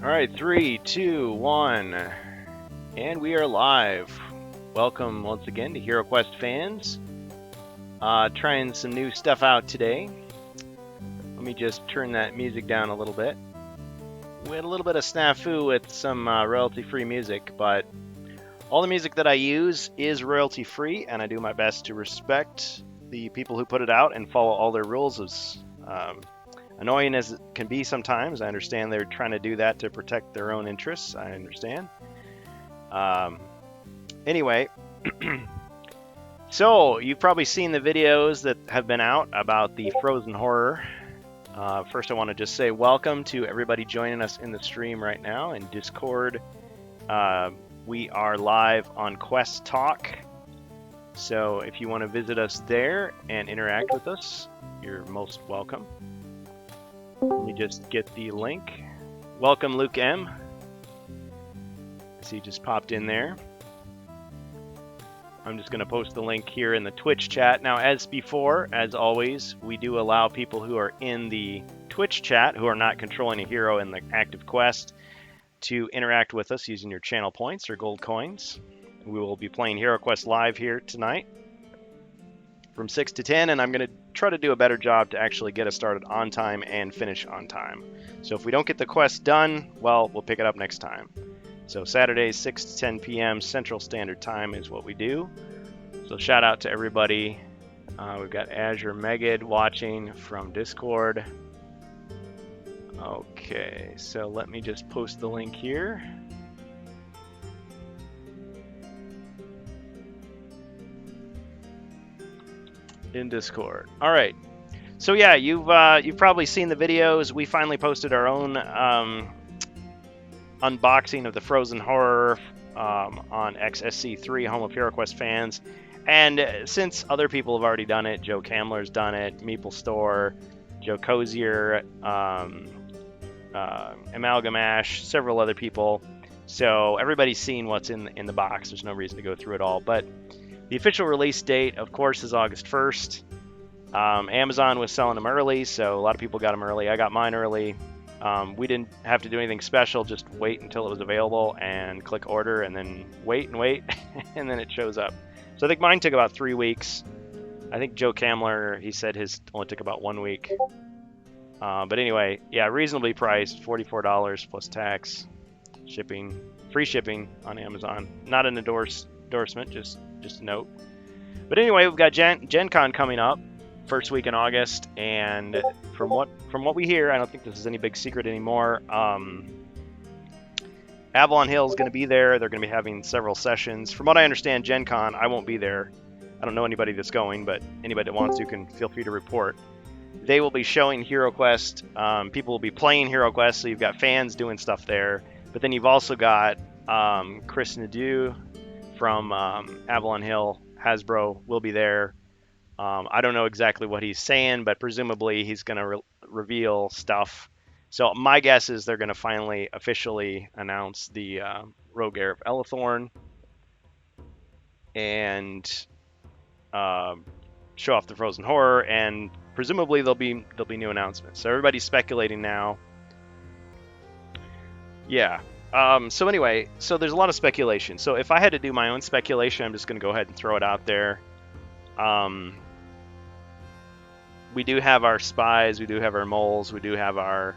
All right, three, two, one, and we are live. Welcome once again to HeroQuest fans. Trying some new stuff out today. Let me just turn that music down a little bit. We had a little bit of snafu with some royalty-free music, but all the music that I use is royalty-free, and I do my best to respect the people who put it out and follow all their rules. As annoying as it can be sometimes, I understand they're trying to do that to protect their own interests. I understand. Anyway, so you've probably seen the videos that have been out about the Frozen Horror. First, I want to just say welcome to everybody joining us in the stream right now in Discord. We are live on Quest Talk, so if you want to visit us there and interact with us, you're most welcome. Let me just get the link. Welcome, Luke M. See, just popped in there. I'm just going to post the link here in the Twitch chat. Now, as before, as always, we do allow people who are in the Twitch chat, who are not controlling a hero in the active quest, to interact with us using your channel points or gold coins. We will be playing HeroQuest live here tonight from 6 to 10, and I'm going to try to do a better job to actually get us started on time and finish on time. So if we don't get the quest done, well, we'll pick it up next time. So Saturdays, 6 to 10 p.m. Central Standard Time is what we do. So shout out to everybody. We've got Azure Megid watching from Discord. Okay, so let me just post the link here. In Discord. All right. So yeah, you've probably seen the videos. We finally posted our own unboxing of the Frozen Horror on XSC3, Home of HeroQuest fans. And since other people have already done it, Joe Kamler's done it, Meeple Store, Joe Cozier, Amalgamash, several other people. So everybody's seen what's in the box. There's no reason to go through it all. But the official release date, of course, is August 1st. Amazon was selling them early, so a lot of people got them early. I got mine early. We didn't have to do anything special, just wait until it was available and click order and then wait, and then it shows up. So I think mine took about 3 weeks. I think Joe Kamler, he said his only took about 1 week. But anyway, yeah, reasonably priced, $44 plus tax, shipping, free shipping on Amazon. Not an endorsement, just a note. But anyway, we've got Gen Con coming up, first week in August, and from what we hear, I don't think this is any big secret anymore. Avalon Hill is going to be there. They're going to be having several sessions. From what I understand, Gen Con, I won't be there. I don't know anybody that's going, but anybody that wants to can feel free to report. They will be showing HeroQuest. People will be playing HeroQuest, so you've got fans doing stuff there. But then you've also got Chris Nadeau from Avalon Hill. Hasbro will be there. I don't know exactly what he's saying, but presumably he's going to reveal stuff. So my guess is they're going to finally officially announce the Rogue Heir of Elathorn and show off the Frozen Horror, and presumably there'll be new announcements. So everybody's speculating now. Yeah. So anyway, so there's a lot of speculation. So if I had to do my own speculation, I'm just going to go ahead and throw it out there. We do have our spies, we do have our moles, we do have our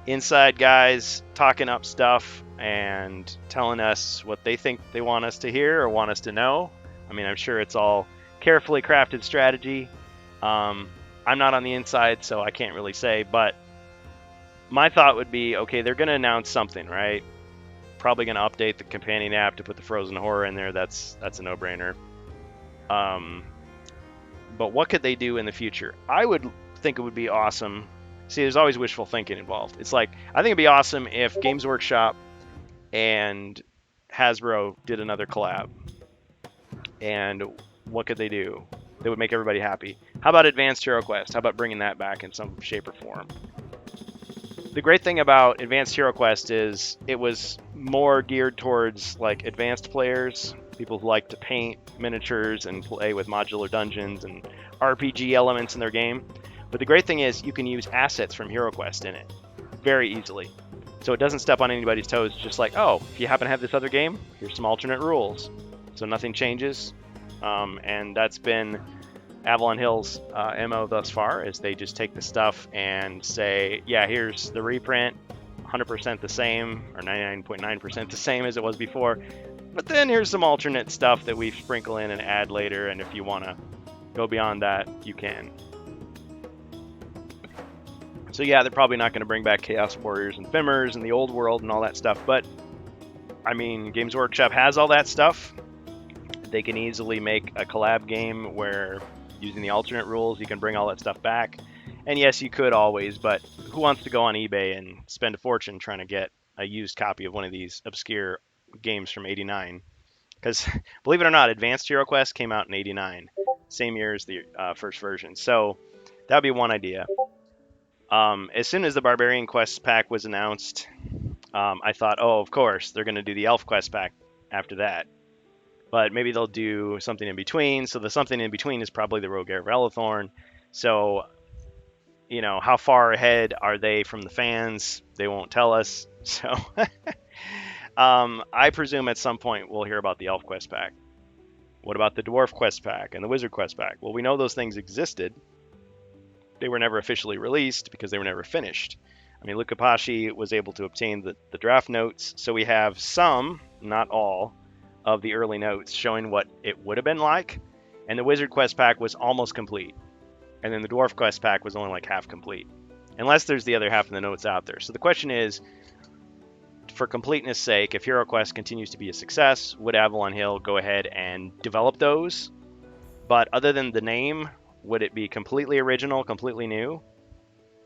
inside guys talking up stuff and telling us what they think they want us to hear or want us to know. I mean, I'm sure it's all carefully crafted strategy. I'm not on the inside, so I can't really say, but my thought would be, okay, they're going to announce something, right? Probably going to update the companion app to put the Frozen Horror in there. That's a no-brainer. But what could they do in the future? I would think it would be awesome. See, there's always wishful thinking involved. It's like, I think it'd be awesome if Games Workshop and Hasbro did another collab. And what could they do that would make everybody happy? How about Advanced HeroQuest? How about bringing that back in some shape or form? The great thing about Advanced HeroQuest is it was more geared towards like advanced players, people who like to paint miniatures and play with modular dungeons and RPG elements in their game. But the great thing is you can use assets from HeroQuest in it very easily. So it doesn't step on anybody's toes. Just like, oh, if you happen to have this other game, here's some alternate rules. So nothing changes. And that's been Avalon Hill's MO thus far, is they just take the stuff and say, yeah, here's the reprint, 100% the same, or 99.9% the same as it was before. But then here's some alternate stuff that we sprinkle in and add later, and if you want to go beyond that, you can. So yeah, they're probably not going to bring back Chaos Warriors and Fimmers and the old world and all that stuff, but I mean, Games Workshop has all that stuff. They can easily make a collab game where, using the alternate rules, you can bring all that stuff back. And yes, you could always, but who wants to go on eBay and spend a fortune trying to get a used copy of one of these obscure games from '89? Because believe it or not, Advanced Hero Quest came out in '89, same year as the first version. So that would be one idea. As soon as the Barbarian Quest pack was announced, I thought, oh, of course, they're going to do the Elf Quest pack after that. But maybe they'll do something in between. So the something in between is probably the Rogue Heir of Elethorn. So, you know, how far ahead are they from the fans? They won't tell us. So I presume at some point we'll hear about the Elf Quest pack. What about the Dwarf Quest pack and the Wizard Quest pack? Well, we know those things existed. They were never officially released because they were never finished. I mean, Luca Pasci was able to obtain the draft notes, so we have some, not all, of the early notes showing what it would have been like, and the Wizard Quest pack was almost complete, and then the Dwarf Quest pack was only like half complete, unless there's the other half of the notes out there. So the question is, for completeness sake, if Hero Quest continues to be a success, would Avalon Hill go ahead and develop those? But other than the name, would it be completely original, completely new?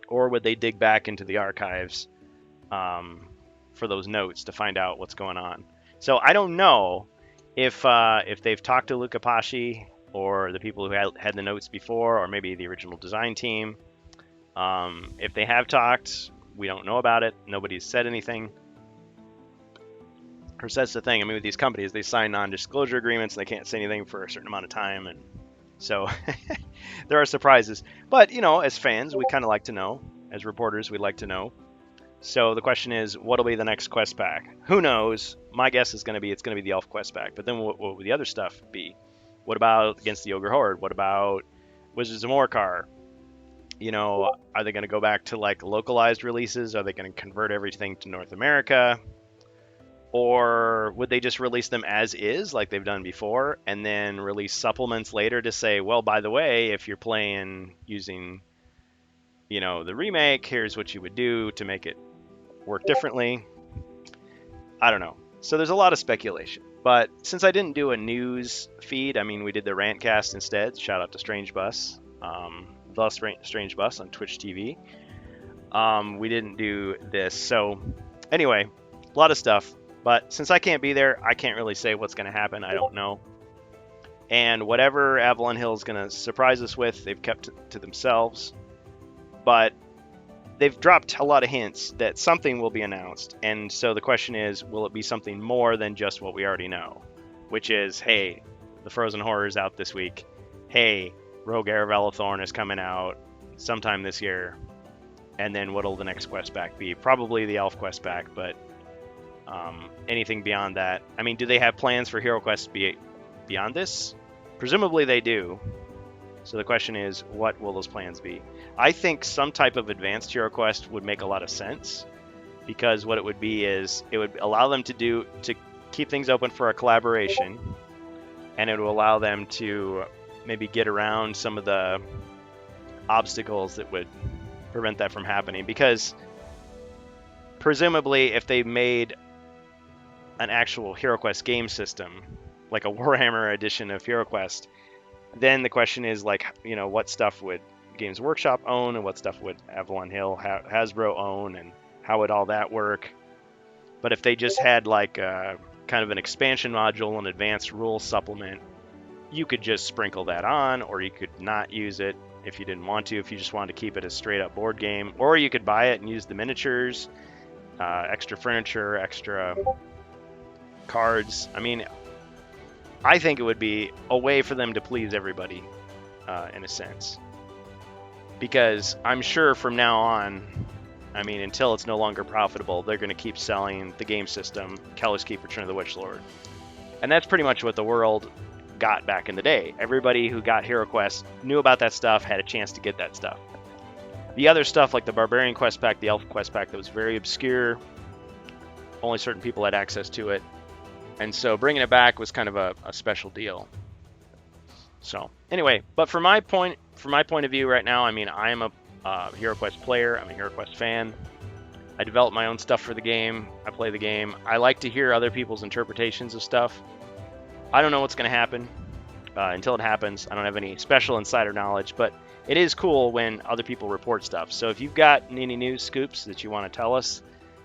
Or would they dig back into the archives for those notes to find out what's going on? So I don't know if they've talked to Luca Pasci or the people who had the notes before, or maybe the original design team. If they have talked, we don't know about it. Nobody's said anything. Of course, that's the thing. I mean, with these companies, they sign non-disclosure agreements and they can't say anything for a certain amount of time, and so there are surprises. But, you know, as fans, we kind of like to know. As reporters, we'd like to know. So the question is, what will be the next quest pack? Who knows? My guess is it's going to be the Elf Quest pack. But then what would the other stuff be? What about Against the Ogre Horde? What about Wizards of Morkar? You know, are they going to go back to like localized releases? Are they going to convert everything to North America? Or would they just release them as is, like they've done before, and then release supplements later to say, well, by the way, if you're playing using, you know, the remake, here's what you would do to make it work differently? I don't know. So there's a lot of speculation. But since I didn't do a news feed, I mean, we did the Rantcast instead. Shout out to Strange Bus, the Strange Bus on Twitch TV. We didn't do this. So anyway, a lot of stuff. But since I can't be there, I can't really say what's going to happen. I don't know. And whatever Avalon Hill is going to surprise us with, they've kept to themselves. But they've dropped a lot of hints that something will be announced. And so the question is, will it be something more than just what we already know? Which is, hey, the Frozen Horror is out this week. Hey, Rogue Heir of Elethorn is coming out sometime this year. And then what'll the next quest pack be? Probably the Elf Quest pack, but anything beyond that. I mean, do they have plans for Hero Quest beyond this? Presumably they do. So the question is, what will those plans be? I think some type of advanced Hero Quest would make a lot of sense, because what it would be is it would allow them to keep things open for a collaboration, and it will allow them to maybe get around some of the obstacles that would prevent that from happening. Because presumably if they made an actual Hero Quest game system, like a Warhammer edition of Hero Quest, then the question is, like, you know, what stuff would Games Workshop own, and what stuff would Avalon Hill, Hasbro own, and how would all that work? But if they just had like a kind of an expansion module, an advanced rules supplement, you could just sprinkle that on, or you could not use it if you didn't want to, if you just wanted to keep it a straight up board game, or you could buy it and use the miniatures, extra furniture, extra cards. I mean, I think it would be a way for them to please everybody, in a sense, because I'm sure from now on I mean, until it's no longer profitable, they're going to keep selling the game system, Keller's Keep: Return of the Witch Lord. And that's pretty much what the world got back in the day. Everybody who got Hero Quest knew about that stuff, had a chance to get that stuff. The other stuff, like the Barbarian Quest Pack, the Elf Quest Pack, that was very obscure. Only certain people had access to it. And so bringing it back was kind of a special deal. So anyway, but from my point of view right now, I mean, I am a Hero Quest player. I'm a Hero Quest fan. I develop my own stuff for the game. I play the game. I like to hear other people's interpretations of stuff. I don't know what's going to happen until it happens. I don't have any special insider knowledge, but it is cool when other people report stuff. So if you've got any news scoops that you want to tell us,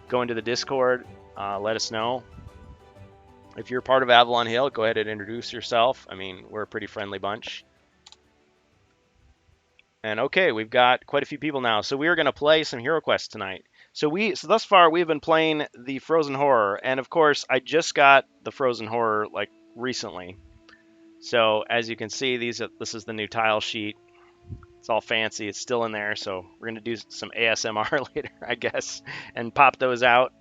go into the Discord, let us know. If you're part of Avalon Hill, go ahead and introduce yourself. I mean, we're a pretty friendly bunch. And okay, we've got quite a few people now. So we are going to play some Hero Quest tonight. So thus far we've been playing the Frozen Horror, and of course I just got the Frozen Horror like recently. So as you can see, this is the new tile sheet. It's all fancy. It's still in there. So we're going to do some ASMR later, I guess, and pop those out.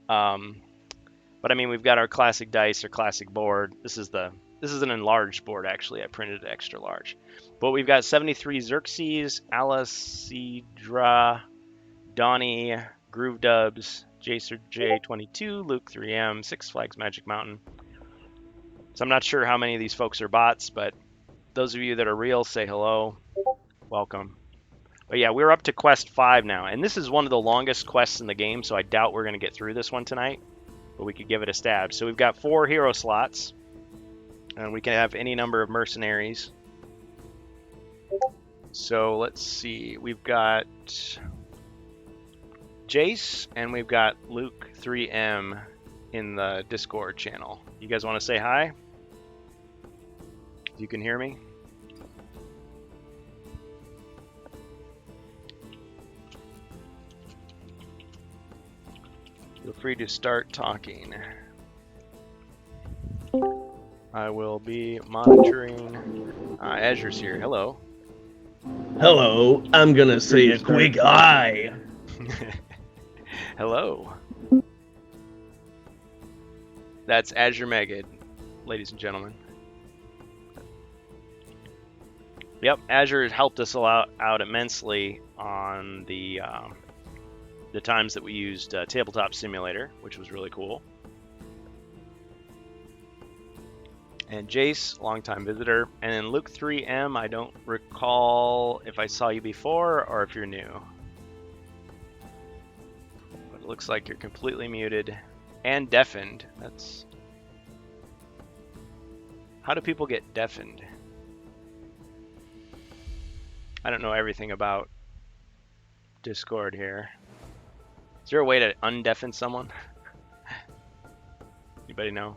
But I mean, we've got our classic dice, our classic board. This is an enlarged board, actually. I printed it extra large. But we've got 73 Xerxes, Alicidra, Donnie, Groove Dubs, Jacer J22, Luke 3M, Six Flags Magic Mountain. So I'm not sure how many of these folks are bots, but those of you that are real, say hello. Welcome. But yeah, we're up to quest 5 now. And this is one of the longest quests in the game, so I doubt we're going to get through this one tonight. But we could give it a stab. So we've got 4 hero slots. And we can have any number of mercenaries. So let's see. We've got Jace and we've got Luke 3M in the Discord channel. You guys want to say hi? You can hear me? Feel free to start talking. I will be monitoring. Azure's here. Hello. Hello. I'm gonna say a quick hi. Hello. That's Azure Megid, ladies and gentlemen. Yep, Azure has helped us out immensely on the times that we used Tabletop Simulator, which was really cool. And Jace, longtime visitor. And then Luke 3M, I don't recall if I saw you before or if you're new. But it looks like you're completely muted and deafened. That's... How do people get deafened? I don't know everything about Discord here. Is there a way to undeafen someone? Anybody know?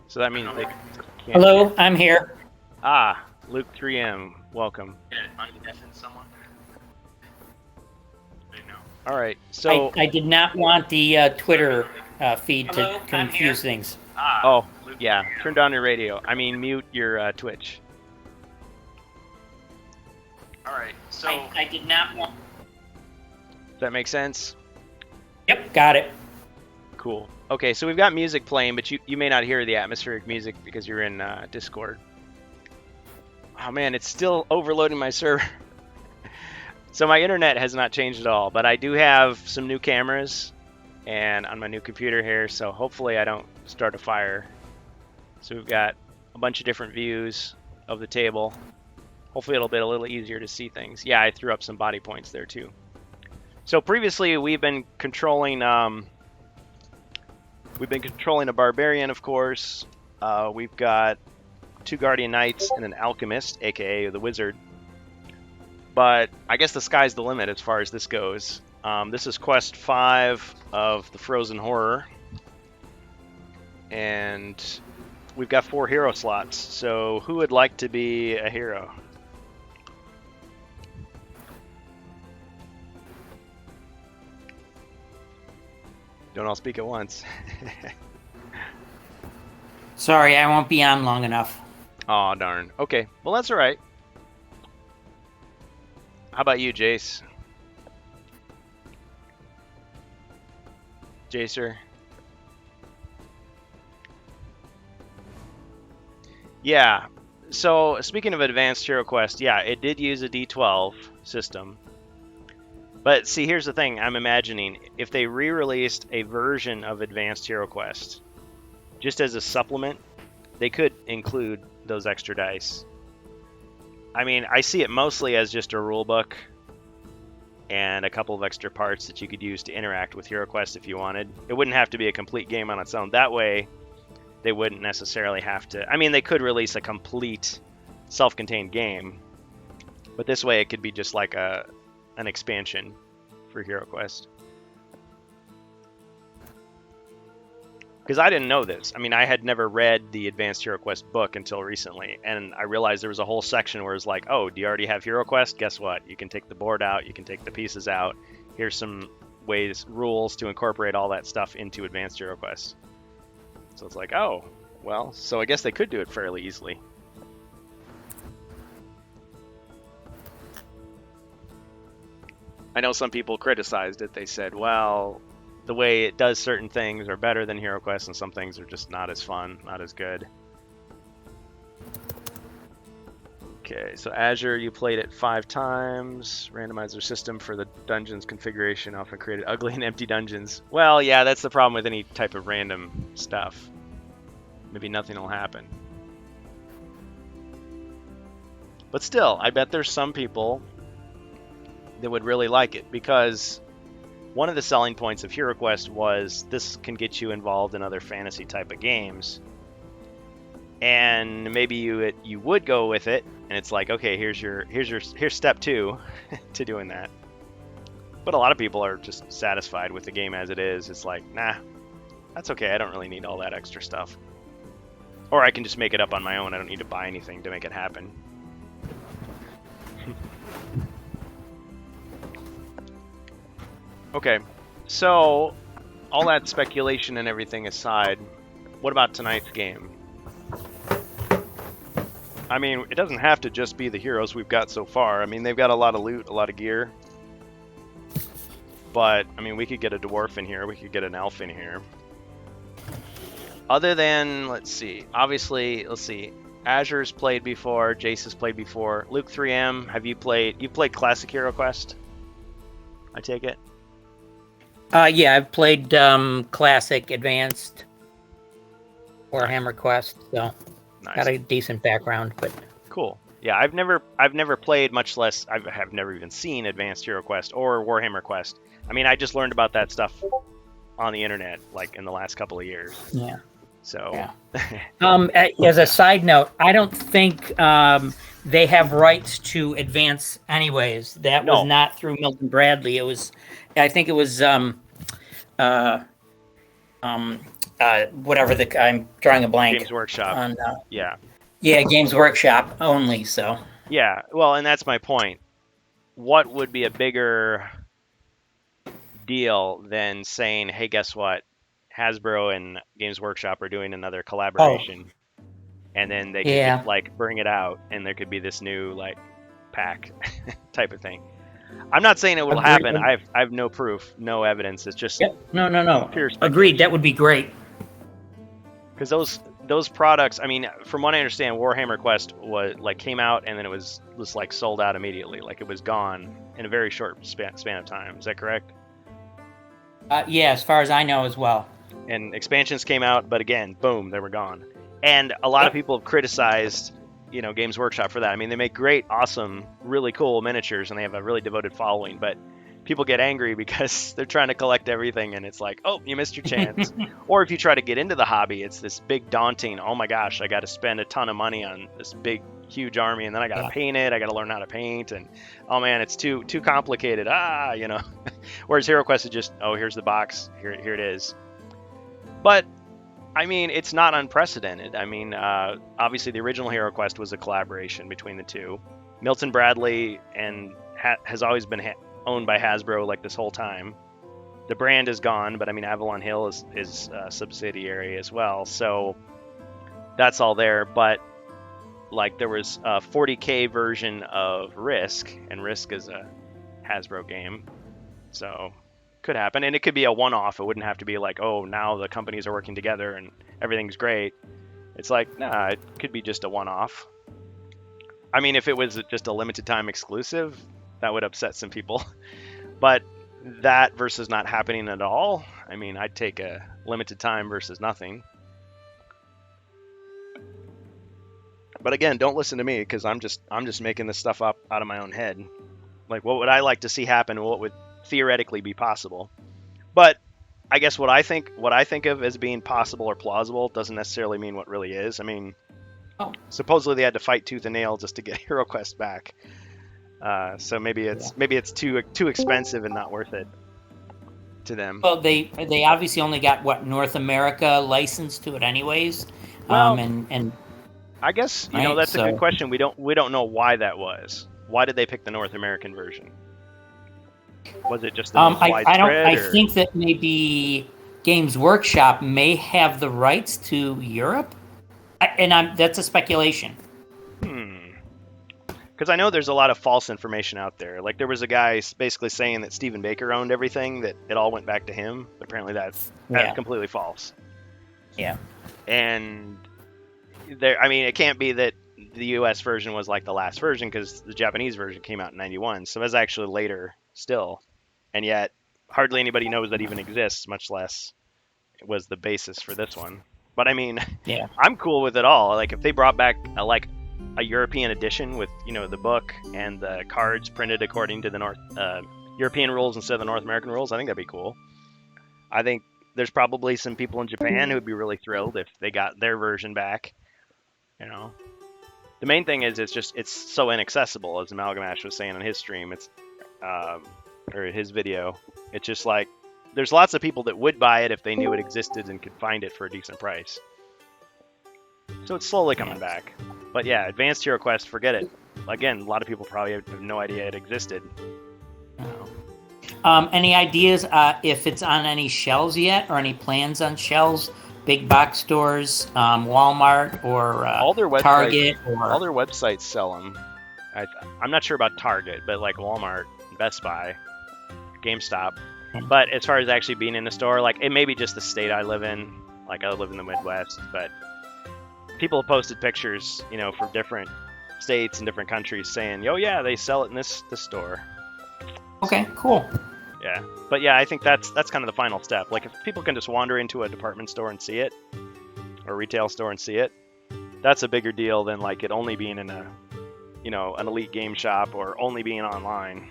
So that means they can't. Hello, I'm here. Ah, Luke 3M, welcome. Undeafen someone? All right, so I did not want the Twitter feed to confuse things. Oh, yeah. Turn down your radio. I mean, mute your Twitch. All right, so I did not want. Does that make sense? Yep, got it. Cool. Okay, so we've got music playing, but you may not hear the atmospheric music because you're in Discord. Oh man, it's still overloading my server. So my internet has not changed at all, but I do have some new cameras and on my new computer here, so hopefully I don't start a fire. So we've got a bunch of different views of the table. Hopefully it'll be a little easier to see things. Yeah, I threw up some body points there too. So previously we've been controlling a barbarian, of course. We've got 2 guardian knights and an alchemist, aka the wizard. But I guess the sky's the limit as far as this goes. This is quest 5 of the Frozen Horror. And we've got 4 hero slots. So who would like to be a hero? Don't all speak at once. Sorry, I won't be on long enough. Aw, darn. Okay, well that's alright. How about you, Jace? Jacer? Yeah. So speaking of Advanced Hero Quest, yeah, it did use a D12 system. But see, here's the thing. I'm imagining if they re-released a version of Advanced Hero Quest, just as a supplement, they could include those extra dice. I mean, I see it mostly as just a rule book and a couple of extra parts that you could use to interact with HeroQuest if you wanted. It wouldn't have to be a complete game on its own. That way, they wouldn't necessarily have to... I mean, they could release a complete self-contained game, but this way it could be just like an expansion for HeroQuest. Because I didn't know this. I mean, I had never read the Advanced HeroQuest book until recently, and I realized there was a whole section where it's like, oh, do you already have HeroQuest? Guess what? You can take the board out, you can take the pieces out. Here's some rules to incorporate all that stuff into Advanced HeroQuest. So it's like, oh, well, so I guess they could do it fairly easily. I know some people criticized it. They said, well, the way it does certain things are better than HeroQuest, and some things are just not as fun, not as good. Okay, so Azure, you played it 5 times. Randomizer system for the dungeons configuration often created ugly and empty dungeons. Well, yeah, that's the problem with any type of random stuff. Maybe nothing will happen. But still, I bet there's some people that would really like it, because one of the selling points of HeroQuest was this can get you involved in other fantasy type of games. And maybe you would go with it, and it's like, okay, here's step 2 to doing that. But a lot of people are just satisfied with the game as it is. It's like, nah, that's okay. I don't really need all that extra stuff. Or I can just make it up on my own. I don't need to buy anything to make it happen. Okay, so all that speculation and everything aside, what about tonight's game? I mean, it doesn't have to just be the heroes we've got so far. I mean, they've got a lot of loot, a lot of gear. But, I mean, we could get a dwarf in here. We could get an elf in here. Other than, let's see. Obviously, let's see. Azure's played before. Jace has played before. Luke 3M, have you played? You've played Classic HeroQuest? I take it? Yeah, I've played Classic, Advanced, Warhammer Quest, so Nice. got a decent background. But cool. Yeah, I've never played, much less I have never even seen Advanced HeroQuest or Warhammer Quest. I mean, I just learned about that stuff on the internet, like in the last couple of years. yeah. So, yeah. As a side note, I don't think they have rights to Advance anyways. That was not through Milton Bradley. It was, I think it was whatever I'm drawing a blank. Games Workshop. On, yeah, Games Workshop only. So. Yeah, well, and that's my point. What would be a bigger deal than saying, "Hey, guess what? Hasbro and Games Workshop are doing another collaboration," and then they could just, like, bring it out, and there could be this new, like, pack type of thing. I'm not saying it will happen. I've no proof, no evidence. It's just no. Agreed. That would be great. Because those products, I mean, from what I understand, Warhammer Quest was like came out and then it was like sold out immediately. Like it was gone in a very short span of time. Is that correct? Yeah, as far as I know as well. And expansions came out, but again, boom, they were gone. And a lot of people have criticized, Games Workshop for that. I mean, they make great, awesome, really cool miniatures, and they have a really devoted following. But people get angry because they're trying to collect everything, and it's like, oh, you missed your chance. Or if you try to get into the hobby, it's this big, daunting, oh my gosh, I got to spend a ton of money on this big, huge army, and then I got to paint it. I got to learn how to paint, and oh man, it's too complicated. Whereas HeroQuest is just, oh, here's the box, here it is. But I mean, it's not unprecedented. I mean, obviously the original HeroQuest was a collaboration between the two. Milton Bradley has always been owned by Hasbro like this whole time. The brand is gone, but I mean, Avalon Hill is a subsidiary as well. So that's all there. But like there was a 40K version of Risk, and Risk is a Hasbro game. So Could happen, and it could be a one-off. It wouldn't have to be like, oh, now the companies are working together and everything's great. It's like, nah, it could be just a one-off. I mean, if it was just a limited time exclusive, that would upset some people. But that versus not happening at all, I mean, I'd take a limited time versus nothing. But again, don't listen to me because I'm just making this stuff up out of my own head. Like, what would I like to see happen? What would theoretically be possible? But I guess what I think of as being possible or plausible doesn't necessarily mean what really is. I mean, supposedly they had to fight tooth and nail just to get HeroQuest back. So maybe it's too expensive and not worth it to them. Well, they obviously only got North America licensed to it anyways. Well, and I guess that's a good question. We don't know why that was. Why did they pick the North American version? Was it just the most widespread? I think that maybe Games Workshop may have the rights to Europe, that's a speculation. Because I know there's a lot of false information out there. Like there was a guy basically saying that Stephen Baker owned everything, that it all went back to him. Apparently that's completely false. Yeah. And it can't be that the US version was like the last version, because the Japanese version came out in 91. So that's actually later still. And yet hardly anybody knows that even exists, much less it was the basis for this one. But I mean, I'm cool with it all. Like if they brought back a European edition with, the book and the cards printed according to the European rules instead of the North American rules, I think that'd be cool. I think there's probably some people in Japan who would be really thrilled if they got their version back. The main thing is it's so inaccessible, as Amalgamash was saying on his stream. It's or his video. It's just like there's lots of people that would buy it if they knew it existed and could find it for a decent price. So it's slowly coming back. But yeah, Advanced HeroQuest, forget it. Again, a lot of people probably have no idea it existed. Any ideas if it's on any shelves yet, or any plans on shelves? Big box stores, Walmart, or all their Target? All their websites sell them. I'm not sure about Target, but like Walmart, Best Buy, GameStop. But as far as actually being in the store, like it may be just the state I live in. Like I live in the Midwest, but people have posted pictures, from different states and different countries saying, "Oh yeah, they sell it in this store." Okay, cool. Yeah, but yeah, I think that's kind of the final step. Like if people can just wander into a department store and see it, or a retail store and see it, that's a bigger deal than like it only being in a, an elite game shop or only being online.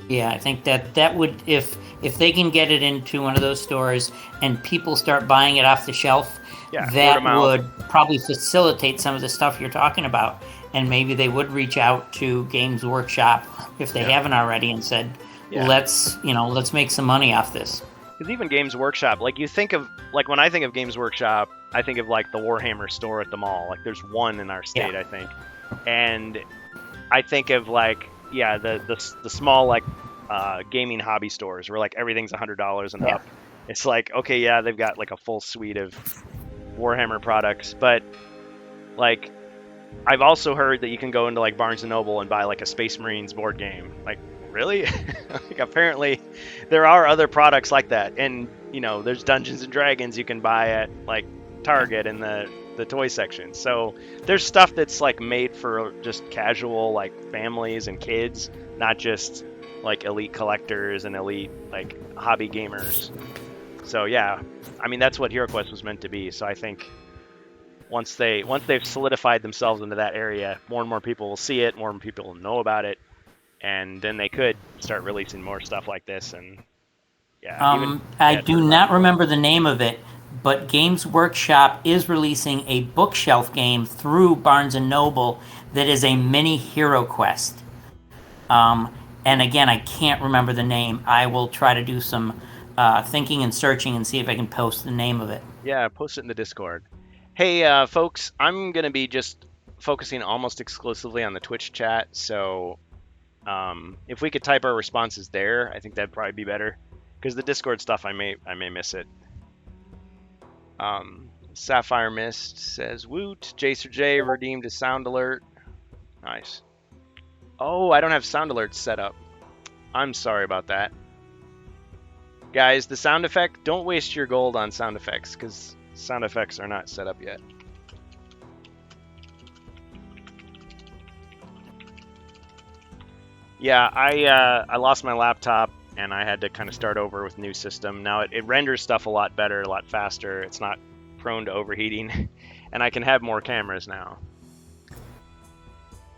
Yeah, I think that would, if they can get it into one of those stores and people start buying it off the shelf, that would probably facilitate some of the stuff you're talking about. And maybe they would reach out to Games Workshop if they haven't already and said, let's make some money off this. Because even Games Workshop, like you think of, like when I think of Games Workshop, I think of like the Warhammer store at the mall. Like there's one in our state, I think. And I think of like, the small like gaming hobby stores where like everything's $100 and up. It's like, okay, they've got like a full suite of Warhammer products, but like I've also heard that you can go into like Barnes and Noble and buy like a Space Marines board game. Like, really? Like apparently there are other products like that, and there's Dungeons and Dragons you can buy at like Target in the toy section. So there's stuff that's like made for just casual like families and kids, not just like elite collectors and elite like hobby gamers. So yeah, I mean that's what HeroQuest was meant to be. So I think once they've solidified themselves into that area, more and more people will see it, more and more people will know about it, and then they could start releasing more stuff like this. And I do not remember the name of it, but Games Workshop is releasing a bookshelf game through Barnes & Noble that is a mini HeroQuest. And again, I can't remember the name. I will try to do some thinking and searching and see if I can post the name of it. Yeah, post it in the Discord. Hey, folks, I'm going to be just focusing almost exclusively on the Twitch chat, so if we could type our responses there, I think that'd probably be better. Because the Discord stuff, I may miss it. Sapphire Mist says, Woot, Jacer J redeemed a sound alert. Nice. Oh, I don't have sound alerts set up. I'm sorry about that. Guys, the sound effect, don't waste your gold on sound effects, because sound effects are not set up yet. Yeah, I lost my laptop, and I had to kind of start over with a new system. Now it renders stuff a lot better, a lot faster. It's not prone to overheating, and I can have more cameras now.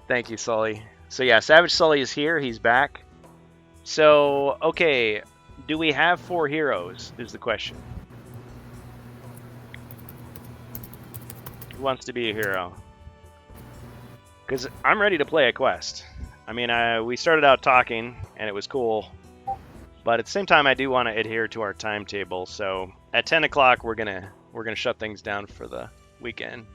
Thank you, Sully. So yeah, Savage Sully is here. He's back. So, okay, do we have 4 heroes, is the question. Who wants to be a hero? Because I'm ready to play a quest. I mean, we started out talking, and it was cool. But at the same time, I do want to adhere to our timetable. So at 10 o'clock, we're gonna shut things down for the weekend.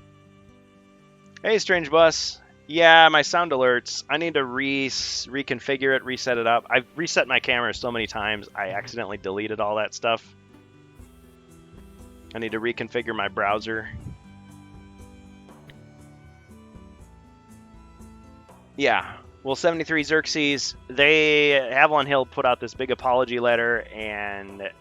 Hey, Strange Bus. Yeah, my sound alerts. I need to reconfigure it, reset it up. I've reset my camera so many times, I accidentally deleted all that stuff. I need to reconfigure my browser. Yeah. Well, 73 Xerxes, Avalon Hill put out this big apology letter, and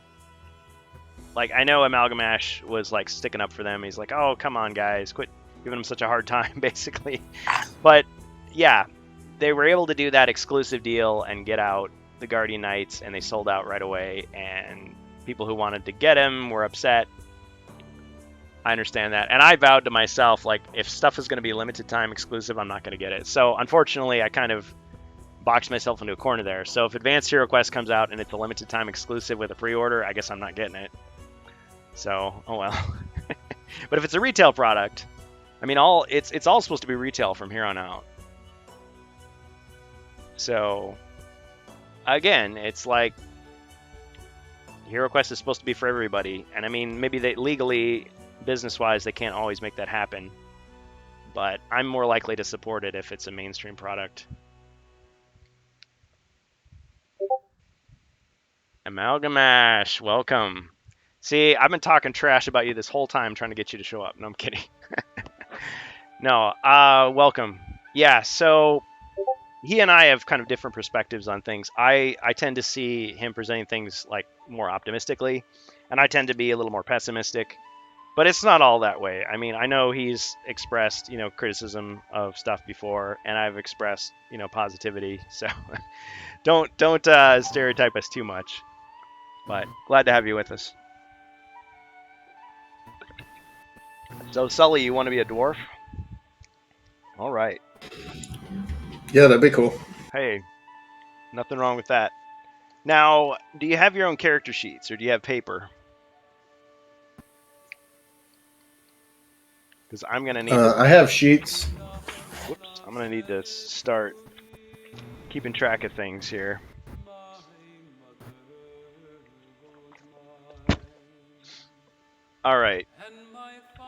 like, I know Amalgamash was like sticking up for them. He's like, oh, come on, guys, quit giving them such a hard time, basically. But yeah, they were able to do that exclusive deal and get out the Guardian Knights, and they sold out right away, and people who wanted to get him were upset. I understand that. And I vowed to myself, like, if stuff is going to be limited time exclusive, I'm not going to get it. So unfortunately, I kind of boxed myself into a corner there. So if Advanced Hero Quest comes out and it's a limited time exclusive with a pre-order, I guess I'm not getting it. So, oh well. But if it's a retail product, I mean, it's all supposed to be retail from here on out. So again, it's like Hero Quest is supposed to be for everybody. And I mean, maybe they legally, business-wise, they can't always make that happen, but I'm more likely to support it if it's a mainstream product. Amalgamash, welcome. See, I've been talking trash about you this whole time trying to get you to show up. No, I'm kidding. No, welcome. Yeah, so he and I have kind of different perspectives on things. I tend to see him presenting things like more optimistically, and I tend to be a little more pessimistic. But it's not all that way. I mean, I know he's expressed, criticism of stuff before, and I've expressed, positivity. So don't stereotype us too much. But glad to have you with us. So Sully, you want to be a dwarf? All right. Yeah, that'd be cool. Hey, nothing wrong with that. Now, do you have your own character sheets, or do you have paper? Because I'm going to need I have sheets. Whoops. I'm going to need to start keeping track of things here. All right.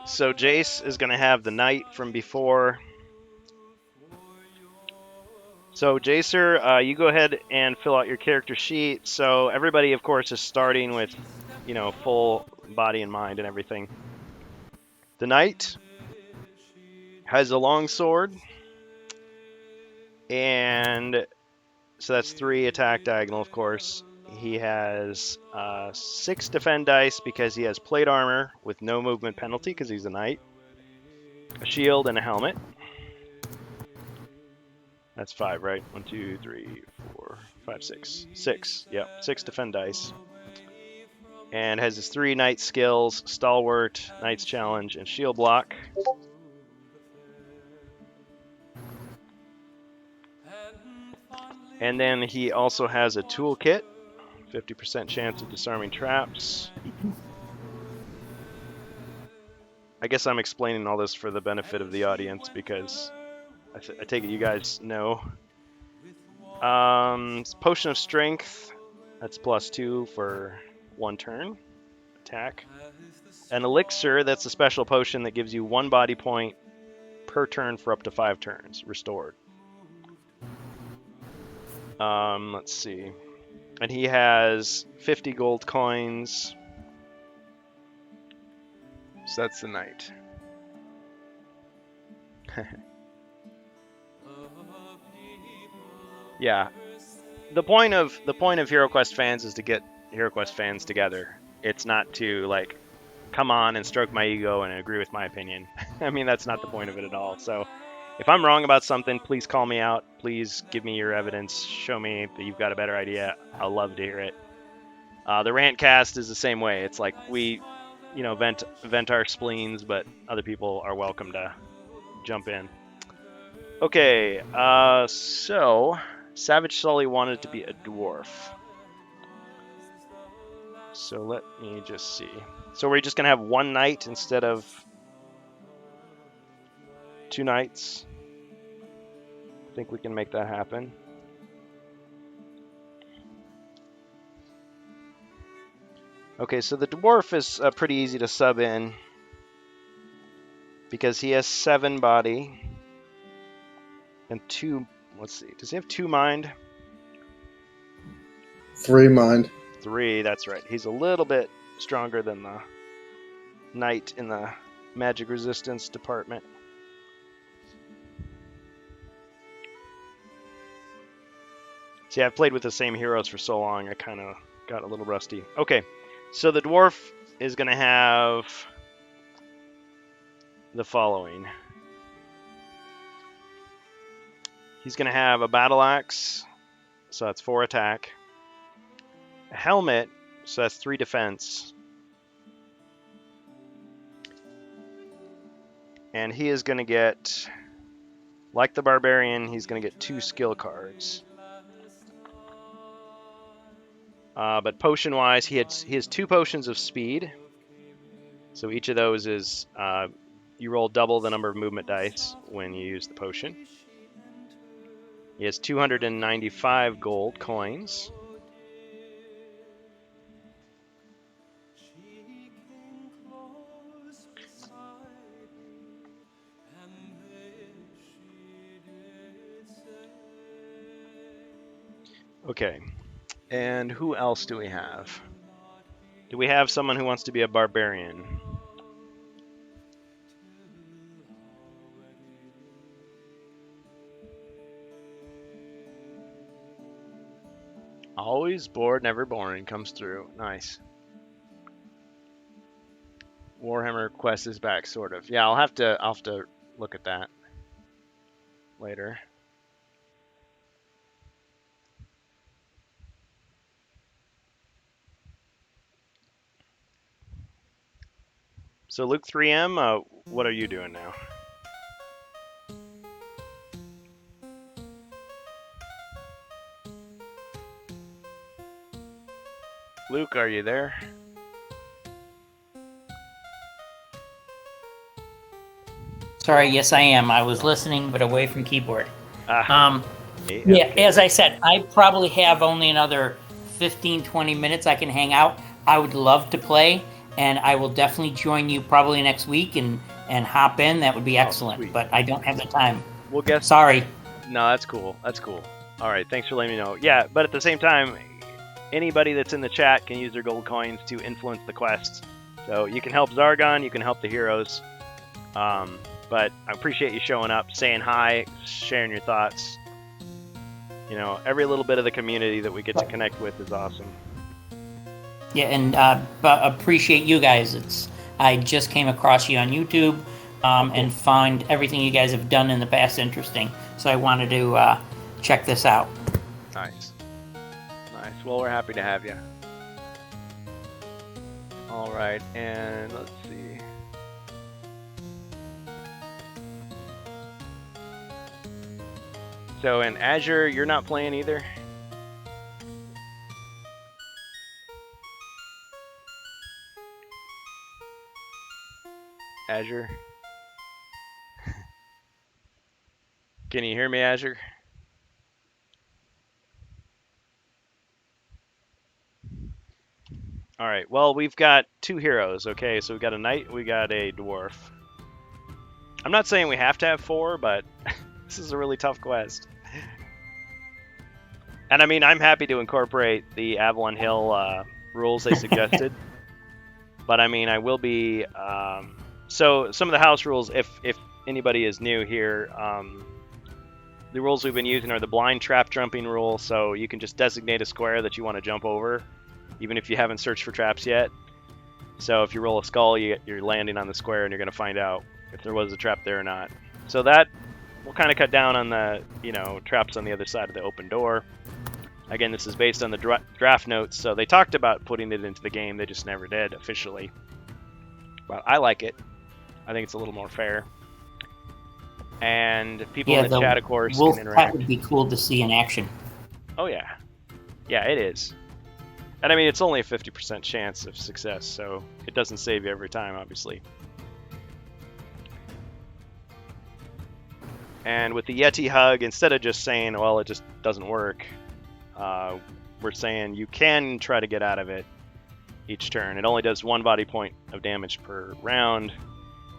So Jace is going to have the knight from before. So Jacer, you go ahead and fill out your character sheet. So everybody, of course, is starting with, full body and mind and everything. The knight has a long sword, and so that's 3 attack diagonal, of course. He has 6 defend dice because he has plate armor with no movement penalty because he's a knight, a shield, and a helmet. That's 5, right? 1, 2, 3, 4, 5, 6. 6, yep, 6 defend dice. And has his 3 knight skills: stalwart, knight's challenge, and shield block. And then he also has a toolkit, 50% chance of disarming traps. I guess I'm explaining all this for the benefit of the audience because I take it you guys know. Potion of Strength, that's +2 for 1 turn attack. An Elixir, that's a special potion that gives you 1 body point per turn for up to 5 turns, restored. Let's see. And he has 50 gold coins. So that's the knight. Yeah. The point of HeroQuest fans is to get HeroQuest fans together. It's not to like come on and stroke my ego and agree with my opinion. I mean, that's not the point of it at all. So if I'm wrong about something, please call me out. Please give me your evidence. Show me that you've got a better idea. I'll love to hear it. The Rantcast is the same way. It's like we, vent our spleens, but other people are welcome to jump in. Okay, so Savage Sully wanted to be a dwarf. So let me just see. So we're just going to have one night instead of 2 nights. I think we can make that happen. Okay, so the dwarf is pretty easy to sub in because he has 7 body and 2. Let's see. Does he have 2 mind? 3 mind. 3. That's right. He's a little bit stronger than the knight in the magic resistance department. See, I've played with the same heroes for so long, I kind of got a little rusty. Okay, so the dwarf is going to have the following. He's going to have a battle axe, so that's 4 attack. A helmet, so that's 3 defense. And he is going to get, like the barbarian, he's going to get 2 skill cards. But potion-wise, he has 2 potions of speed. So each of those is, you roll double the number of movement dice when you use the potion. He has 295 gold coins. Okay. And who else do we have? Do we have someone who wants to be a barbarian? Always bored, never boring comes through. Nice. Warhammer Quest is back, sort of. Yeah, I'll have to look at that later. So Luke 3M, what are you doing now? Luke, are you there? Sorry, yes I am. I was listening, but away from keyboard. Okay. Yeah, as I said, I probably have only another 15, 20 minutes I can hang out. I would love to play, and I will definitely join you probably next week and hop in. That would be excellent, but I don't have the time. We'll guess. Sorry. No, that's cool. That's cool. All right, thanks for letting me know. Yeah, but at the same time, anybody that's in the chat can use their gold coins to influence the quest. So you can help Zargon, you can help the heroes. But I appreciate you showing up, saying hi, sharing your thoughts. You know, every little bit of the community that we get to connect with is awesome. Yeah, and appreciate you guys. I just came across you on YouTube and find everything you guys have done in the past interesting. So I wanted to check this out. Nice. Well, we're happy to have you. All right, and let's see. So in Azure, you're not playing either? Azure? Can you hear me, Azure? All right, well, we've got 2 heroes, okay? So we've got a knight, we got a dwarf. I'm not saying we have to have 4, but this is a really tough quest. And I mean, I'm happy to incorporate the Avalon Hill rules they suggested. But I mean, I will be... so some of the house rules, if anybody is new here, the rules we've been using are the blind trap jumping rule. So you can just designate a square that you want to jump over. even if you haven't searched for traps yet. So if you roll a skull, you're landing on the square, and you're going to find out if there was a trap there or not. So that will kind of cut down on the, traps on the other side of the open door. Again, this is based on the draft notes, so they talked about putting it into the game. They just never did officially. But I like it. I think it's a little more fair. And people in the chat, of course, can interact. That would be cool to see in action. Oh, yeah. Yeah, it is. And I mean, it's only a 50% chance of success, so it doesn't save you every time, obviously. And with the Yeti hug, instead of just saying, well, it just doesn't work, we're saying you can try to get out of it each turn. It only does 1 body point of damage per round.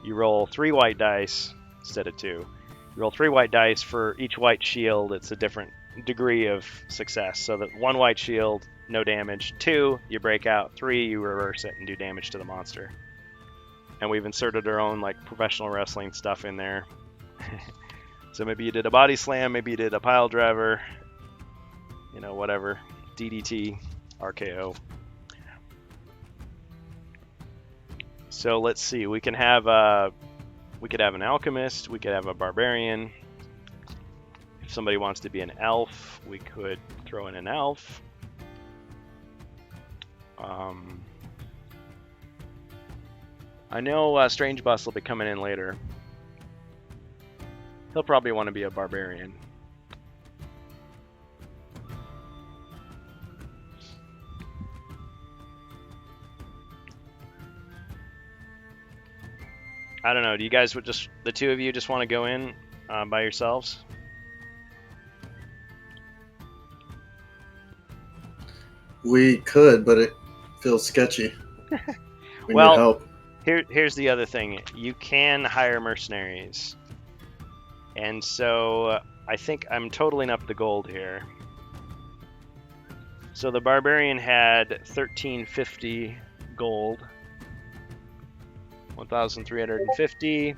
You roll 3 white dice instead of 2. You roll 3 white dice for each white shield. It's a different degree of success. So that 1 white shield, no damage. 2, you break out. 3, you reverse it and do damage to the monster. And we've inserted our own professional wrestling stuff in there. So maybe you did a body slam, maybe you did a pile driver, whatever. DDT, RKO. So let's see. We could have an alchemist. We could have a barbarian. If somebody wants to be an elf, we could throw in an elf. I know Strange Bus will be coming in later. He'll probably want to be a barbarian. I don't know. Do you guys the 2 of you just want to go in by yourselves? We could, but it feels sketchy. We need help. Here's the other thing. You can hire mercenaries. And so I think I'm totaling up the gold here. So the barbarian had 1350 gold. 1,350.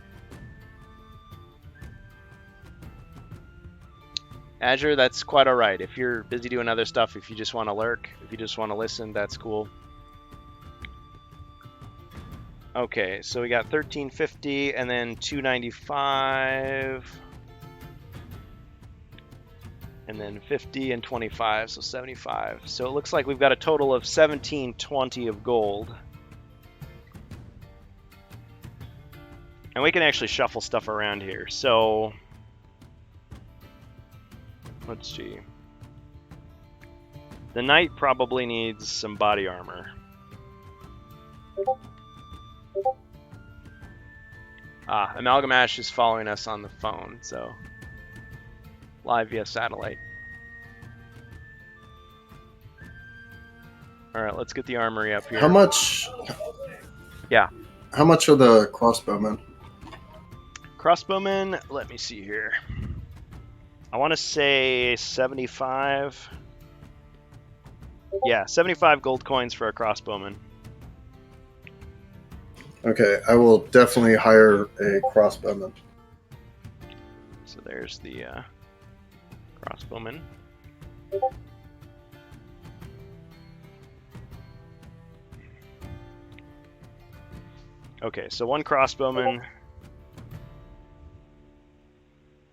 Azure, that's quite alright. If you're busy doing other stuff, if you just want to lurk, if you just want to listen, that's cool. Okay, so we got 1,350 and then 295. And then 50 and 25, so 75. So it looks like we've got a total of 1,720 of gold. And we can actually shuffle stuff around here. So let's see. The knight probably needs some body armor. Amalgamash is following us on the phone, so live via satellite. All right, let's get the armory up here. How much? Yeah. How much are the crossbowmen? Crossbowmen, let me see here. I want to say 75. Yeah, 75 gold coins for a crossbowman. Okay, I will definitely hire a crossbowman. So there's the crossbowman. Okay, so 1 crossbowman.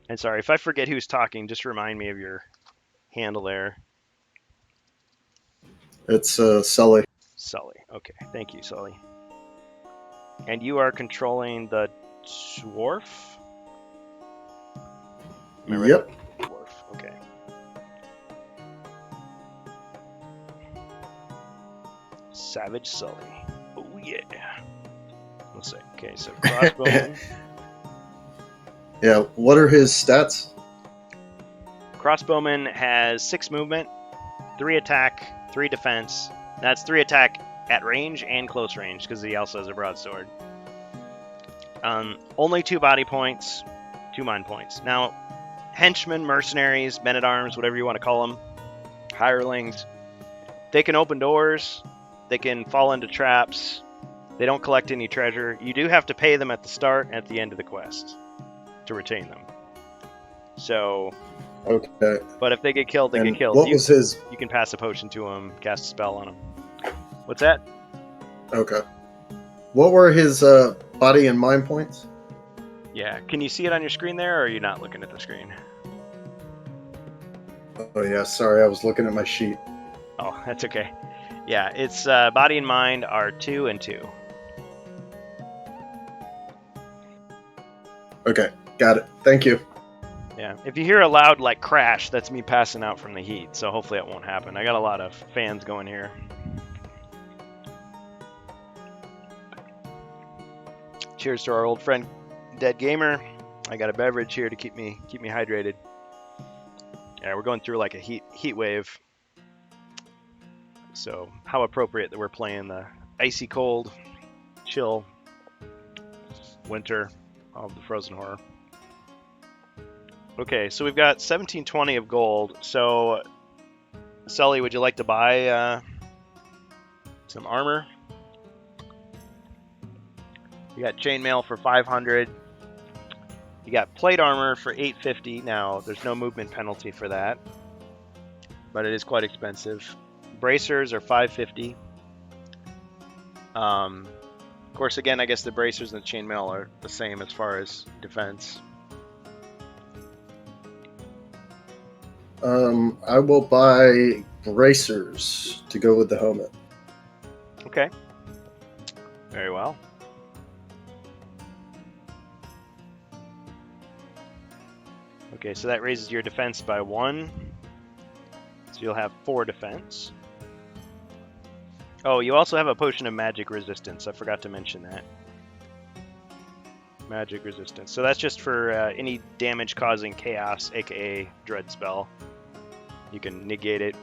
And sorry, if I forget who's talking, just remind me of your handle there. It's Sully. Sully. Okay, thank you, Sully. And you are controlling the dwarf? Yep. Dwarf. Okay. Savage Sully. Oh yeah. Let's see. Okay, so crossbowman. Yeah, what are his stats? Crossbowman has 6 movement, 3 attack, 3 defense. That's 3 attack at range and close range, because he also has a broadsword. Only 2 body points, 2 mind points. Now, henchmen, mercenaries, men-at-arms, whatever you want to call them, hirelings, they can open doors, they can fall into traps, they don't collect any treasure. You do have to pay them at the start and at the end of the quest to retain them. So, okay. But if they get killed, they get killed. What was his? You can pass a potion to them, cast a spell on them. What's that? Okay. What were his body and mind points? Yeah. Can you see it on your screen there, or are you not looking at the screen? Oh yeah, sorry, I was looking at my sheet. Oh, that's okay. Yeah, it's body and mind are 2 and 2. Okay, got it. Thank you. Yeah. If you hear a loud like crash, that's me passing out from the heat. So hopefully that won't happen. I got a lot of fans going here. Cheers to our old friend Dead Gamer. I got a beverage here to keep me hydrated. Yeah, we're going through like a heat wave. So how appropriate that we're playing the icy cold, chill, winter of the Frozen Horror. Okay, so we've got 1720 of gold. So, Sully, would you like to buy some armor? You got chainmail for 500. You got plate armor for 850. Now, there's no movement penalty for that, but it is quite expensive. Bracers are 550. Of course, again, I guess the bracers and the chainmail are the same as far as defense. I will buy bracers to go with the helmet. Okay. Very well. Okay, so that raises your defense by 1. So you'll have 4 defense. Oh, you also have a potion of magic resistance. I forgot to mention that. Magic resistance. So that's just for any damage-causing chaos, aka dread spell. You can negate it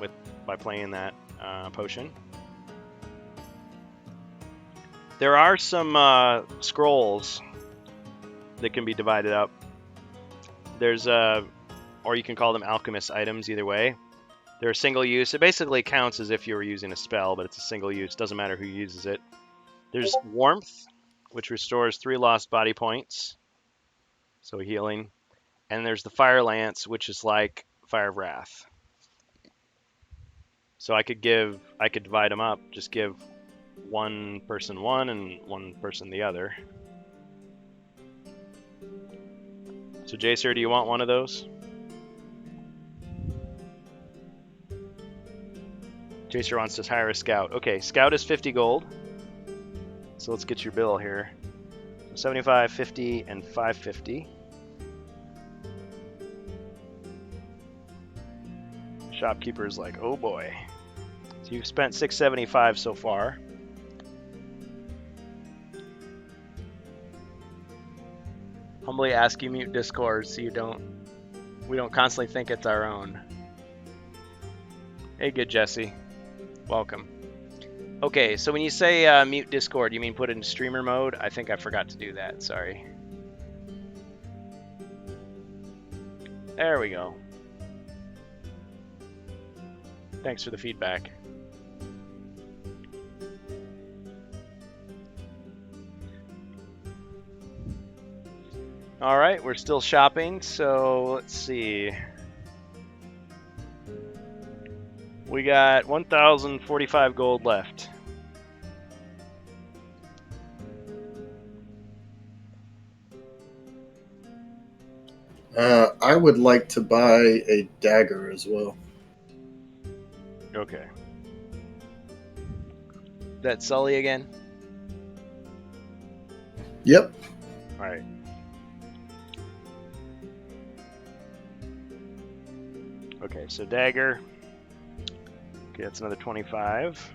by playing that potion. There are some scrolls that can be divided up. There's or you can call them alchemist items, either way. They're a single use. It basically counts as if you were using a spell, but it's a single use. Doesn't matter who uses it. There's warmth, which restores 3 lost body points, so healing. And there's the fire lance, which is like Fire of Wrath. So I could divide them up. Just give one person one and one person the other. So Jacer, do you want one of those? Jacer wants to hire a scout. Okay, scout is 50 gold. So let's get your bill here. 75, 50, and 550. Shopkeeper's like, oh boy. So you've spent 675 so far. Humbly ask you mute Discord so we don't constantly think it's our own. Hey, good Jesse. Welcome. Okay, so when you say mute Discord, you mean put it in streamer mode? I think I forgot to do that, sorry. There we go. Thanks for the feedback. Alright, we're still shopping, so let's see. We got 1,045 gold left. I would like to buy a dagger as well. Okay. That Sully again? Yep. Alright. Okay, so dagger. Okay, that's another 25.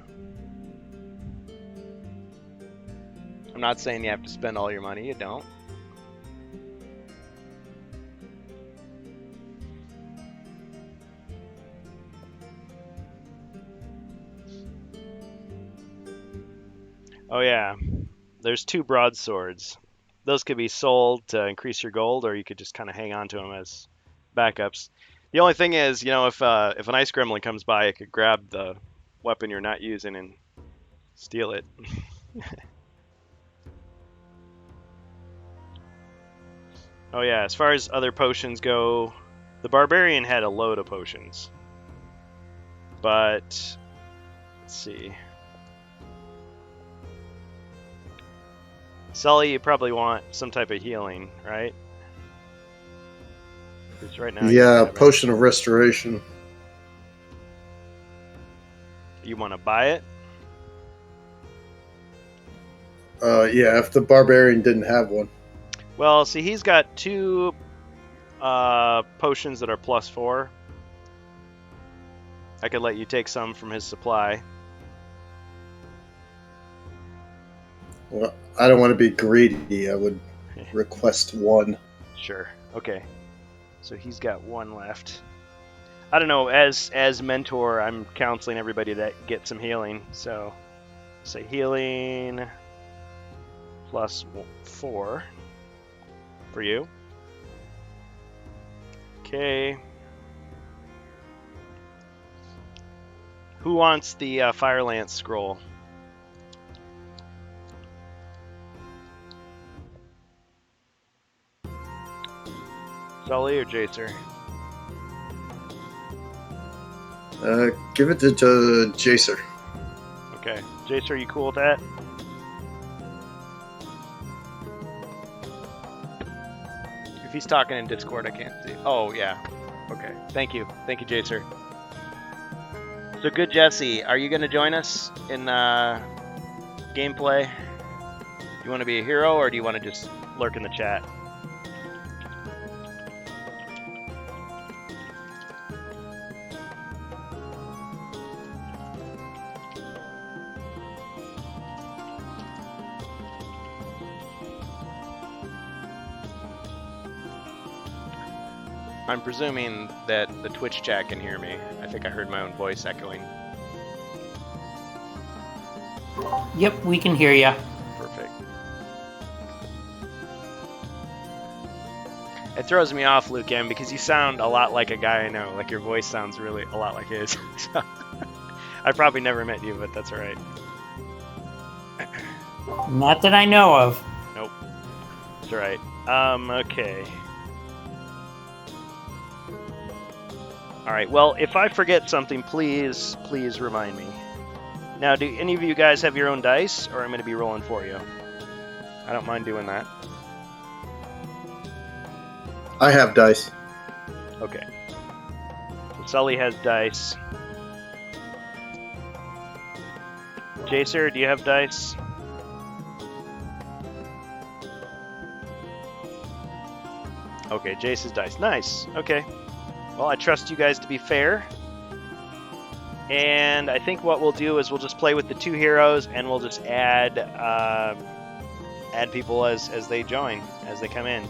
I'm not saying you have to spend all your money, you don't. Oh yeah, there's 2 broadswords. Those could be sold to increase your gold, or you could just kind of hang on to them as backups. The only thing is, you know, if an ice gremlin comes by, it could grab the weapon you're not using and steal it. Oh yeah, as far as other potions go, the barbarian had a load of potions. But let's see. Sully, you probably want some type of healing, right? Because right now. Yeah, potion of restoration. You want to buy it? Yeah, if the barbarian didn't have one. Well, see, he's got 2 potions that are +4. I could let you take some from his supply. Well, I don't want to be greedy. I would request 1. Sure. Okay. So he's got 1 left. I don't know. As mentor, I'm counseling everybody to get some healing. So, say healing +4 for you. Okay. Who wants the Fire Lance scroll? Sully or Jacer? Give it to Jacer. Okay. Jacer, are you cool with that? If he's talking in Discord, I can't see. Oh, yeah. Okay. Thank you. Thank you, Jacer. So, good Jesse, are you going to join us in gameplay? Do you want to be a hero, or do you want to just lurk in the chat? I'm presuming that the Twitch chat can hear me. I think I heard my own voice echoing. Yep, we can hear you. Perfect. It throws me off, Luke M, because you sound a lot like a guy I know. Like, your voice sounds really a lot like his. So, I probably never met you, but that's all right. Not that I know of. Nope. That's all right. Okay. All right, well, if I forget something, please remind me. Now, do any of you guys have your own dice, or I'm going to be rolling for you? I don't mind doing that. I have dice. Okay. So Sully has dice. Jacer, do you have dice? Okay, Jace's dice. Nice. Okay. Well, I trust you guys to be fair. And I think what we'll do is we'll just play with the 2 heroes, and we'll just add people as they join, as they come in.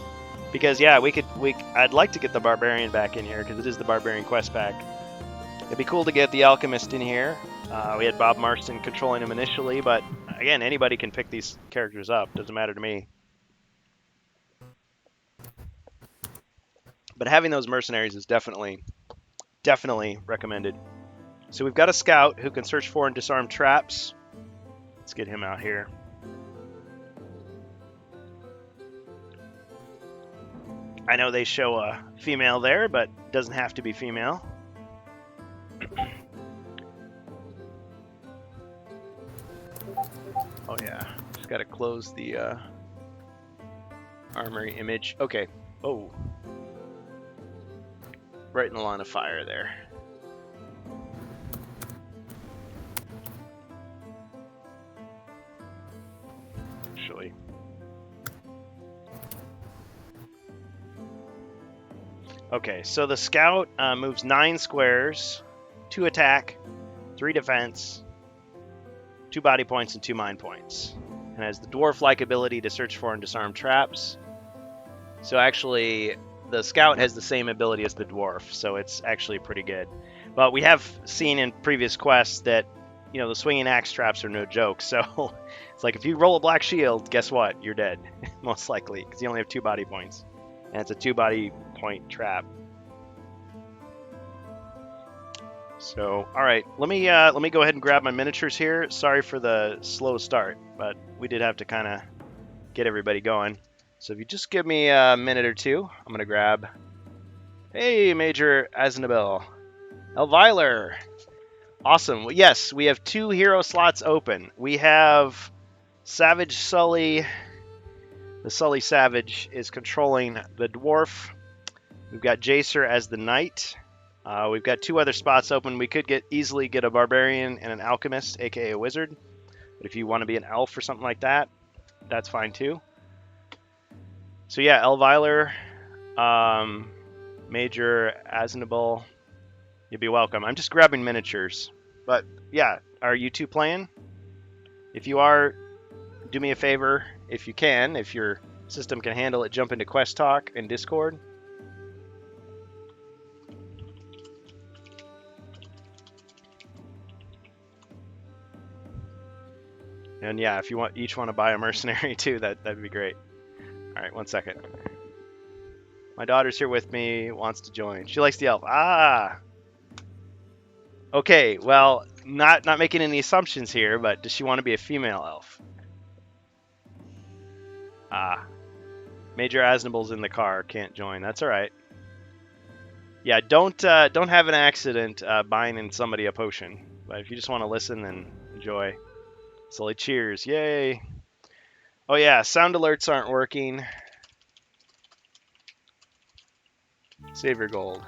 Because yeah, I'd like to get the barbarian back in here, because it is the barbarian quest pack. It'd be cool to get the alchemist in here. We had Bob Marston controlling him initially, but again, anybody can pick these characters up. Doesn't matter to me. But having those mercenaries is definitely recommended. So we've got a scout who can search for and disarm traps. Let's get him out here. I know they show a female there, but it doesn't have to be female. Oh yeah, just gotta close the armory image. Okay. Oh. Right in the line of fire there. Actually. Okay, so the scout moves 9 squares, 2 attack, 3 defense, 2 body points, and 2 mind points. And has the dwarf-like ability to search for and disarm traps. So actually, the scout has the same ability as the dwarf, so it's actually pretty good. But we have seen in previous quests that, you know, the swinging axe traps are no joke. So it's like if you roll a black shield, guess what? You're dead, most likely, because you only have 2 body points, and it's a 2 body point trap. So, all right, let me go ahead and grab my miniatures here. Sorry for the slow start, but we did have to kind of get everybody going. So if you just give me a minute or two, I'm going to grab... Hey, Major Aznabel. Elviler. Awesome. Well, yes, we have 2 hero slots open. We have Savage Sully The Sully Savage is controlling the dwarf. We've got Jacer as the knight. We've got 2 other spots open. We could easily get a barbarian and an alchemist, aka a wizard. But if you want to be an elf or something like that, that's fine too. So yeah, Elvyler, Major Aznable, you'd be welcome. I'm just grabbing miniatures. But yeah, are you 2 playing? If you are, do me a favor, if you can, if your system can handle it, jump into Quest Talk and Discord. And yeah, if you each want to buy a mercenary too, that'd be great. All right, 1 second. My daughter's here with me, wants to join. She likes the elf. Ah. Okay, well, not making any assumptions here, but does she want to be a female elf? Ah. Major Aznable's in the car, can't join. That's all right. Yeah, don't have an accident buying in somebody a potion. But if you just want to listen and enjoy. Sully cheers, yay! Oh yeah, sound alerts aren't working. Save your gold.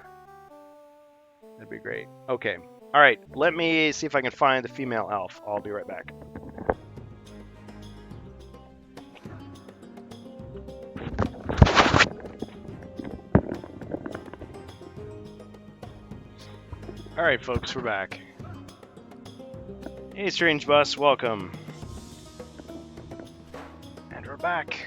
That'd be great. Okay, all right. Let me see if I can find the female elf. I'll be right back. All right, folks, we're back. Hey, Strange Bus, welcome. And we're back.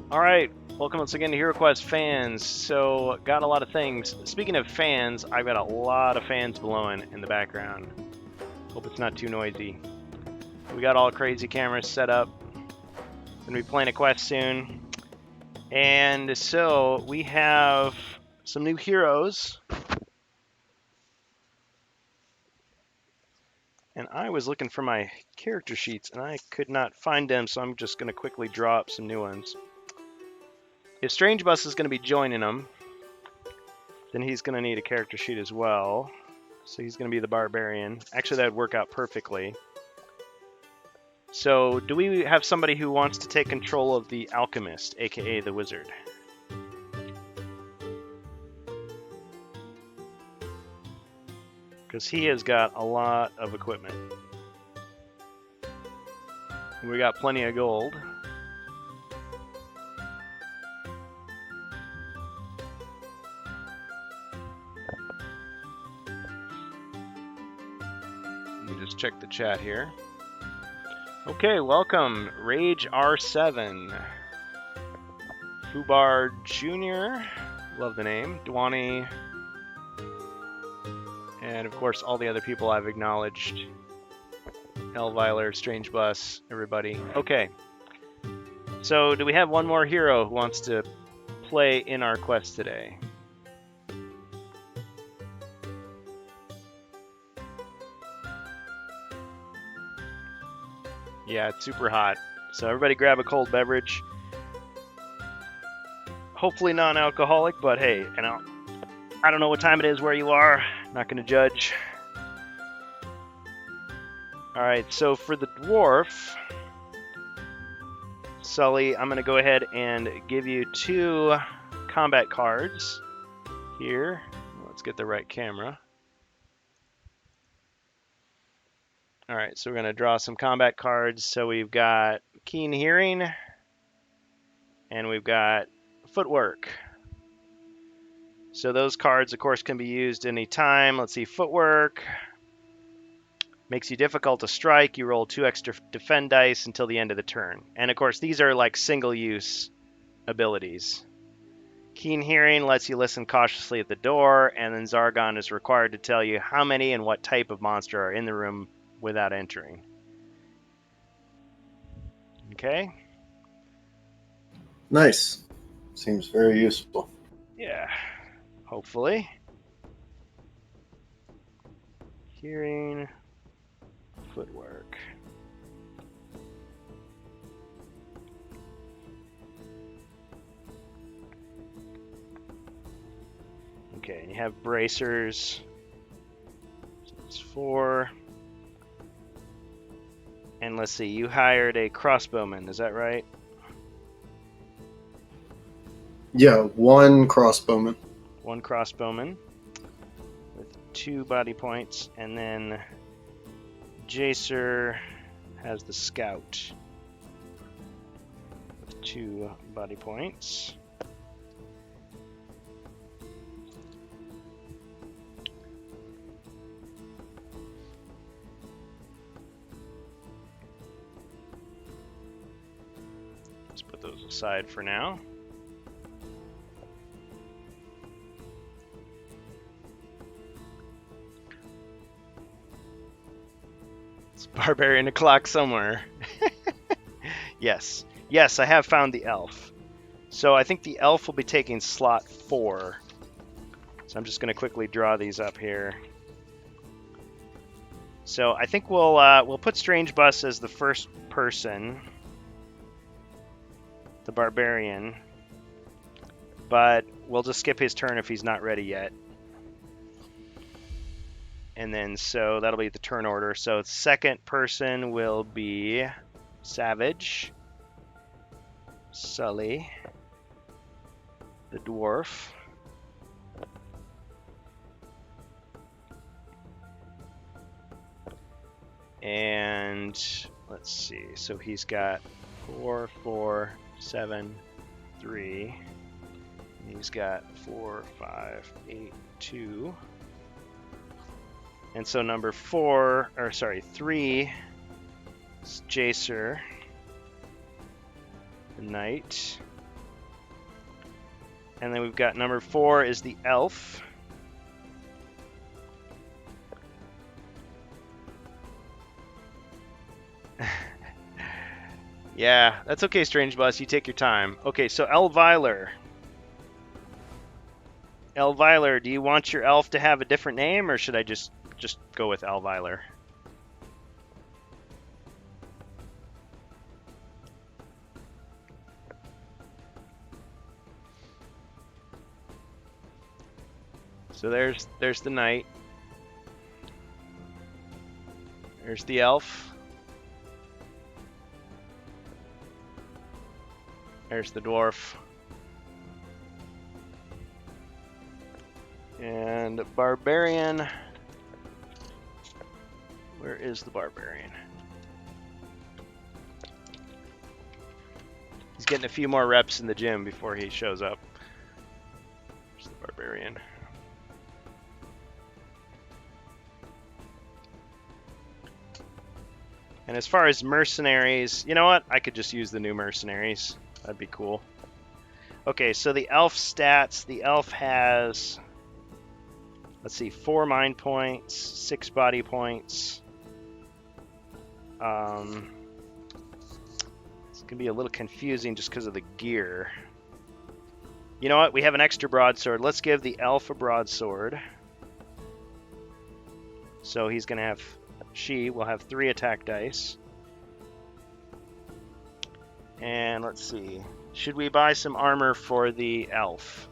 Alright, welcome once again to HeroQuest fans. So, got a lot of things. Speaking of fans, I've got a lot of fans blowing in the background. Hope it's not too noisy. We got all crazy cameras set up. Gonna be playing a quest soon. And so, we have some new heroes. And I was looking for my character sheets and I could not find them, so I'm just going to quickly draw up some new ones. If Strange Bus is going to be joining them, then he's going to need a character sheet as well. So he's going to be the barbarian. Actually, that would work out perfectly. So, do we have somebody who wants to take control of the alchemist, aka the wizard? Because he has got a lot of equipment. We got plenty of gold. Let me just check the chat here. Okay, welcome, Rage R7. Fubar Jr., love the name. Dwani. And of course, all the other people I've acknowledged. Elvyler, Strange Bus, everybody. Okay. So, do we have one more hero who wants to play in our quest today? Yeah, it's super hot. So everybody grab a cold beverage. Hopefully non-alcoholic, but hey, I don't know what time it is where you are. Not going to judge. Alright, so for the dwarf, Sully, I'm going to go ahead and give you 2 combat cards here. Let's get the right camera. Alright, so we're going to draw some combat cards. So we've got Keen Hearing, and we've got Footwork. So those cards, of course, can be used anytime. Let's see, Footwork makes you difficult to strike. You roll 2 extra defend dice until the end of the turn. And of course, these are like single-use abilities. Keen Hearing lets you listen cautiously at the door, and then Zargon is required to tell you how many and what type of monster are in the room without entering. Okay? Nice. Seems very useful. Yeah. Hopefully. Hearing, Footwork. Okay, and you have bracers. So it's 4. And let's see, you hired a crossbowman, is that right? Yeah, one crossbowman. One crossbowman with 2 body points, and then Jacer has the scout with 2 body points. Let's put those aside for now. Barbarian o'clock somewhere. Yes. Yes, I have found the elf. So I think the elf will be taking slot 4. So I'm just going to quickly draw these up here. So I think we'll put Strange Bus as the first person, the barbarian, but we'll just skip his turn if he's not ready yet. And then, so that'll be the turn order. So second person will be Savage, Sully, the dwarf, and let's see. So he's got 4, 4, 7, 3. And he's got 4, 5, 8, 2. And so number 3 is Jacer, the knight. And then we've got number 4 is the elf. Yeah, that's okay, Strange Bus. You take your time. Okay, so Elvyler. Elvyler, do you want your elf to have a different name, or should I just go with Elvyler? So there's the knight. There's the elf. There's the dwarf. And barbarian. Where is the barbarian? He's getting a few more reps in the gym before he shows up. There's the barbarian. And as far as mercenaries, you know what? I could just use the new mercenaries. That'd be cool. Okay, so the elf stats. The elf has, let's see, 4 mind points, 6 body points. It's gonna be a little confusing just because of the gear. You know what? We have an extra broadsword. Let's give the elf a broadsword. So he's gonna have, she will have 3 attack dice. And let's see, should we buy some armor for the elf?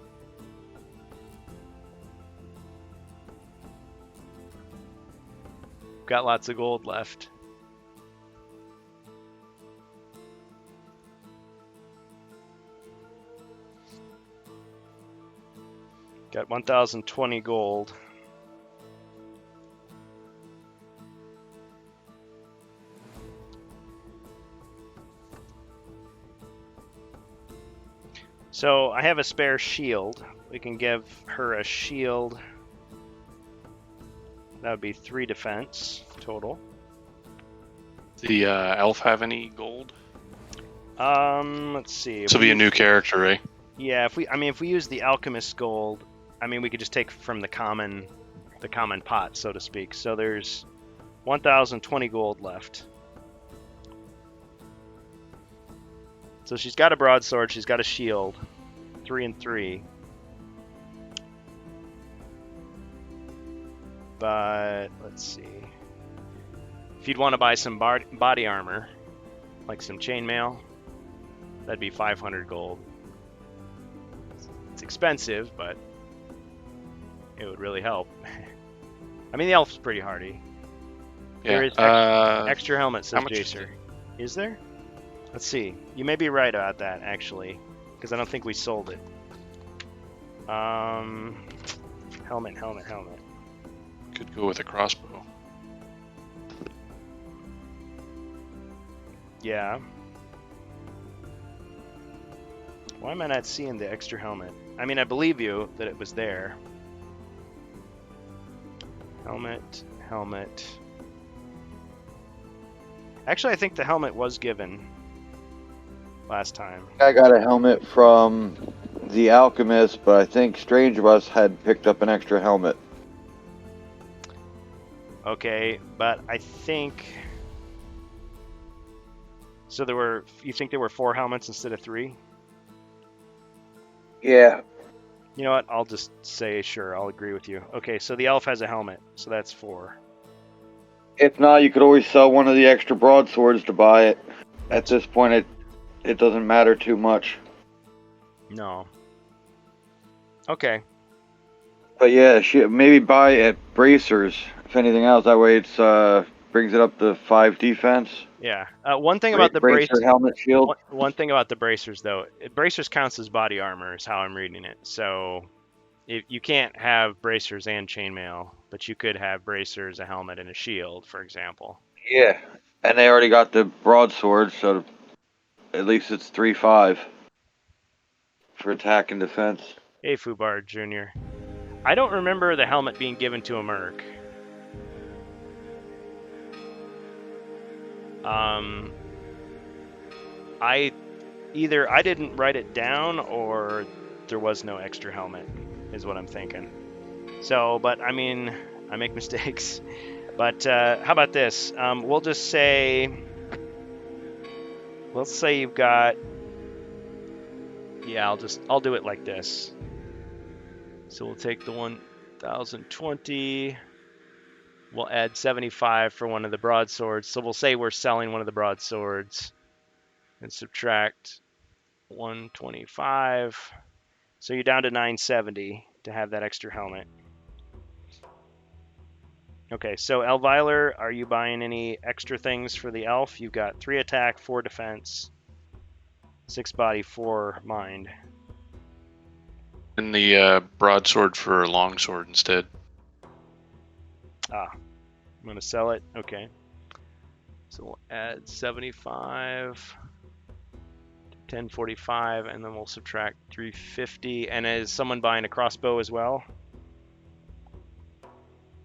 Got lots of gold left. Got 1,020 gold. So I have a spare shield. We can give her a shield. That would be 3 defense total. The elf have any gold? Let's see. This will be a new character, right? Yeah, if we use the alchemist gold, we could just take from the common pot, so to speak. So there's 1,020 gold left. So she's got a broadsword, she's got a shield, 3 and 3. But let's see. If you'd want to buy some body armor, like some chainmail, that'd be 500 gold. It's expensive, but it would really help. The elf's pretty hardy. Yeah. There is extra helmet, says Jacer. Is there? Let's see. You may be right about that, actually, because I don't think we sold it. Helmet. Could go with a crossbow. Yeah. Why am I not seeing the extra helmet? I mean, I believe you that it was there. Helmet. Actually, I think the helmet was given last time. I got a helmet from the Alchemist, but I think Strange of Us had picked up an extra helmet. Okay, but I think... So you think there were 4 helmets instead of 3? Yeah. You know what? I'll just say sure. I'll agree with you. Okay, so the elf has a helmet, so that's 4. If not, you could always sell one of the extra broadswords to buy it. At this point, it doesn't matter too much. No. Okay. But yeah, maybe buy at bracers. If anything else, that way it's brings it up to 5 defense. Yeah. One thing about the bracer helmet shield. One thing about the bracers, though, bracers counts as body armor, is how I'm reading it. So, you can't have bracers and chainmail, but you could have bracers, a helmet, and a shield, for example. Yeah, and they already got the broadsword, so at least it's 3-5 for attack and defense. Hey, Fubar Jr. I don't remember the helmet being given to a merc. I didn't write it down, or there was no extra helmet, is what I'm thinking. So, but I mean, I make mistakes. But how about this? We'll just say, let's say you've got, yeah, I'll do it like this. So we'll take the 1020. We'll add 75 for one of the broadswords. So we'll say we're selling one of the broadswords and subtract 125. So you're down to 970 to have that extra helmet. Okay, so Elviler, are you buying any extra things for the elf? You've got 3 attack, 4 defense, 6 body, 4 mind. And the broadsword for a longsword instead. I'm going to sell it. Okay. So we'll add 75 to 1045, and then we'll subtract 350. And is someone buying a crossbow as well?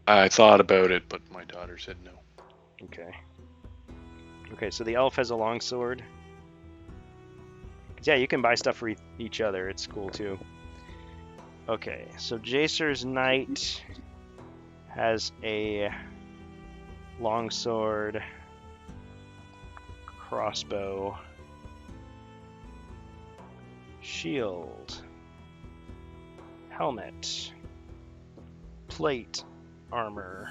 I thought about it, but my daughter said no. Okay. Okay, so the elf has a longsword. Yeah, you can buy stuff for each other. It's cool too. Okay, so Jacer's knight has a longsword, crossbow, shield, helmet, plate, armor.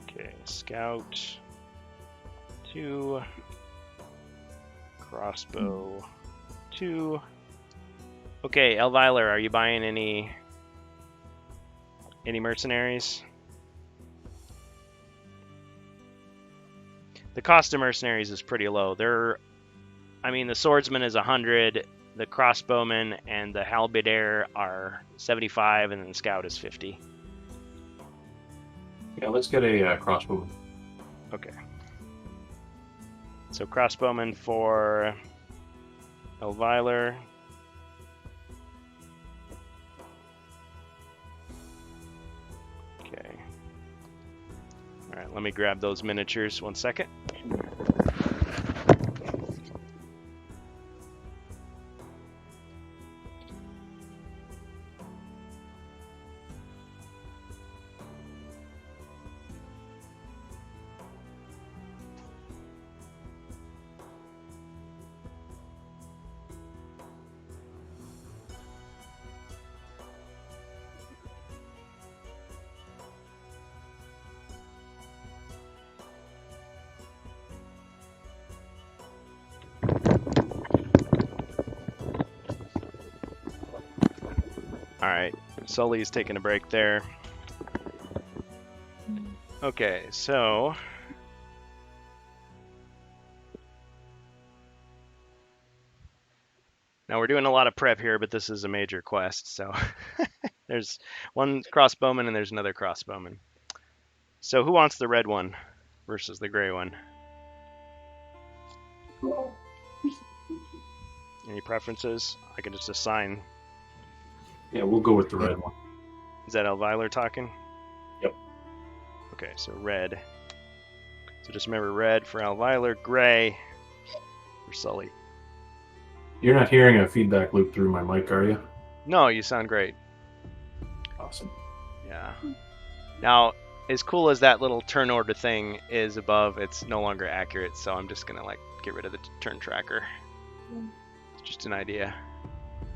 Okay, scout, 2, crossbow, 2. Okay, Elviler, are you buying any mercenaries? The cost of mercenaries is pretty low. The swordsman is 100, the crossbowman and the halberdier are 75, and then the scout is 50. Yeah, let's get a crossbowman. Okay. So crossbowman for Elviler. Okay. All right, let me grab those miniatures 1 second. Alright, Sully's taking a break there. Okay, so now we're doing a lot of prep here, but this is a major quest, so there's one crossbowman and there's another crossbowman. So who wants the red one versus the gray one? Any preferences? I can just assign. Yeah, we'll go with the red one. Is that Elvyler talking? Yep. Okay, so red. So just remember red for Elvyler, gray for Sully. You're not hearing a feedback loop through my mic, are you? No, you sound great. Awesome. Yeah. Now, as cool as that little turn order thing is above, it's no longer accurate, so I'm just gonna like get rid of the turn tracker. It's just an idea.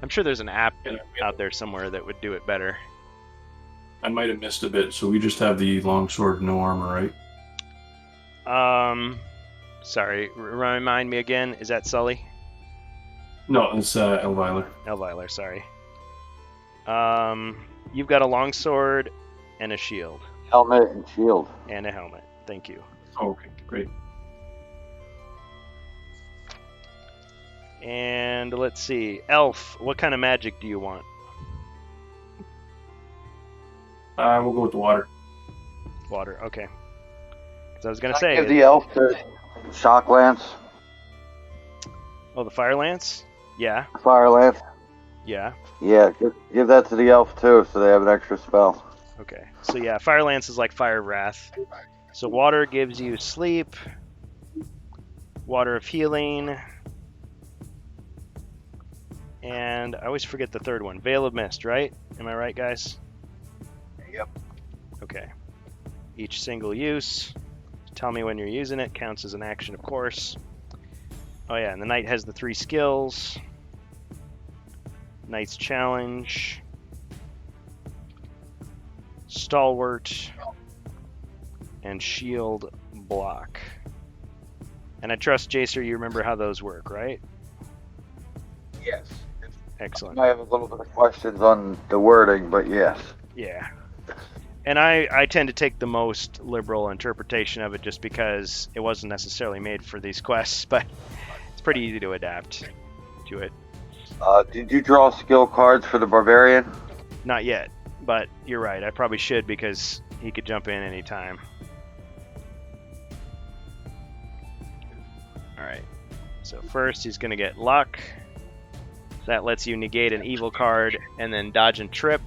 I'm sure there's an app out there somewhere that would do it better. I might have missed a bit, so we just have the longsword, no armor, right? Sorry, remind me again, is that Sully? No, it's Elvyler. Elvyler, sorry. You've got a longsword and a shield. Helmet and shield. And a helmet. Thank you. Oh, okay, great. And let's see. Elf, what kind of magic do you want? We'll go with the water. Water, okay. Because I was going to Can I say... give the elf the shock lance? Oh, the fire lance? Yeah. Fire lance? Yeah. Yeah, give that to the elf too, so they have an extra spell. Okay. So yeah, fire lance is like fire wrath. So water gives you sleep, water of healing, and I always forget the third one. Veil of mist, right? Am I right, guys? Yep. Okay. Each single use. Tell me when you're using it. Counts as an action, of course. Oh yeah, and the knight has the 3 skills. Knight's challenge. Stalwart. And shield block. And I trust, Jacer, you remember how those work, right? Yes. Excellent. I have a little bit of questions on the wording, but yes. Yeah. And I tend to take the most liberal interpretation of it just because it wasn't necessarily made for these quests, but it's pretty easy to adapt to it. Did you draw skill cards for the barbarian? Not yet, but you're right. I probably should because he could jump in anytime. Alright. So first he's going to get luck. That lets you negate an evil card and then dodge and trip,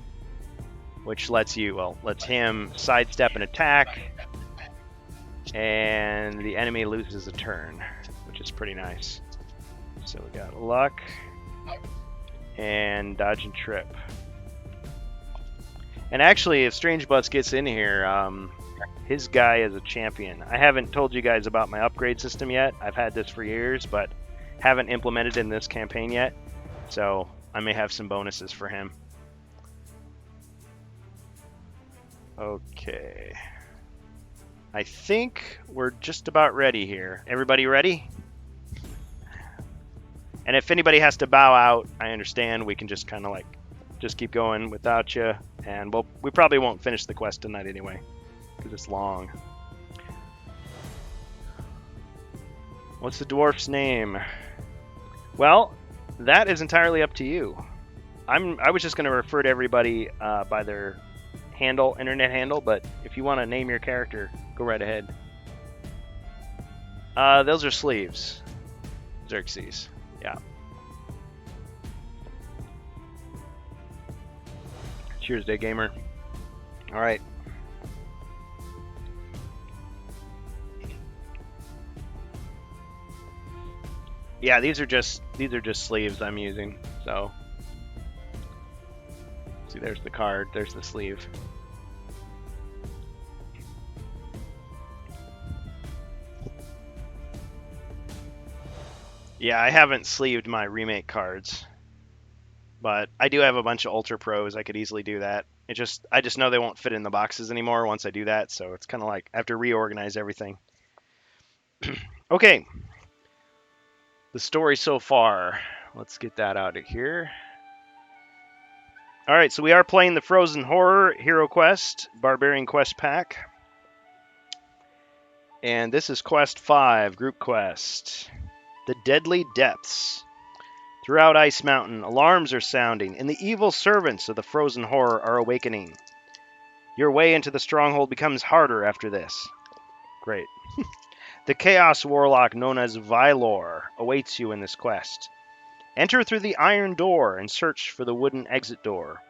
which lets him sidestep an attack, and the enemy loses a turn, which is pretty nice. So we got luck and dodge and trip. And actually, if Strange Butts gets in here, his guy is a champion. I haven't told you guys about my upgrade system yet. I've had this for years, but haven't implemented it in this campaign yet. So I may have some bonuses for him. Okay. I think we're just about ready here. Everybody ready? And if anybody has to bow out, I understand. We can just kind of like just keep going without you. And we probably won't finish the quest tonight anyway, because it's long. What's the dwarf's name? Well, that is entirely up to you. I was just going to refer to everybody by their internet handle, but if you want to name your character, go right ahead. Those are sleeves. Xerxes. Yeah. Cheers, Day Gamer. All right. Yeah, these are just sleeves I'm using. So, see, there's the card, there's the sleeve. Yeah, I haven't sleeved my remake cards, but I do have a bunch of Ultra Pros. I could easily do that. I just know they won't fit in the boxes anymore once I do that, so it's kind of like I have to reorganize everything. Okay. The story so far. Let's get that out of here. Alright, so we are playing the Frozen Horror Hero Quest Barbarian Quest Pack. And this is Quest 5, Group Quest. The Deadly Depths. Throughout Ice Mountain, alarms are sounding, and the evil servants of the frozen horror are awakening. Your way into the stronghold becomes harder after this. Great. The Chaos Warlock known as Vylor awaits you in this quest. Enter through the iron door and search for the wooden exit door.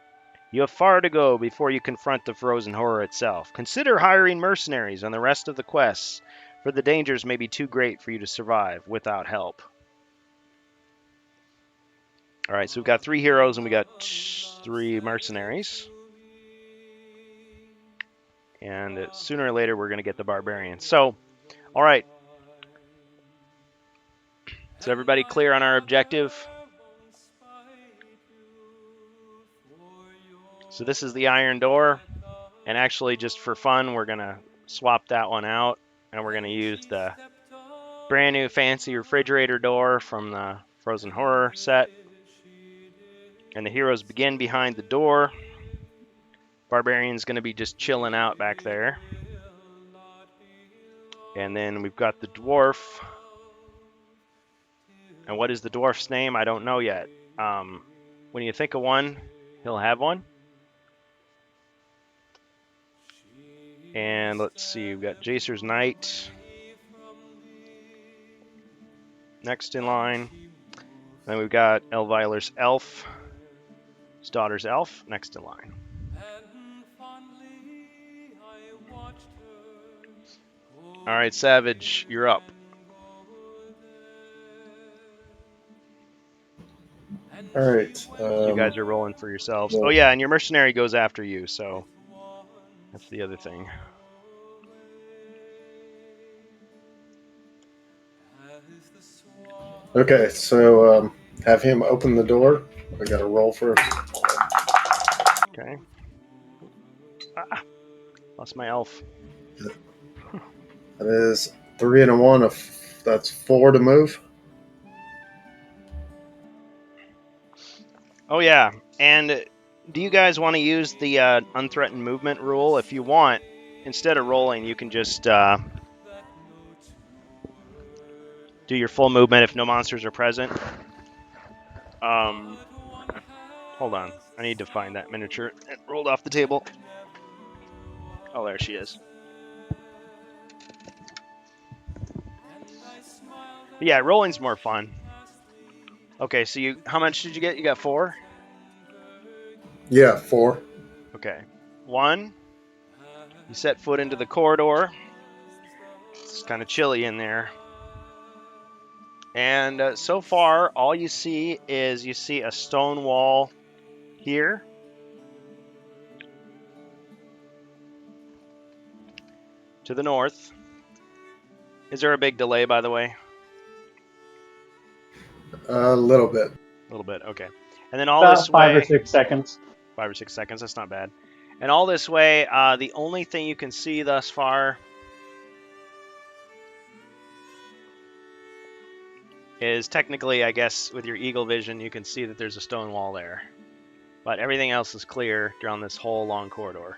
You have far to go before you confront the frozen horror itself. Consider hiring mercenaries on the rest of the quests, for the dangers may be too great for you to survive without help. Alright, so we've got 3 heroes and we got 3 mercenaries. And sooner or later we're going to get the barbarian. So, alright. Is everybody clear on our objective? So this is the iron door, and actually just for fun we're going to swap that one out, and we're going to use the brand new fancy refrigerator door from the Frozen Horror set. And the heroes begin behind the door. Barbarian's going to be just chilling out back there. And then we've got the dwarf. And what is the dwarf's name? I don't know yet. When you think of one, he'll have one. And let's see, we've got Jacer's Knight next in line. Then we've got Elvyler's Elf, his daughter's Elf, next in line. All right, Savage, you're up. All right. You guys are rolling for yourselves. Oh yeah, and your mercenary goes after you, so that's the other thing. Okay, so have him open the door. I got to roll first. Okay. Ah, lost my elf. That is 3 and a 1. That's 4 to move. Oh yeah, and do you guys want to use the unthreatened movement rule? If you want, instead of rolling, you can just do your full movement if no monsters are present. Hold on, I need to find that miniature. It rolled off the table. Oh, there she is. But yeah, rolling's more fun. Okay, so how much did you get? You got 4? Yeah, 4. Okay. 1, you set foot into the corridor. It's kind of chilly in there. And so far, all you see is a stone wall here. To the north. Is there a big delay, by the way? A little bit. A little bit, okay. And then all about this way... 5 or 6 seconds. 5 or 6 seconds, that's not bad. And all this way, the only thing you can see thus far is technically, I guess, with your eagle vision, you can see that there's a stone wall there. But everything else is clear down this whole long corridor.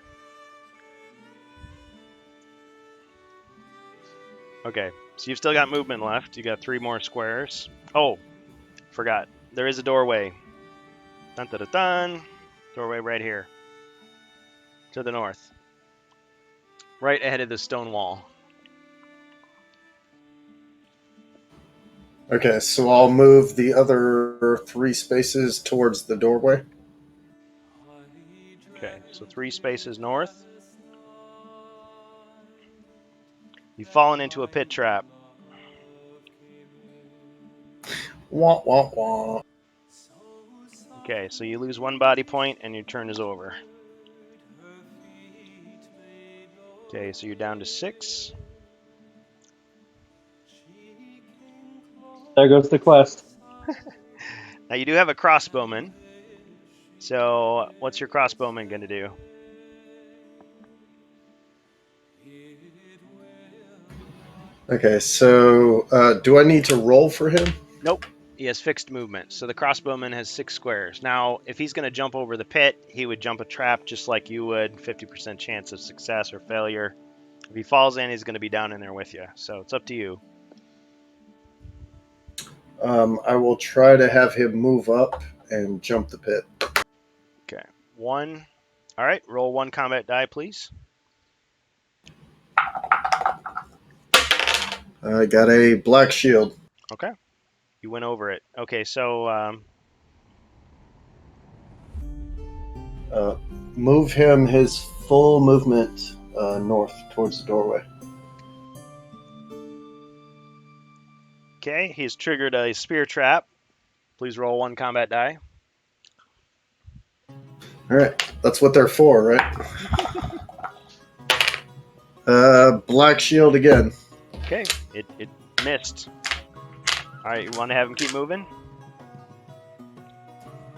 Okay, so you've still got movement left. You got 3 more squares. Oh, forgot. There is a doorway. Dun dun dun dun. Doorway right here. To the north. Right ahead of the stone wall. Okay, so I'll move the other 3 spaces towards the doorway. Okay, so 3 spaces north. You've fallen into a pit trap. Wah, wah, wah. Okay, so you lose 1 body point and your turn is over. Okay, so you're down to 6. There goes the quest. Now you do have a crossbowman. So what's your crossbowman going to do? Okay, so do I need to roll for him? Nope. He has fixed movement. So the crossbowman has 6 squares. Now, if he's going to jump over the pit, he would jump a trap just like you would. 50% chance of success or failure. If he falls in, he's going to be down in there with you. So it's up to you. I will try to have him move up and jump the pit. Okay. 1. All right. Roll 1 combat die, please. I got a black shield. Okay. You went over it. Okay, so move him his full movement north towards the doorway. okay, he's triggered a spear trap. Please roll 1 combat die. All right, that's what they're for, right? Black shield again. Okay, it missed. All right, you want to have him keep moving?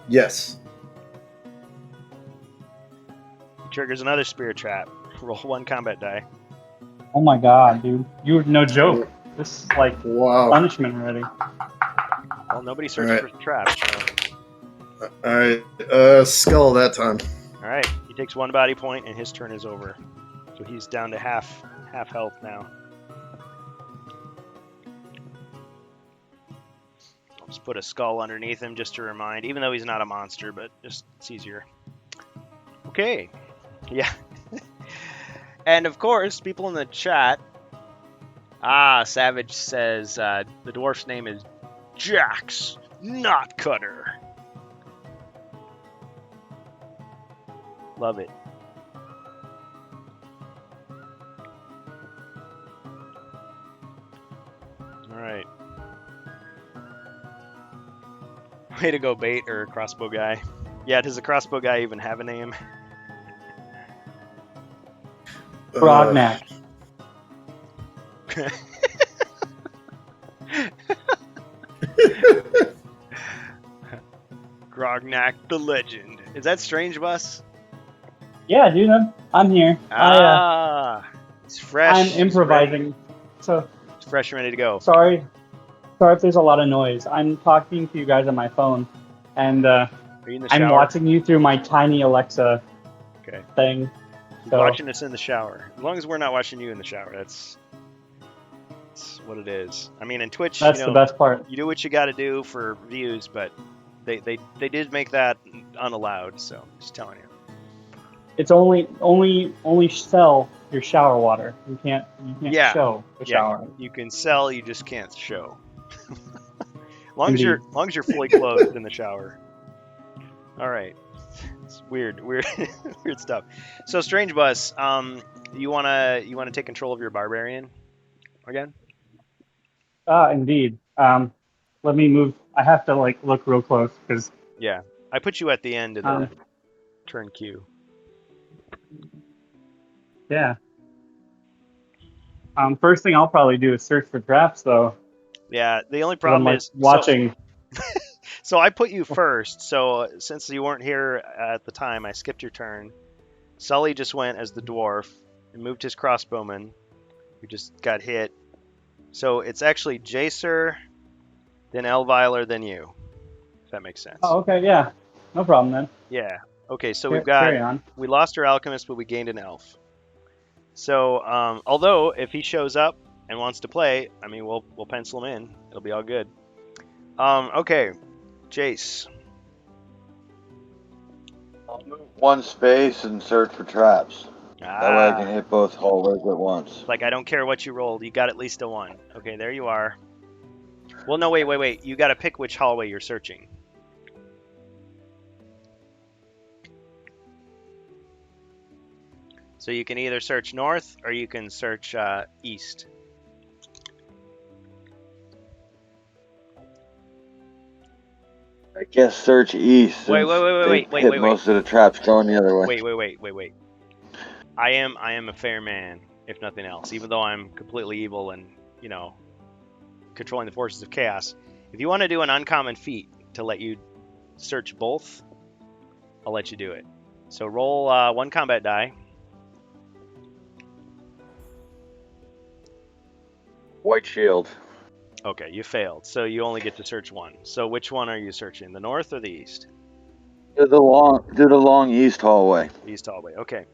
Yes. He triggers another spear trap. Roll 1 combat die. Oh my god, dude. You're no joke. This is like Wow. punishment already. Well, nobody searched All for traps. So. All right, skull that time. All right, he takes 1 body point, and his turn is over. So he's down to half health now. I'll just put a skull underneath him just to remind, even though he's not a monster, but just it's easier. Okay, yeah. And of course, people in the chat. Savage says the dwarf's name is Jax, not Cutter. Love it. Alright. Way to go, bait or crossbow guy. Yeah, does the crossbow guy even have a name? Brognac. Grognak the Legend. Is that Strange Bus? Yeah, dude, I'm here. It's fresh. I'm improvising. So It's fresh and ready to go. sorry if there's a lot of noise. I'm talking to you guys on my phone, and Are you in the shower? I'm watching you through my tiny Alexa Okay. thing. He's So watching us in the shower. As long as we're not watching you in the shower, that's what it is. I mean, in Twitch, that's the best part. you do what you got to do for views, but they did make that unallowed. So just telling you. It's only sell your shower water. You can't Yeah. show the shower. You can sell, you just can't show. long Indeed. as you're fully clothed in the shower. All right. It's weird weird stuff. So Strange Bus, you wanna take control of your barbarian again? Indeed. Let me move. I have to look real close because Yeah. I put you at the end of the turn queue. yeah. First thing I'll probably do is search for traps though. Yeah, the only 'Cause problem I'm is watching. So I put you first. So since you weren't here at the time, I skipped your turn. Sully just went as the dwarf and moved his crossbowman, who just got hit. So it's actually Jacer, then Elviler, then you. If that makes sense. Oh, okay, yeah, no problem then. Yeah. Okay, so Carry on. we lost our alchemist, but we gained an elf. So although if he shows up and wants to play, I mean we'll pencil him in. It'll be all good. Okay, Jace. I'll move 1 space and search for traps. That way I can hit both hallways at once. Like, I don't care what you rolled. You got at least a 1. Okay, there you are. Well, no, wait. You got to pick which hallway you're searching. So you can either search north or you can search east. I guess search east. Wait. Hit most of the traps going the other way. Wait. I am a fair man, if nothing else. Even though I'm completely evil and, controlling the forces of chaos. If you want to do an uncommon feat to let you search both, I'll let you do it. So roll 1 combat die. White shield. Okay, you failed. So you only get to search 1. So which one are you searching? The north or the east? Do the long east hallway. East hallway. Okay.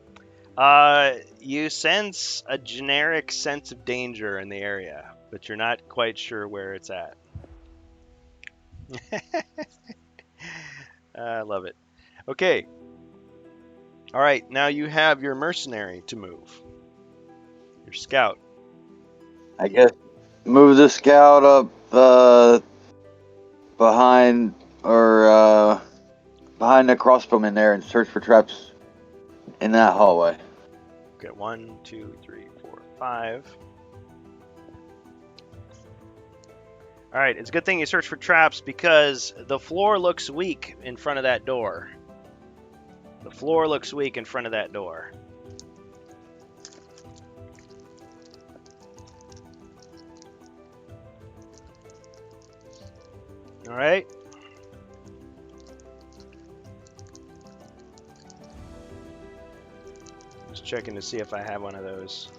You sense a generic sense of danger in the area, but you're not quite sure where it's at. I love it. Okay. All right, now you have your mercenary to move. Your scout. I guess move the scout up behind the crossbowman there and search for traps in that hallway. Okay, 1, 2, 3, 4, 5. All right, it's a good thing you search for traps because the floor looks weak in front of that door. The floor looks weak in front of that door. All right. Just checking to see if I have one of those.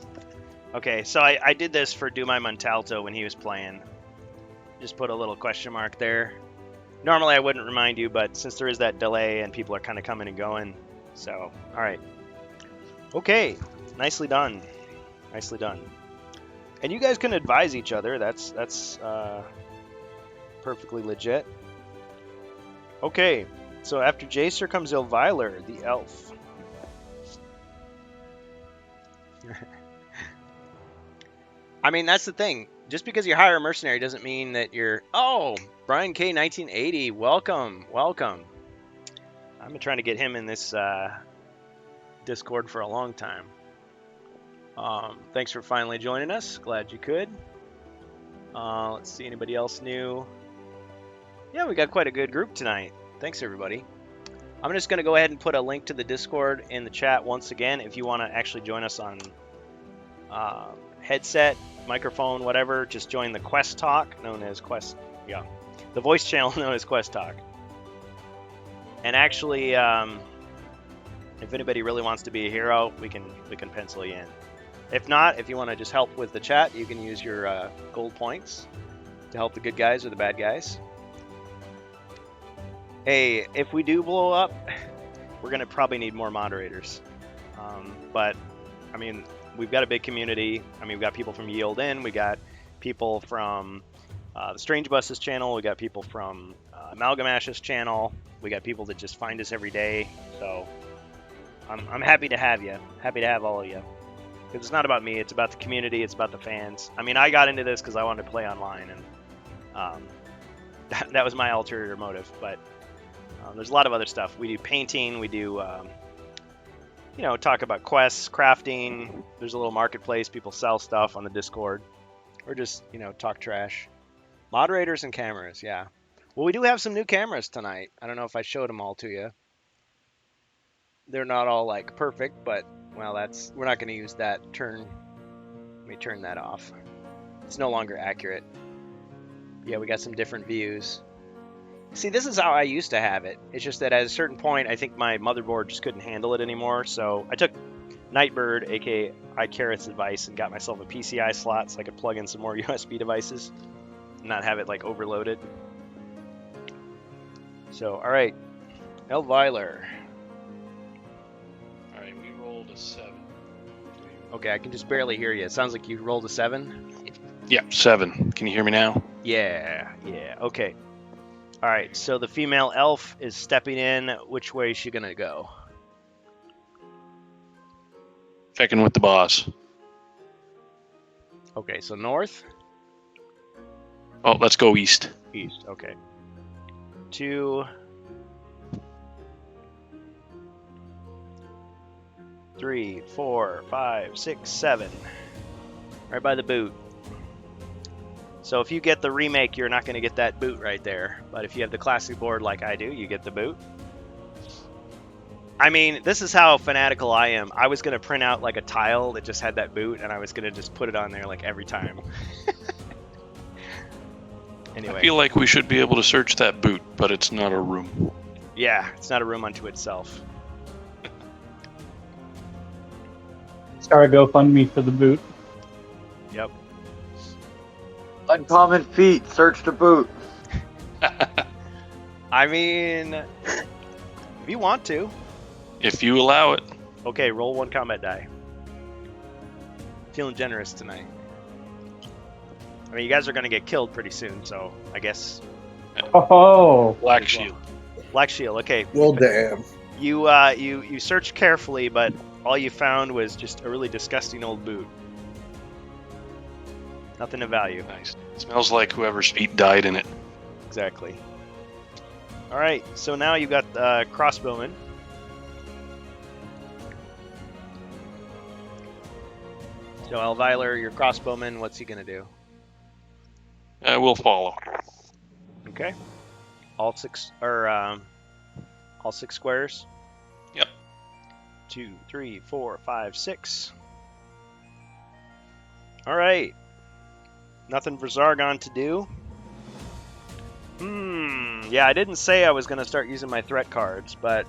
Okay, so I did this for Do My Montalto when he was playing. Just put a little question mark there. Normally I wouldn't remind you, but since there is that delay and people are kind of coming and going, so all right. Okay, nicely done. Nicely done. And you guys can advise each other. That's perfectly legit. Okay, so after Jacer comes Elvyler, the elf. I mean, that's the thing. Just because you hire a mercenary doesn't mean that you're... Oh, Brian K. 1980, welcome, welcome. I've been trying to get him in this Discord for a long time. Thanks for finally joining us. Glad you could. Let's see, anybody else new? Yeah, we got quite a good group tonight. Thanks, everybody. I'm just going to go ahead and put a link to the Discord in the chat once again if you want to actually join us on headset, microphone, whatever. Just join the Quest Talk, known as Quest... Yeah, the voice channel known as Quest Talk. And actually, if anybody really wants to be a hero, we can pencil you in. If not, if you want to just help with the chat, you can use your gold points to help the good guys or the bad guys. Hey, if we do blow up, we're going to probably need more moderators. But, I mean, we've got a big community. I mean, we've got people from Yield In. We got people from the Strange Buses channel. We got people from Amalgamash's channel. We got people that just find us every day. So, I'm happy to have you. Happy to have all of you. Because it's not about me. It's about the community. It's about the fans. I mean, I got into this because I wanted to play online. And that was my ulterior motive. But... there's a lot of other stuff. We do painting. We do, talk about quests, crafting. There's a little marketplace. People sell stuff on the Discord. Or just, talk trash. Moderators and cameras, yeah. Well, we do have some new cameras tonight. I don't know if I showed them all to you. They're not all, perfect, but, well, we're not going to use that turn. Let me turn that off. It's no longer accurate. Yeah, we got some different views. See, this is how I used to have it. It's just that at a certain point, I think my motherboard just couldn't handle it anymore. So I took Nightbird, aka iCarrot's advice, and got myself a PCI slot so I could plug in some more USB devices and not have it overloaded. So, all right, Elvyler. All right, we rolled a 7. Okay, I can just barely hear you. It sounds like you rolled a 7. Yeah, 7. Can you hear me now? Yeah, okay. All right, so the female elf is stepping in. Which way is she going to go? Checking with the boss. Okay, so north? Oh, let's go east. East, okay. 2, 3, 4, 5, 6, 7. Right by the boot. So if you get the remake, you're not going to get that boot right there. But if you have the classic board like I do, you get the boot. I mean, this is how fanatical I am. I was going to print out a tile that just had that boot, and I was going to just put it on there every time. Anyway. I feel like we should be able to search that boot, but it's not a room. Yeah, it's not a room unto itself. Start a GoFundMe for the boot. Yep. Uncommon feat, search the boot. I mean, if you want to. If you allow it. Okay, roll 1 combat die. Feeling generous tonight. I mean, you guys are going to get killed pretty soon, so I guess... Oh! Black Shield. Black Shield, okay. Well, damn. You searched carefully, but all you found was just a really disgusting old boot. Nothing of value. Nice. Smells like whoever's feet died in it. Exactly. Alright, so now you've got the crossbowman. So Elvyler, your crossbowman, what's he gonna do? We'll follow. Okay. All six squares? Yep. 2, 3, 4, 5, 6. Alright. Nothing for Zargon to do. Yeah, I didn't say I was going to start using my threat cards, but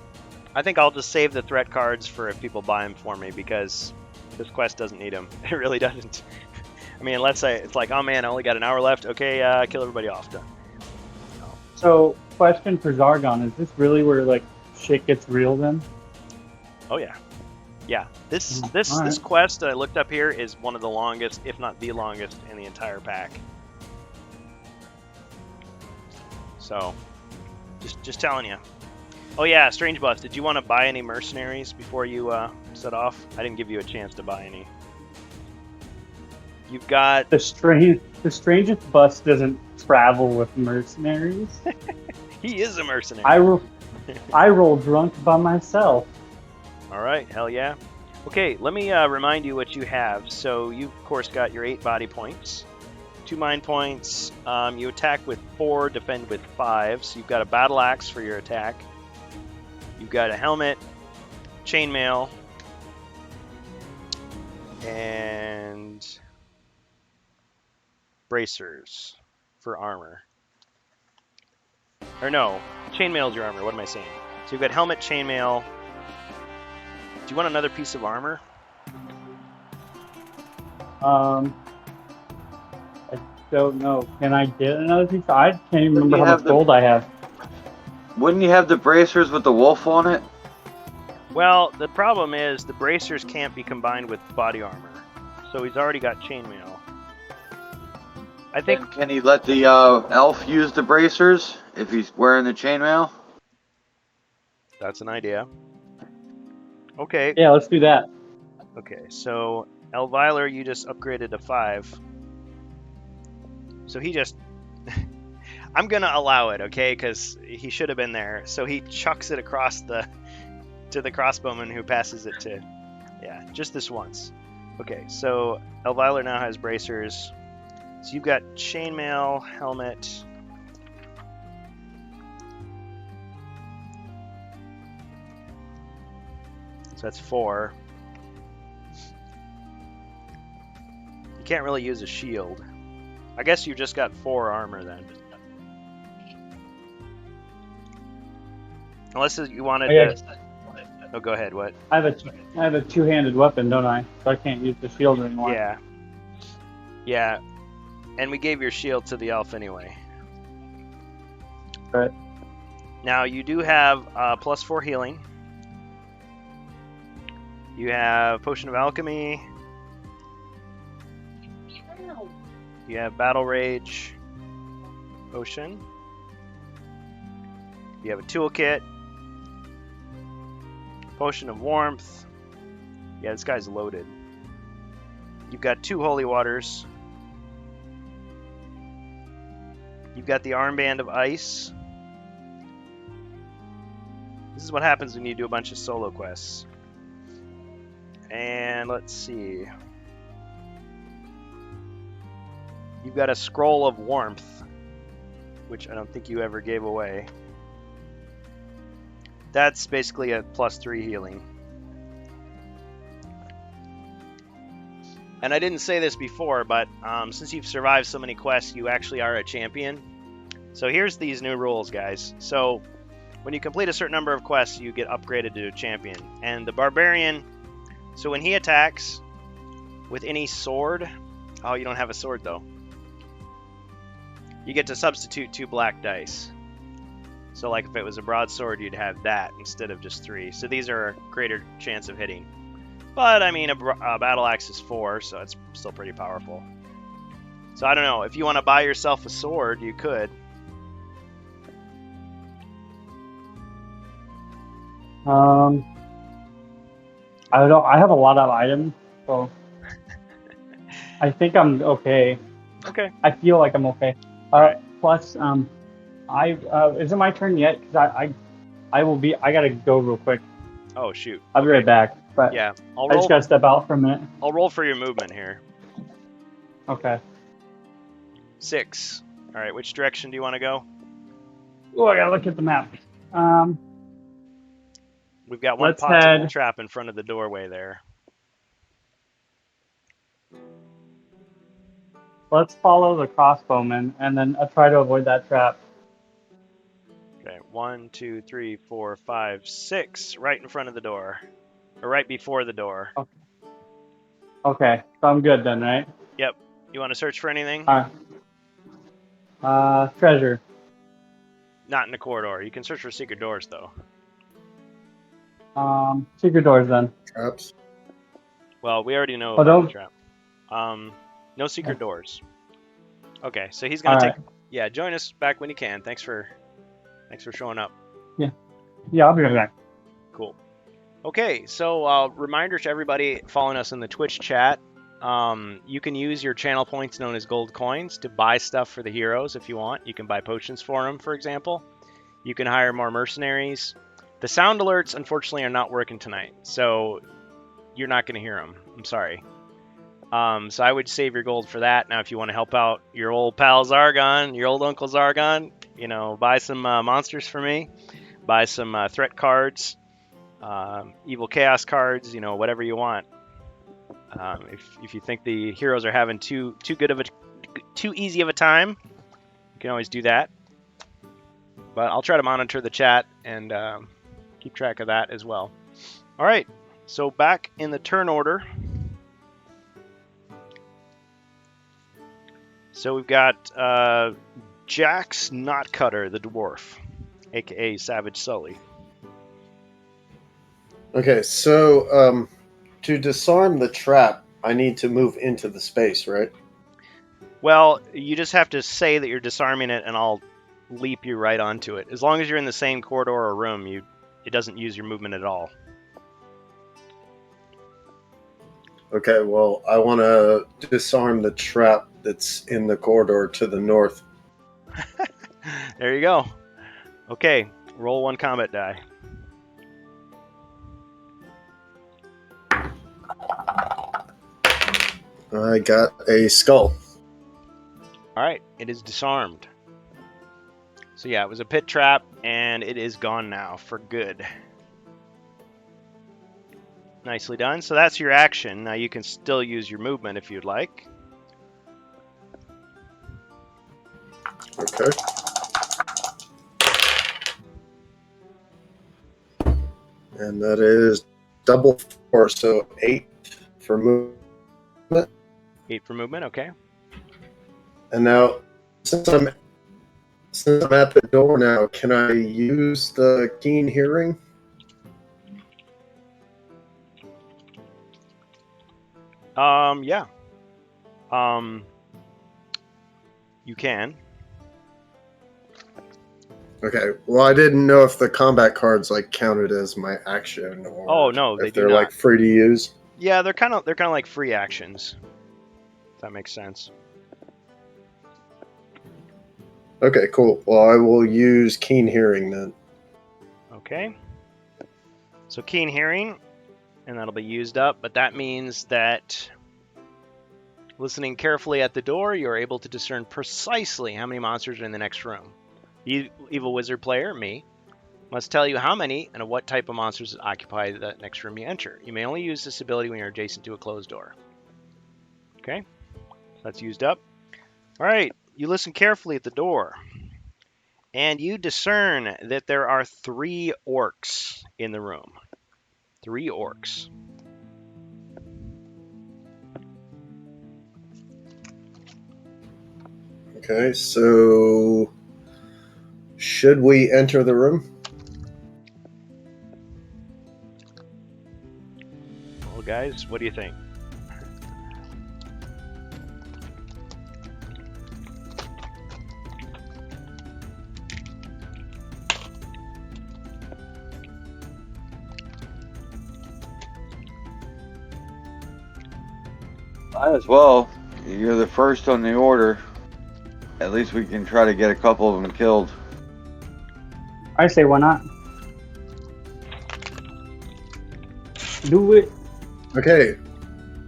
I think I'll just save the threat cards for if people buy them for me, because this quest doesn't need them. It really doesn't. I mean, let's say it's like, oh man, I only got an hour left. Okay, kill everybody off. Done. So, question for Zargon: is this really where like shit gets real then? Oh yeah, yeah. This Alright. quest that I looked up here is one of the longest, if not the longest, in the entire pack. So, just telling you. Oh yeah, Strange Bus. Did you want to buy any mercenaries before you set off? I didn't give you a chance to buy any. You've got The strangest bus doesn't travel with mercenaries. he is a mercenary. I roll drunk by myself. All right, hell yeah. Okay, let me remind you what you have. So you of course got your 8 body points, 2 mind points. You attack with 4, defend with 5. So you've got a battle axe for your attack. You've got a helmet, chainmail, and bracers for armor. Or no, chainmail is your armor. What am I saying? So you've got helmet, chainmail. Do you want another piece of armor? I don't know. Can I get another piece? I can't even remember you how have much gold I have. Wouldn't you have the bracers with the wolf on it? Well, the problem is the bracers can't be combined with body armor. So he's already got chainmail. I think... And can he let the elf use the bracers if he's wearing the chainmail? That's an idea. Okay. Yeah, let's do that. Okay, so Elvyler, you just upgraded to 5. So he just... I'm going to allow it, okay? Because he should have been there. So he chucks it across to the crossbowman who passes it to... Yeah, just this once. Okay, so Elvyler now has bracers. So you've got chainmail, helmet. So that's 4. You can't really use a shield. I guess you just got 4 armor then. Unless you wanted to... Oh, go ahead, what? I have a two-handed weapon, don't I? So I can't use the shield anymore. Yeah. Yeah. And we gave your shield to the elf anyway. Right. Now, you do have plus 4 healing. You have Potion of Alchemy. You have Battle Rage Potion. You have a toolkit. Potion of Warmth. Yeah, this guy's loaded. You've got 2 Holy Waters. You've got the Armband of Ice. This is what happens when you do a bunch of solo quests. And let's see. You've got a Scroll of Warmth, which I don't think you ever gave away. That's basically a plus 3 healing. And I didn't say this before, but since you've survived so many quests, you actually are a champion. So here's these new rules, guys. So when you complete a certain number of quests, you get upgraded to a champion. And the barbarian, so when he attacks with any sword, oh, you don't have a sword though. You get to substitute 2 black dice. So like if it was a broadsword, you'd have that instead of just 3. So these are a greater chance of hitting. But I mean, a battle axe is 4, so it's still pretty powerful. So I don't know. If you want to buy yourself a sword, you could. I don't. I have a lot of items, so I think I'm okay. Okay. I feel like I'm okay. Right. Plus, is it my turn yet? Because I will be. I gotta go real quick. Oh shoot. I'll be right back. But Yeah, I just gotta step out for a minute. I'll roll for your movement here. Okay. 6. All right. Which direction do you want to go? Oh, I gotta look at the map. We've got one Let's possible head- trap in front of the doorway there. Let's follow the crossbowman, and then I'll try to avoid that trap. Okay. 1, 2, 3, 4, 5, 6. Right in front of the door, or right before the door. Okay, so I'm good then, right? Yep. You want to search for anything? Treasure. Not in the corridor. You can search for secret doors though. Secret doors then. Traps. Well, we already know Oh, about don't- the trap. No secret doors. Okay, so he's gonna All take. right. Yeah, join us back when you can. Thanks for showing up. Yeah, I'll be right back. Cool. Okay, so reminder to everybody following us in the Twitch chat. You can use your channel points known as gold coins to buy stuff for the heroes if you want. You can buy potions for them, for example. You can hire more mercenaries. The sound alerts, unfortunately, are not working tonight, so you're not going to hear them. I'm sorry. So I would save your gold for that. Now, if you want to help out your old pal Zargon, your old Uncle Zargon, buy some monsters for me. Buy some threat cards, evil chaos cards, whatever you want. If you think the heroes are having too easy of a time, you can always do that. But I'll try to monitor the chat and keep track of that as well. All right, so back in the turn order. So we've got Jax Knotcutter, the dwarf, aka Savage Sully. Okay, so to disarm the trap, I need to move into the space, right? Well, you just have to say that you're disarming it, and I'll leap you right onto it. As long as you're in the same corridor or room, it doesn't use your movement at all. Okay, well, I want to disarm the trap that's in the corridor to the north. There you go. Okay, roll 1 combat die. I got a skull. All right, it is disarmed. So yeah, it was a pit trap, and it is gone now for good. Nicely done. So that's your action. Now you can still use your movement if you'd like. Okay. And that is double 4, so 8 for movement. 8 for movement, okay. And now, since I'm at the door now, can I use the keen hearing? Yeah. You can. Okay. Well, I didn't know if the combat cards counted as my action, or Oh no, they if do they're not. free to use. Yeah, they're kind of like free actions. If that makes sense. Okay, cool. Well, I will use keen hearing then. Okay. So keen hearing, and that'll be used up, but that means that listening carefully at the door, you're able to discern precisely how many monsters are in the next room. The evil wizard player, me, must tell you how many and what type of monsters occupy the next room you enter. You may only use this ability when you're adjacent to a closed door. Okay, so that's used up. All right, you listen carefully at the door, and you discern that there are 3 orcs in the room. 3 orcs. Okay, so should we enter the room? Well, guys, what do you think? Might as well. You're the first on the order. At least we can try to get a couple of them killed. I say why not? Do it. Okay.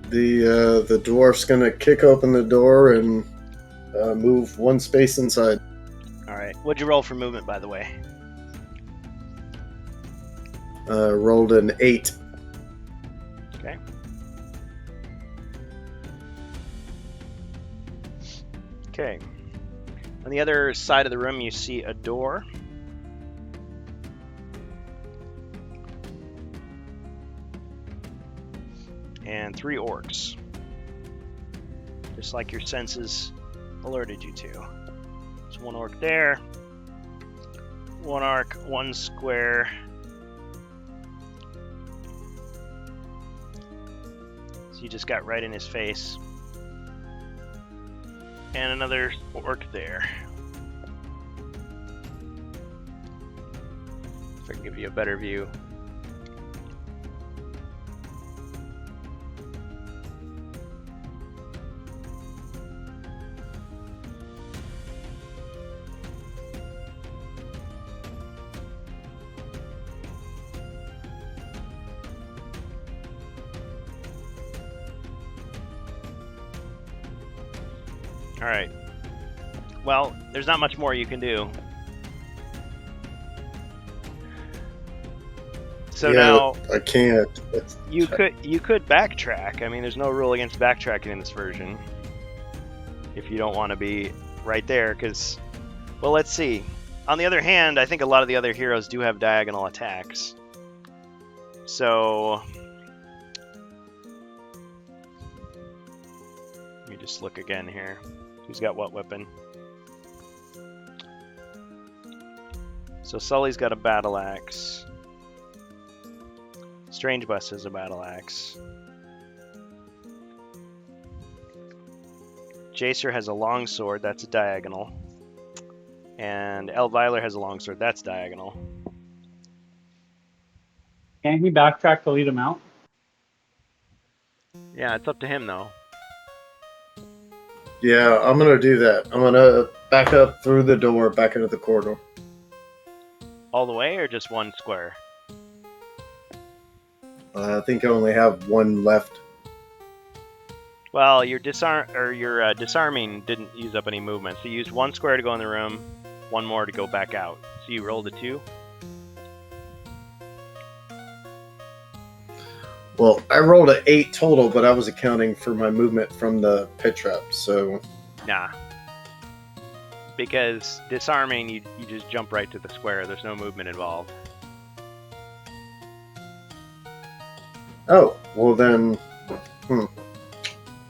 The dwarf's gonna kick open the door and move one space inside. All right. What'd you roll for movement, by the way? Rolled an 8. Okay. Okay. On the other side of the room, you see a door. And 3 orcs. Just like your senses alerted you to. There's 1 orc there. 1 orc, 1 square. So you just got right in his face. And another orc there. If I can give you a better view. Alright. Well, there's not much more you can do. So yeah, now I can't. you could backtrack. I mean, there's no rule against backtracking in this version. If you don't want to be right there, because, well, let's see. On the other hand, I think a lot of the other heroes do have diagonal attacks. So let me just look again here. Who's got what weapon? So Sully's got a battle axe. Strange Bus has a battle axe. Jacer has a long sword, that's a diagonal. And Elviler has a long sword, that's diagonal. Can't he backtrack to lead him out? Yeah, it's up to him though. Yeah, I'm gonna do that. I'm gonna back up through the door, back into the corridor. All the way or just 1 square? I think I only have 1 left. Well, your disarming didn't use up any movement, so you used 1 square to go in the room, 1 more to go back out. So you rolled a 2. Well, I rolled an 8 total, but I was accounting for my movement from the pit trap, so... Nah. Because disarming, you just jump right to the square. There's no movement involved. Oh, well then...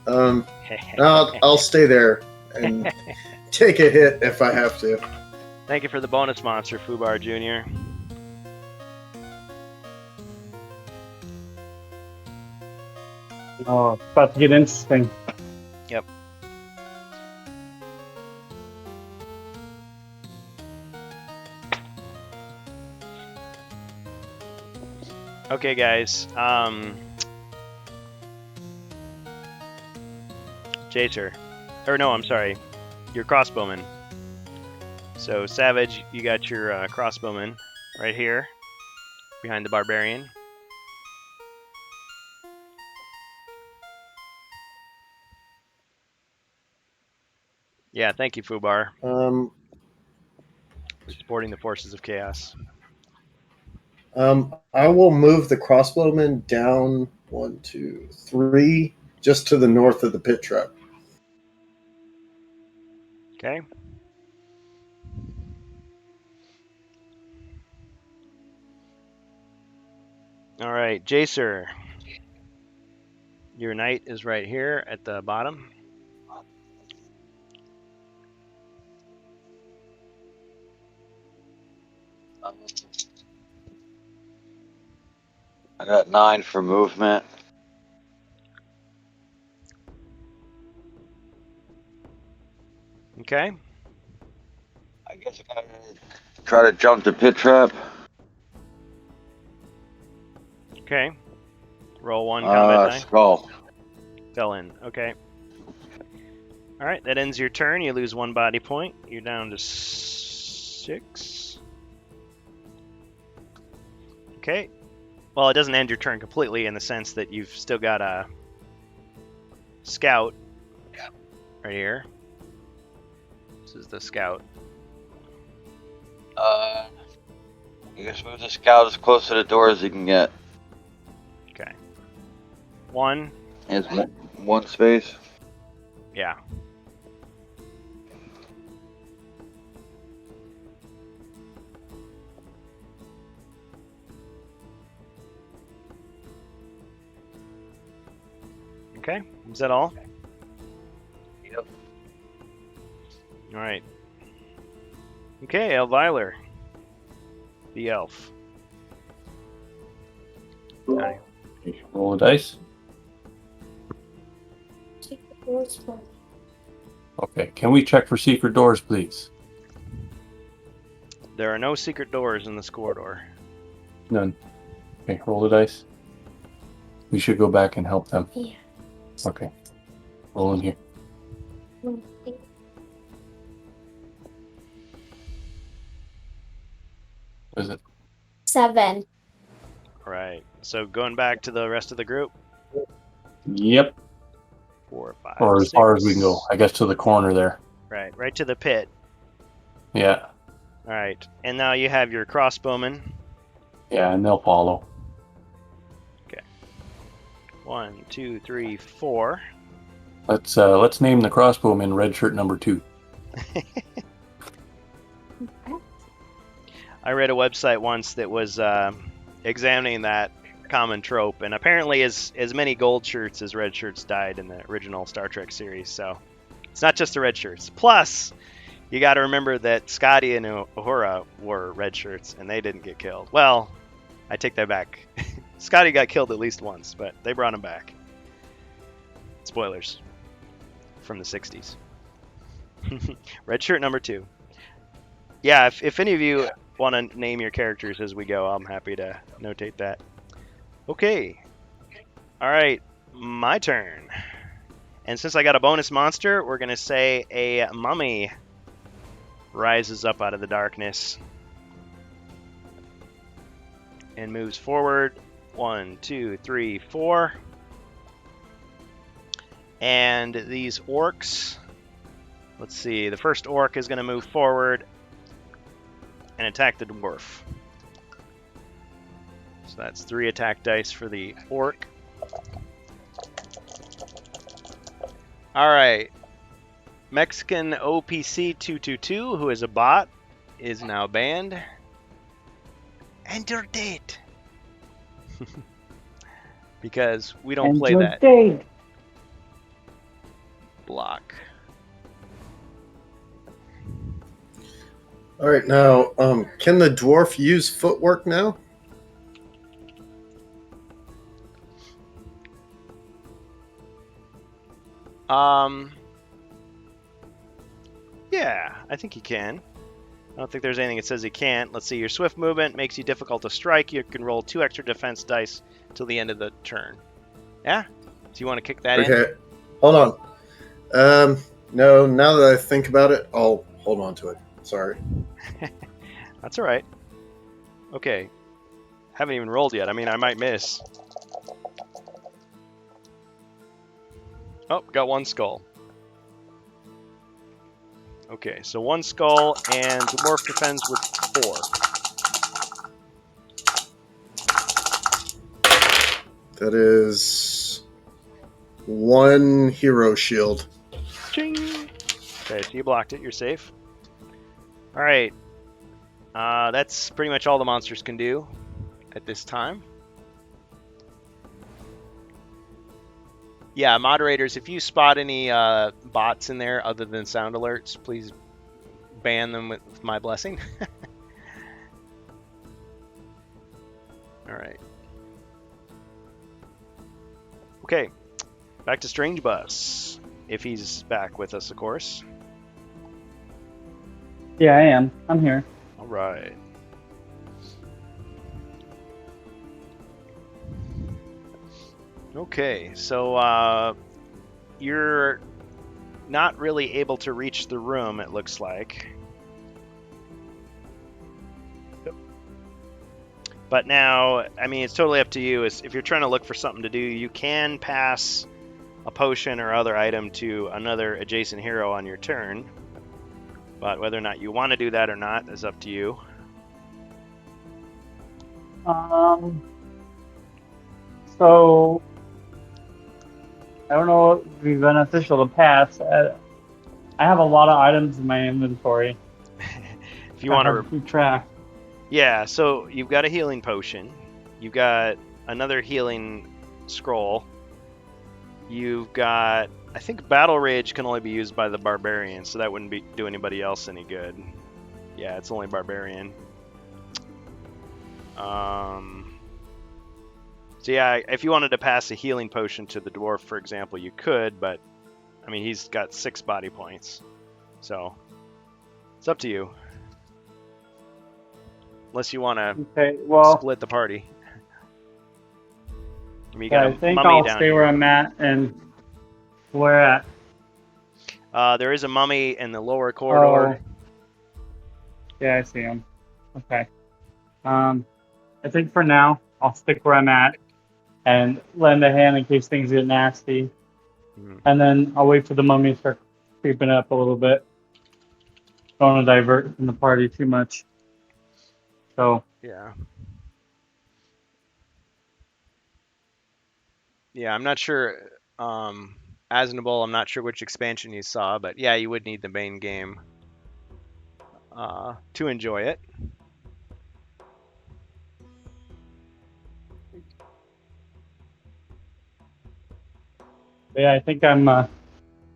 I'll stay there and take a hit if I have to. Thank you for the bonus monster, Fubar Jr. Oh, it's about to get interesting. Yep. Okay, guys. Jacer. Or no, I'm sorry. Your crossbowman. So, Savage, you got your crossbowman right here, behind the barbarian. Yeah, thank you, Fubar, for supporting the forces of chaos. I will move the crossbowman down 1, 2, 3, just to the north of the pit trap. Okay. All right, Jacer. Your knight is right here at the bottom. I got 9 for movement. Okay. I guess I gotta try to jump the pit trap. Okay. Roll 1 combat die. Skull. Fell in. Okay. All right, that ends your turn. You lose 1 body point. You're down to 6. Okay. Well, it doesn't end your turn completely in the sense that you've still got a scout right here. This is the scout. You just move the scout as close to the door as you can get. Okay. 1. Is 1 space. Yeah. Okay. Is that all? Yep. All right. Okay, Elviler. The elf. Okay. Roll a dice. Okay, can we check for secret doors, please? There are no secret doors in this corridor. None. Okay, roll the dice. We should go back and help them. Yeah. Okay. Roll in here. What is it? 7. All right. So going back to the rest of the group. Yep. 4, 5, Or as 6. far as we can go. I guess to the corner there. Right. Right to the pit. Yeah. All right. And now you have your crossbowmen. Yeah, and they'll follow. 1, 2, 3, 4. Let's name the crossbowman red shirt number 2. I read a website once that was examining that common trope, and apparently as many gold shirts as red shirts died in the original Star Trek series, so it's not just the red shirts. Plus, you got to remember that Scotty and Uhura were red shirts, and they didn't get killed. Well, I take that back. Scotty got killed at least once, but they brought him back. Spoilers from the 60s. Red shirt number 2. Yeah, if any of you want to name your characters as we go, I'm happy to notate that. Okay. All right, my turn. And since I got a bonus monster, we're going to say a mummy rises up out of the darkness and moves forward. 1, 2, 3, 4. And these orcs, let's see, the first orc is going to move forward and attack the dwarf. So that's 3 attack dice for the orc. Alright. Mexican OPC 222, who is a bot, is now banned. And you're dead. Because we don't play that. Dead. Block. All right, now, can the dwarf use footwork now? Yeah, I think he can. I don't think there's anything that says he can't. Let's see, your swift movement makes you difficult to strike. You can roll 2 extra defense dice till the end of the turn. Yeah? Do you want to kick that in? Okay, hold on. No, now that I think about it, I'll hold on to it. Sorry. That's all right. Okay. Haven't even rolled yet. I mean, I might miss. Oh, got 1 skull. Okay, so 1 skull, and dwarf defends with 4. That is 1 hero shield. Ching! Okay, so you blocked it. You're safe. All right. That's pretty much all the monsters can do at this time. Yeah, moderators, if you spot any bots in there other than sound alerts, please ban them with my blessing. All right. Okay, back to Strange Bus. If he's back with us, of course. Yeah, I am. I'm here. All right. Okay, so you're not really able to reach the room, it looks like. But now, I mean, it's totally up to you. If you're trying to look for something to do, you can pass a potion or other item to another adjacent hero on your turn. But whether or not you want to do that or not is up to you. So I don't know what would be beneficial to pass. I have a lot of items in my inventory. If you want to keep track. Yeah, so you've got a healing potion. You've got another healing scroll. You've got, I think Battle Rage can only be used by the Barbarian, so that wouldn't do anybody else any good. Yeah, it's only Barbarian. So yeah, if you wanted to pass a healing potion to the Dwarf, for example, you could, but I mean, he's got 6 body points. So it's up to you. Unless you want to split the party. I mean, I think I'll stay where I'm at and where at. There is a mummy in the lower corridor. Yeah, I see him. Okay. I think for now I'll stick where I'm at and lend a hand in case things get nasty. And then I'll wait for the mummy to start creeping up a little bit. Don't want to divert from the party too much. So yeah, I'm not sure. Asnable, I'm not sure which expansion you saw, but yeah, you would need the main game to enjoy it. Yeah, I think I'm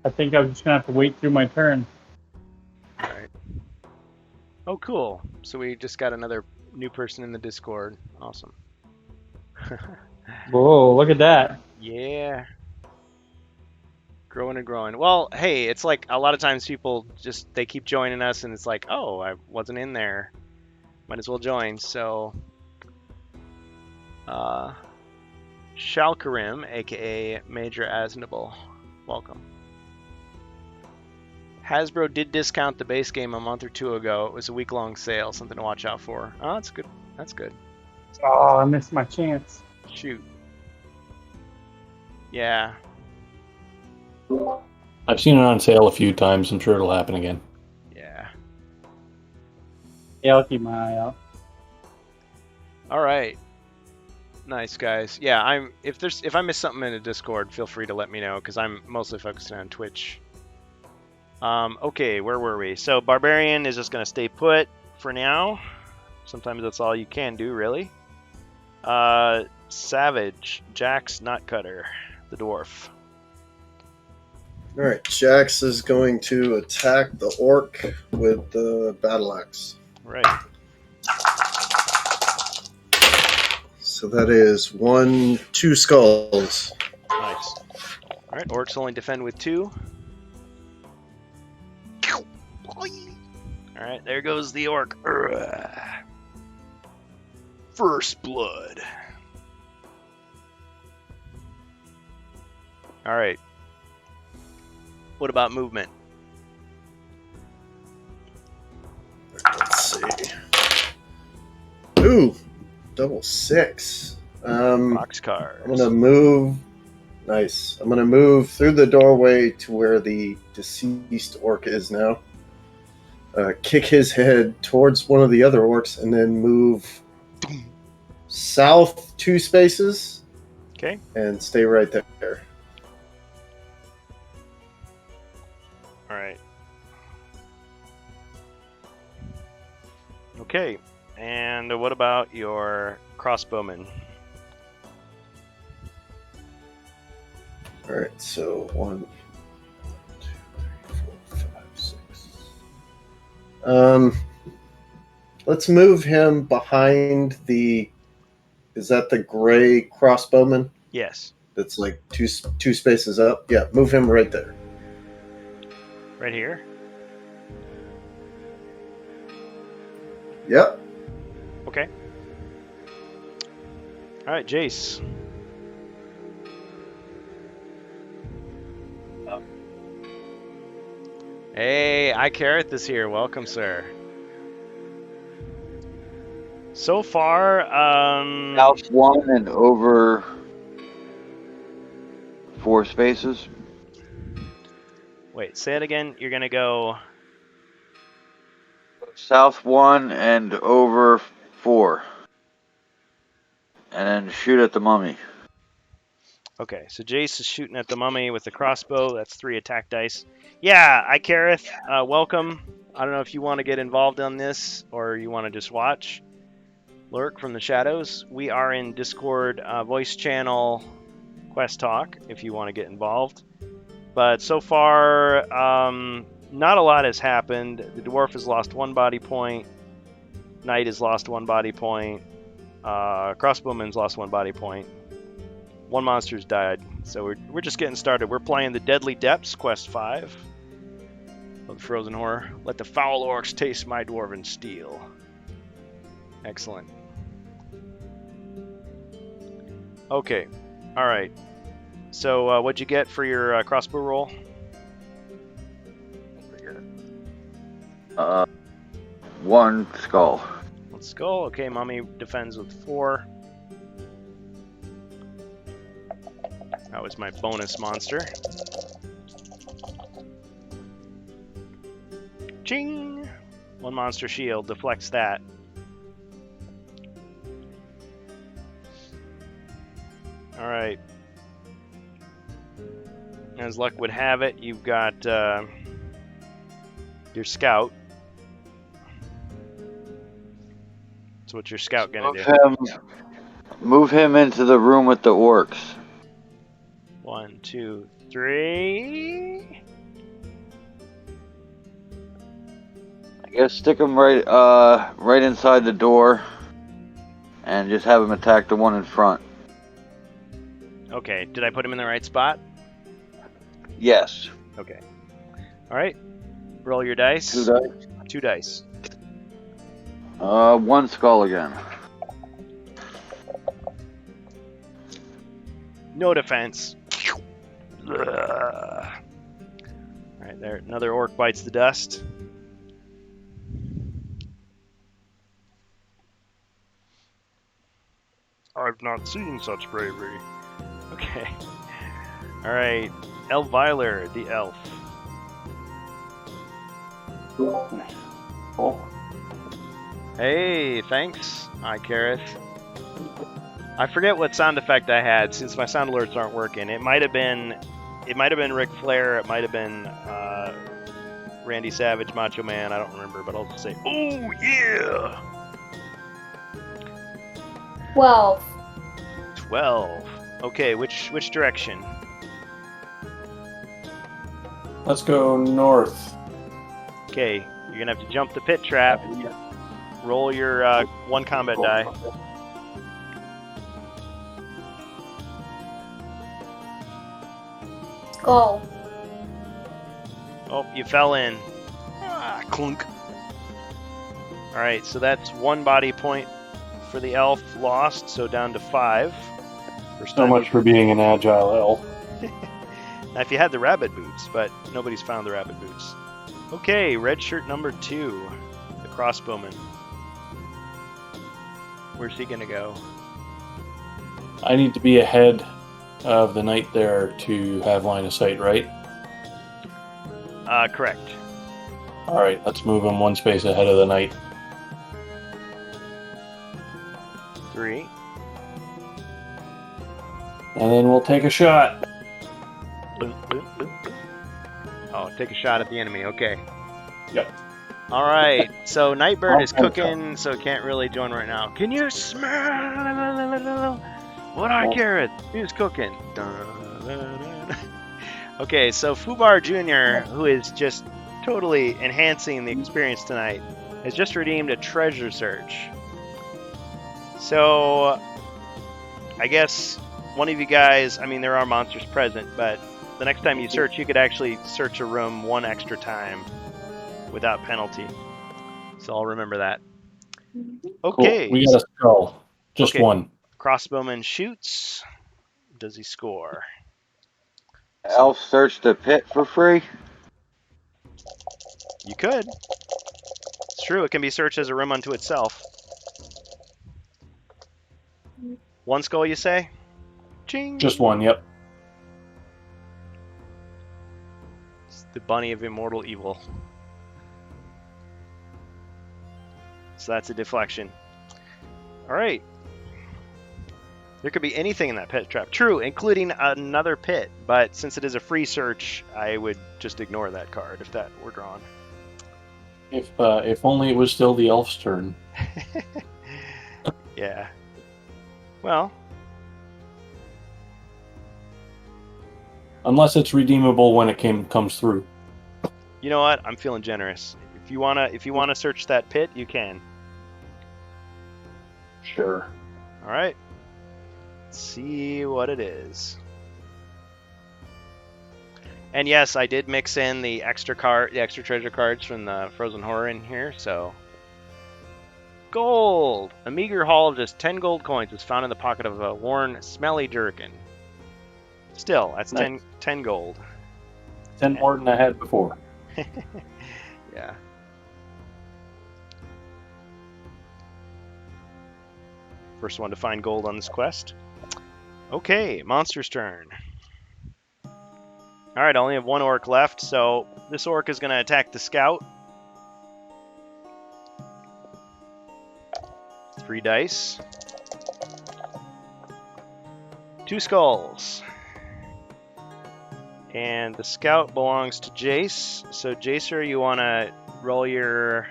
just gonna have to wait through my turn. All right. Oh, cool. So we just got another new person in the Discord. Awesome. Whoa, look at that. Yeah. Growing and growing. Well, hey, it's like a lot of times people they keep joining us and it's like, oh, I wasn't in there. Might as well join. So, Shalkarim, aka Major Asnable, welcome. Hasbro did discount the base game a month or two ago. It was a week-long sale, something to watch out for. Oh, that's good. That's good. Oh, I missed my chance. Shoot. Yeah. I've seen it on sale a few times. I'm sure it'll happen again. Yeah. Yeah, I'll keep my eye out. All right. Nice, guys. Yeah, if I miss something in the Discord, feel free to let me know because I'm mostly focusing on Twitch. Okay, where were we? So Barbarian is just going to stay put for now. Sometimes that's all you can do, really. Savage, Jax Nutcutter, the Dwarf. Alright, Jax is going to attack the orc with the battle axe. Right. So that is 2 skulls. Nice. Alright, orcs only defend with 2. Alright, there goes the orc. First blood. Alright. What about movement? Let's see. Ooh, double 6. Boxcars. I'm gonna move. Nice. I'm gonna move through the doorway to where the deceased orc is now. Kick his head towards one of the other orcs, and then move south 2 spaces. Okay. And stay right there. All right. Okay. And what about your crossbowman? All right. So 1, 2, 3, 4, 5, 6. Let's move him behind the. Is that the gray crossbowman? Yes. That's like two spaces up. Yeah, move him right there. Right here? Yep. Okay. All right, Jace. Hey, Icarith is here. Welcome, sir. So far, South 1 and over 4 spaces. Wait, say it again. You're gonna go South 1 and over 4. And then shoot at the mummy. Okay, so Jace is shooting at the mummy with the crossbow. That's 3 attack dice. Yeah, Icarith, welcome. I don't know if you want to get involved on this or you want to just watch. Lurk from the shadows. We are in Discord voice channel Quest Talk if you want to get involved. But so far, not a lot has happened. The dwarf has lost 1 body point. Knight has lost 1 body point. Crossbowman's lost 1 body point. 1 monster's died. So we're just getting started. We're playing the Deadly Depths, Quest 5 of the Frozen Horror. Let the foul orcs taste my dwarven steel. Excellent. Okay. All right. So what'd you get for your crossbow roll? 1 skull. 1 skull. Okay, mummy defends with 4. That was my bonus monster. Ching! 1 monster shield deflects that. Alright. As luck would have it, you've got your scout. So what's your scout gonna do? Move him into the room with the orcs. 1, 2, 3. I guess stick him right inside the door, and just have him attack the one in front. Okay, did I put him in the right spot? Yes. Okay. Alright. Roll your dice. 2 dice. 2 dice. 1 skull again. No defense. Alright, there. Another orc bites the dust. I've not seen such bravery. Okay. Alright. Elviler, the elf. Hey, thanks, Icarith. I forget what sound effect I had since my sound alerts aren't working. It might have been Ric Flair. It might have been Randy Savage, Macho Man. I don't remember, but I'll just say, "Oh yeah." 12. 12. Okay, which direction? Let's go north. Okay, you're gonna have to jump the pit trap. Roll your 1 combat die. Go. Oh, you fell in. Ah, clunk. Alright, so that's 1 body point for the elf lost, so down to 5. So much for being an agile elf. Now, if you had the rabbit boots, but nobody's found the rabbit boots. Okay, red shirt number 2, the crossbowman. Where's he gonna go? I need to be ahead of the knight there to have line of sight, right? Correct. Alright, let's move him 1 space ahead of the knight. 3. And then we'll take a shot. Oh, take a shot at the enemy, okay. Yep. Alright, so Nightbird is cooking, so can't really join right now. Can you smell what Icarith? He's cooking. Okay, so Fubar Jr., who is just totally enhancing the experience tonight, has just redeemed a treasure search. So, I guess one of you guys, I mean, there are monsters present, but the next time you search, you could actually search a room one extra time without penalty. So I'll remember that. Okay. Cool. We got a skull. Just okay. one. Crossbowman shoots. Does he score? Elf search the pit for free? You could. It's true, it can be searched as a room unto itself. One skull, you say? Ching! Just one, yep. It's the bunny of immortal evil. So that's a deflection. Alright. There could be anything in that pit trap. True, including another pit, but since it is a free search, I would just ignore that card if that were drawn. If only it was still the elf's turn. Yeah. Well. Unless it's redeemable when it comes through. You know what? I'm feeling generous. If you wanna search that pit, you can. Sure. All right. Let's see what it is. And yes, I did mix in the extra treasure cards from the Frozen Horror in here. So, gold. A meager haul of just 10 gold coins was found in the pocket of a worn, smelly jerkin. Still, that's nice. 10 gold. 10 more than I had before. Yeah. First one to find gold on this quest. Okay, monster's turn. Alright, I only have one orc left, so this orc is going to attack the scout. 3 dice. 2 skulls. And the scout belongs to Jace. So, Jacer, you want to roll your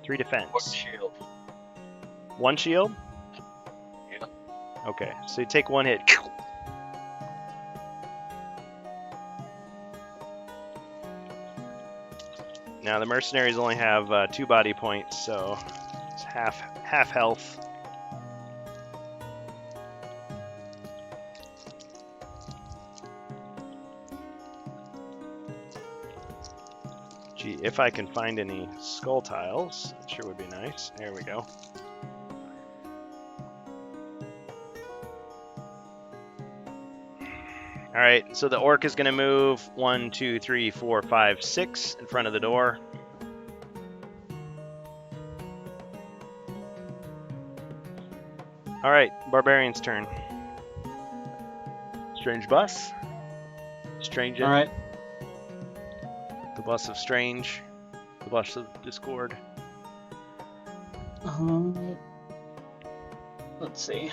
3 defense. 1 shield. 1 shield? Yeah. Okay, so you take 1 hit. Now the mercenaries only have 2 body points, so it's half health. Gee, if I can find any skull tiles, it sure would be nice. There we go. Alright, so the orc is going to move 1, 2, 3, 4, 5, 6 in front of the door. Alright, barbarian's turn. Strange bus. Strange it. Alright. The bus of strange. The bus of discord. Let's see.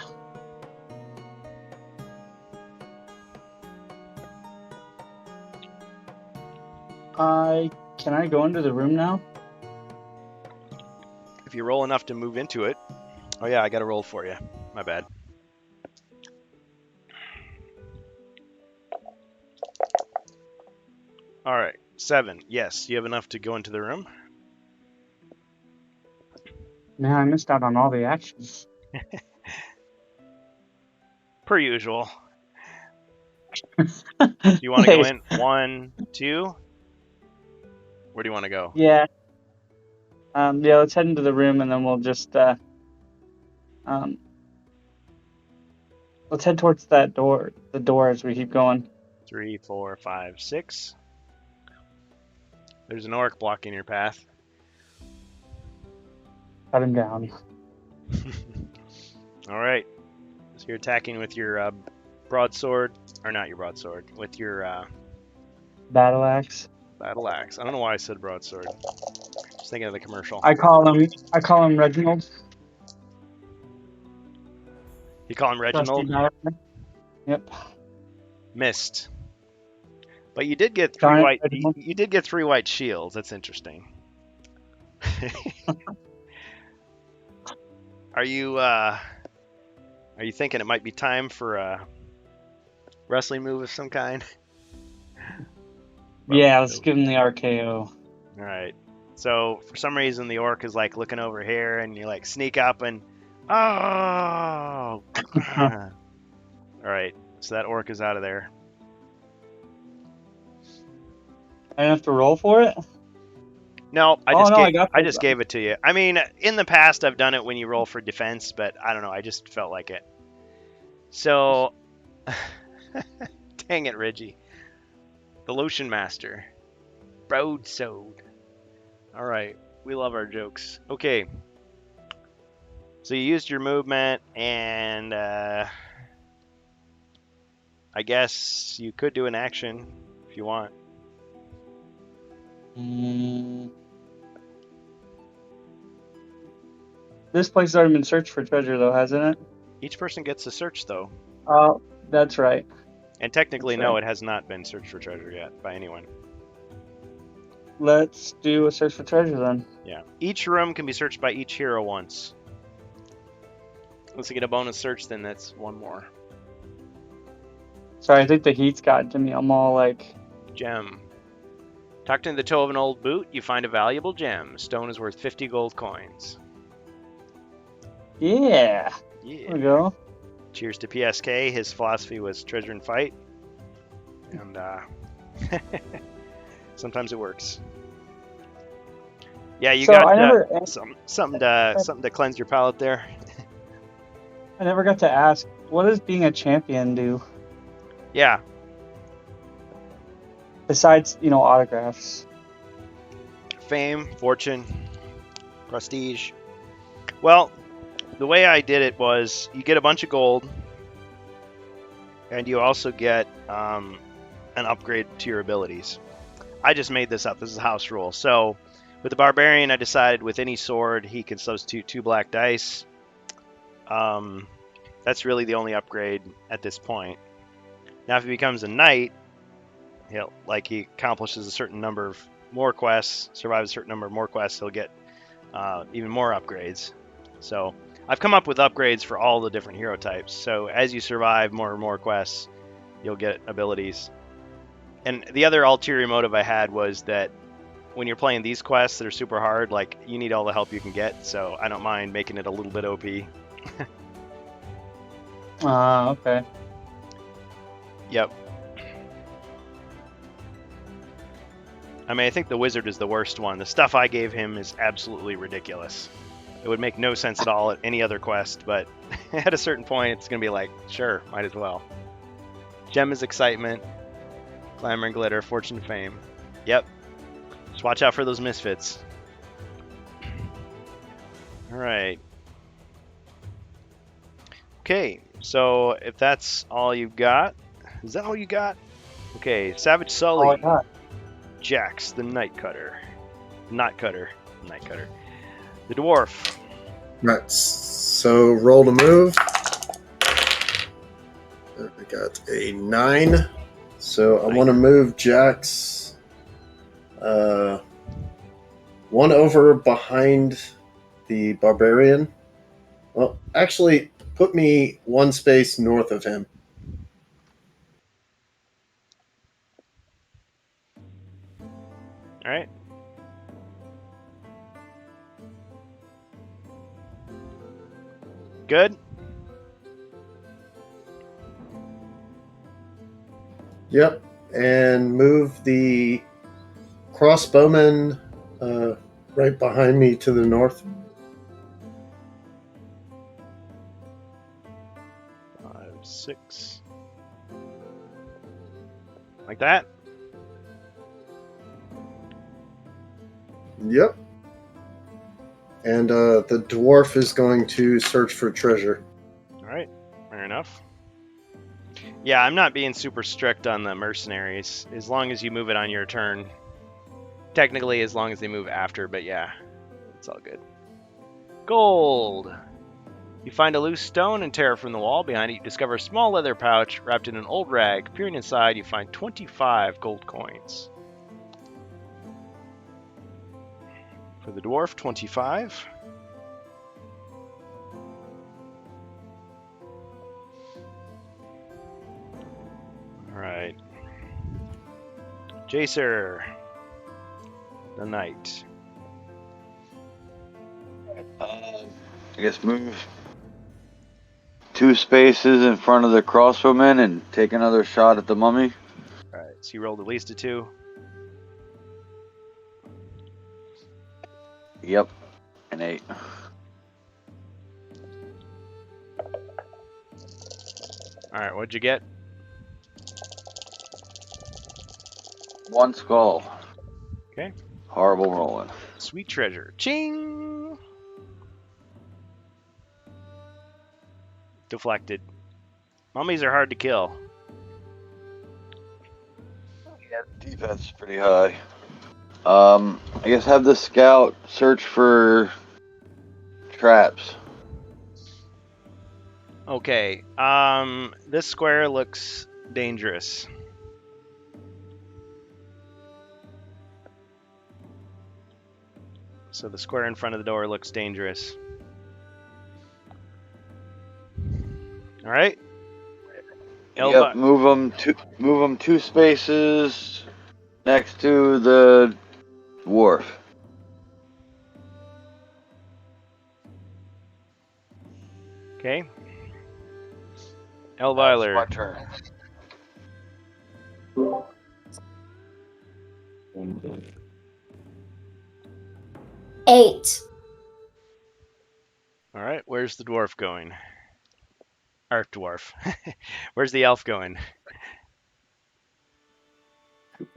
Can I go into the room now? If you roll enough to move into it. Oh yeah, I got to roll for you. My bad. All right, 7. Yes, you have enough to go into the room. Man, I missed out on all the actions. Per usual. Do you want to go in 1, 2? Where do you want to go? Yeah. Yeah, let's head into the room and then we'll just let's head towards that door, the door as we keep going. 3, 4, 5, 6. There's an orc blocking your path. Cut him down. All right. So you're attacking with your broadsword, or not your broadsword, with your Battle axe. battle axe. I don't know why I said broadsword. Just thinking of the commercial. I call him Reginald. You call him Reginald? Yep. Missed. But you did get 3 white. You did get 3 white shields. That's interesting. Are you thinking it might be time for a wrestling move of some kind? Yeah, let's give him the RKO. All right. So for some reason the orc is like looking over here, and you like sneak up and oh. All right. So that orc is out of there. I have to roll for it? No, I just I gave it to you. I mean, in the past I've done it when you roll for defense, but I don't know. I just felt like it. So, dang it, Reggie. The Lotion Master. Broadsword. All right, we love our jokes. Okay. So you used your movement, and I guess you could do an action if you want. This place has already been searched for treasure, though, hasn't it? Each person gets a search, though. Oh, that's right. And technically, That's no, right. it has not been searched for treasure yet by anyone. Let's do a search for treasure then. Yeah. Each room can be searched by each hero once. Once you get a bonus search, then that's one more. Sorry, I think the heat's gotten to me. I'm all like... Gem. Tucked in the toe of an old boot, you find a valuable gem. Stone is worth 50 gold coins. Yeah. Yeah. There we go. Cheers to PSK. His philosophy was treasure and fight. And sometimes it works. Yeah, you So got I never, something to cleanse your palate there. I never got to ask, what does being a champion do? Yeah. Besides, autographs. Fame, fortune, prestige. Well, the way I did it was you get a bunch of gold, and you also get an upgrade to your abilities. I just made this up. This is a house rule. So with the barbarian, I decided with any sword he can substitute 2 black dice. That's really the only upgrade at this point. Now, if he becomes a knight, he accomplishes a certain number of more quests, survives a certain number of more quests, he'll get even more upgrades. So I've come up with upgrades for all the different hero types. So as you survive more and more quests, you'll get abilities. And the other ulterior motive I had was that when you're playing these quests that are super hard, like, you need all the help you can get. So I don't mind making it a little bit OP. Okay. Yep. I mean, I think the wizard is the worst one. The stuff I gave him is absolutely ridiculous. It would make no sense at all at any other quest, but at a certain point, it's going to be like, sure, might as well. Gem is excitement. Glamour and glitter, fortune and fame. Yep. Just watch out for those misfits. All right. Okay, so if that's all you got, is that all you got? Okay, Savage Sully. All I got. Jax, the Night Cutter. Night Cutter. The Dwarf. Right. So roll to move. I got a 9. So I want to move Jax 1 over behind the barbarian. Well, actually, put me 1 space north of him. All right. Good. Yep. And move the crossbowman right behind me to the north. 5, 6. Like that? Yep. And the dwarf is going to search for treasure. All right. Fair enough. Yeah, I'm not being super strict on the mercenaries, as long as you move it on your turn. Technically, as long as they move after, but yeah, it's all good. Gold! You find a loose stone and tear it from the wall. Behind it, you discover a small leather pouch wrapped in an old rag. Peering inside, you find 25 gold coins. For the dwarf, 25. Alright. Jacer. The knight. I guess move 2 spaces in front of the crossbowmen and take another shot at the mummy. Alright, so you rolled at least a 2. Yep, an 8. Alright, what'd you get? 1 skull. Okay. Horrible rolling. Sweet treasure. Ching! Deflected. Mummies are hard to kill. Yeah, defense is pretty high. I guess have the scout search for traps. Okay. This square looks dangerous. So the square in front of the door looks dangerous. All right. Yep, move them 2 spaces next to the dwarf. Okay. Elviler. My turn. Eight. All right. Where's the dwarf going? Or dwarf. Where's the elf going?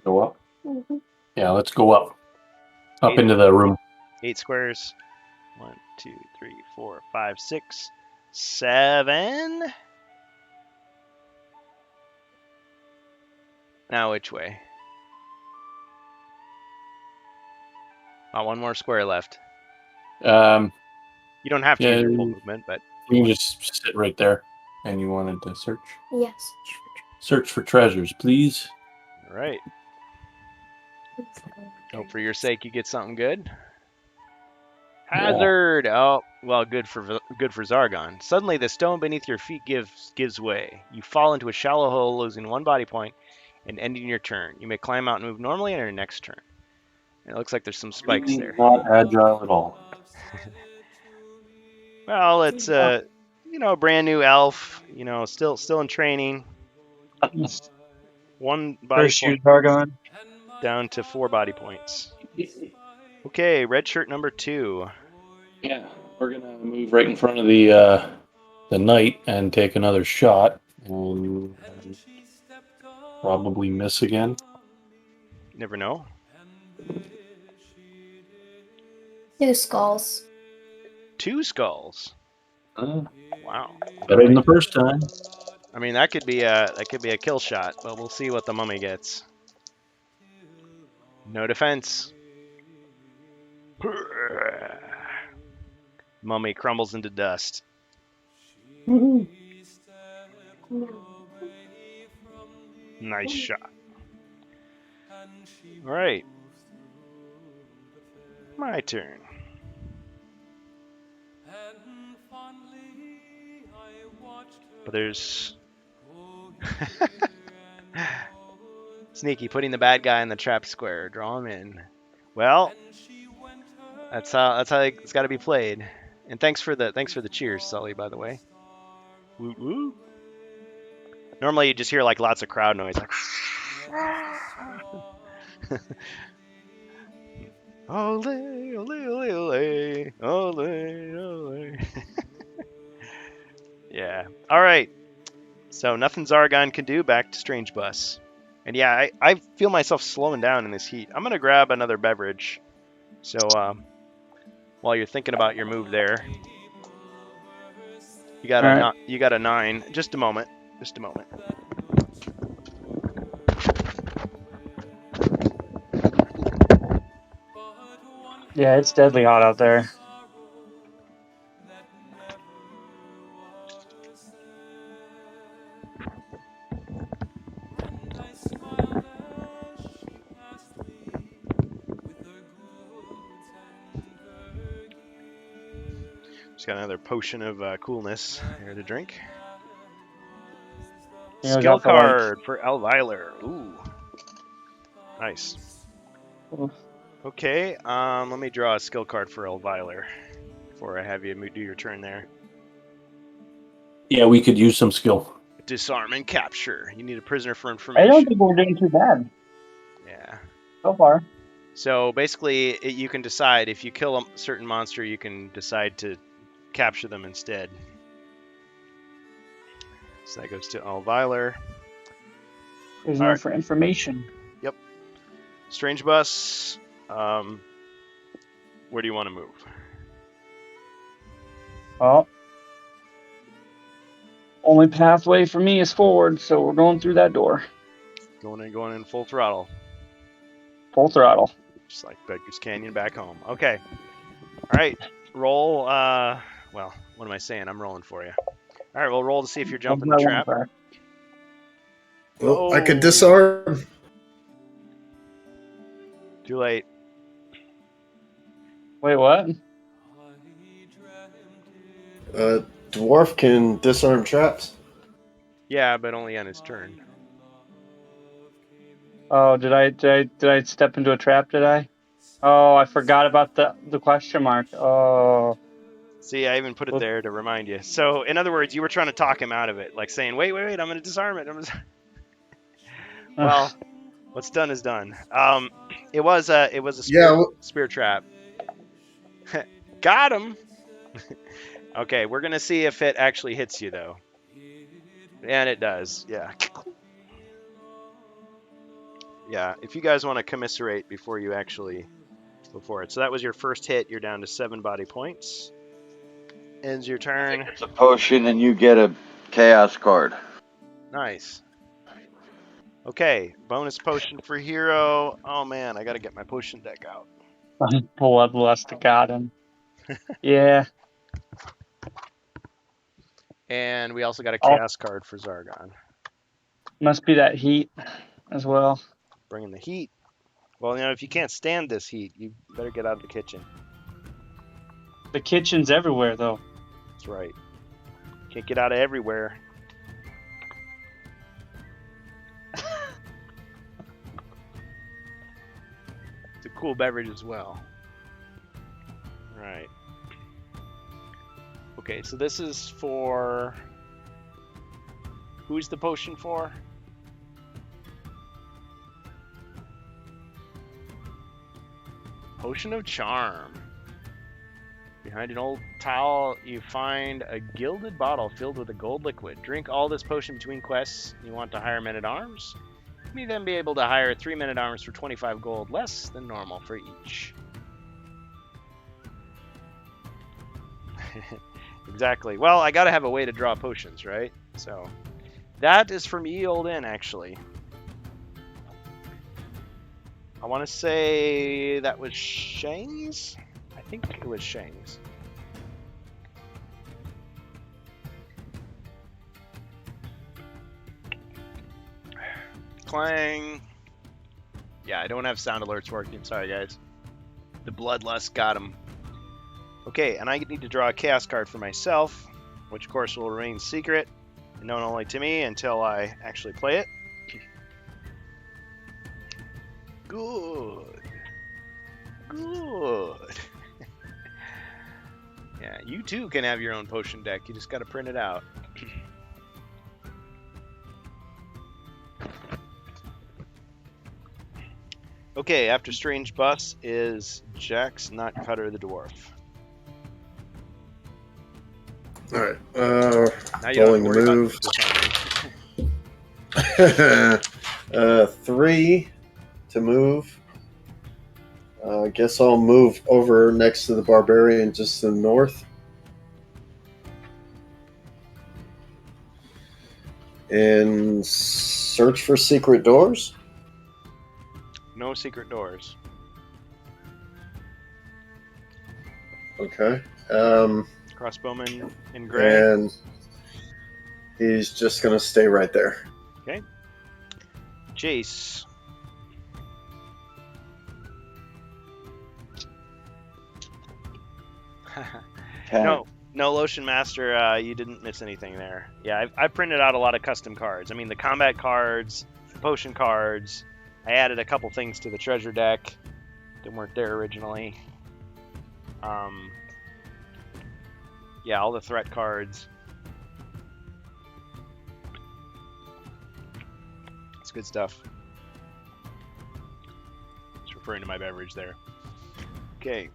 Go up. Yeah, let's go up. Up 8, into the room. 8 squares. 1, 2, 3, 4, 5, 6, 7. Now which way? One more square left. You don't have to use your full movement, but you can just sit right there. And you wanted to search? Yes. Search for treasures, please. all right. Hope for your sake you get something good. Hazard. Oh, well, good for Zargon. Suddenly, the stone beneath your feet gives way. You fall into a shallow hole, losing 1 body point, and ending your turn. You may climb out and move normally on your next turn. And it looks like there's some spikes Really there. Not agile at all. Well, it's a brand new elf. Still in training. 1 body First shoot point Zargon. down to 4 body points. Okay, red shirt number 2. Yeah, we're gonna move right in front of the knight and take another shot, and probably miss again. Never know. 2 skulls. 2 skulls. Wow. Better than the first time. I mean, that could be a kill shot, but we'll see what the mummy gets. No defense. Mummy crumbles into dust. Nice shot. All right. My turn. But there's Sneaky putting the bad guy in the trap square. Draw him in. Well, that's how it's got to be played. And thanks for the cheers, Sully, by the way. Woo woo. Normally you just hear like lots of crowd noise, like ole ole ole ole ole ole. Yeah. All right. So nothing Zargon can do. Back to Strange Bus. And yeah, I feel myself slowing down in this heat. I'm gonna grab another beverage. So while you're thinking about your move there, you got a 9. Just a moment. Just a moment. Yeah, it's deadly hot out there. Just got another potion of coolness here to drink. Yeah, Skill card for Elviler. Ooh. Nice. Okay, let me draw a skill card for Elviler before I have you do your turn there. Yeah, we could use some skill. Disarm and capture. You need a prisoner for I information. don't think we're doing too bad Yeah. so far. So basically, you can decide if you kill a certain monster, you can decide to capture them instead. So that goes to Alviler. Prisoner Alright. for information. Yep. Strange Bus. Where do you want to move? Well, only pathway for me is forward, so we're going through that door. Going in full throttle. Full throttle. Just like Beggars Canyon back home. Okay. All right. Roll. Well, what am I saying? I'm rolling for you. All right. We'll roll to see if you're jumping the trap. Well, I could disarm. Too late. Wait, what? Dwarf can disarm traps. Yeah, but only on his turn. Oh, did I step into a trap? Did I? Oh, I forgot about the question mark. Oh. See, I even put it there to remind you. So, in other words, you were trying to talk him out of it, like saying, "Wait, I'm going to disarm it." Well, what's done is done. It was a spear trap. Got him. Okay, we're gonna see if it actually hits you though, and it does. Yeah. Yeah. If you guys want to commiserate before you actually go for it. So that was your first hit. You're down to 7 body points. Ends your turn. It's a potion, and you get a chaos card. Nice. Okay, bonus potion for hero. Oh man, I gotta get my potion deck out. Bloodlust got him. Yeah. And we also got a chaos card for Zargon. Must be that heat as well. Bringing the heat. Well, if you can't stand this heat, you better get out of the kitchen. The kitchen's everywhere, though. That's right. Can't get out of everywhere. It's a cool beverage as well. Right. Okay, so this is for... Who's the potion for? Potion of Charm. Behind an old towel, you find a gilded bottle filled with a gold liquid. Drink all this potion between quests. You want to hire men-at-arms? You may then be able to hire 3 men-at-arms for 25 gold, less than normal for each. Exactly. Well, I gotta have a way to draw potions, right? So, that is from Ye Olde Inn, actually. I want to say that was Shang's? I think it was Shang's. Clang. Yeah, I don't have sound alerts working. Sorry, guys. The Bloodlust got him. Okay, and I need to draw a chaos card for myself, which of course will remain secret and known only to me until I actually play it. Good. Good. Yeah, you too can have your own potion deck. You just got to print it out. Okay, after Strange Bus is Jax Nutcutter the Dwarf. Alright, Now you don't have to worry move. About 3 to move. I guess I'll move over next to the barbarian just to the north. And search for secret doors. No secret doors. Okay. Crossbowman in gray. And he's just going to stay right there. Okay. Jace. No, Lotion Master, you didn't miss anything there. Yeah, I printed out a lot of custom cards. I mean, the combat cards, the potion cards. I added a couple things to the treasure deck that weren't there originally. Yeah, all the threat cards. good stuff. Just referring to my beverage there. Okay.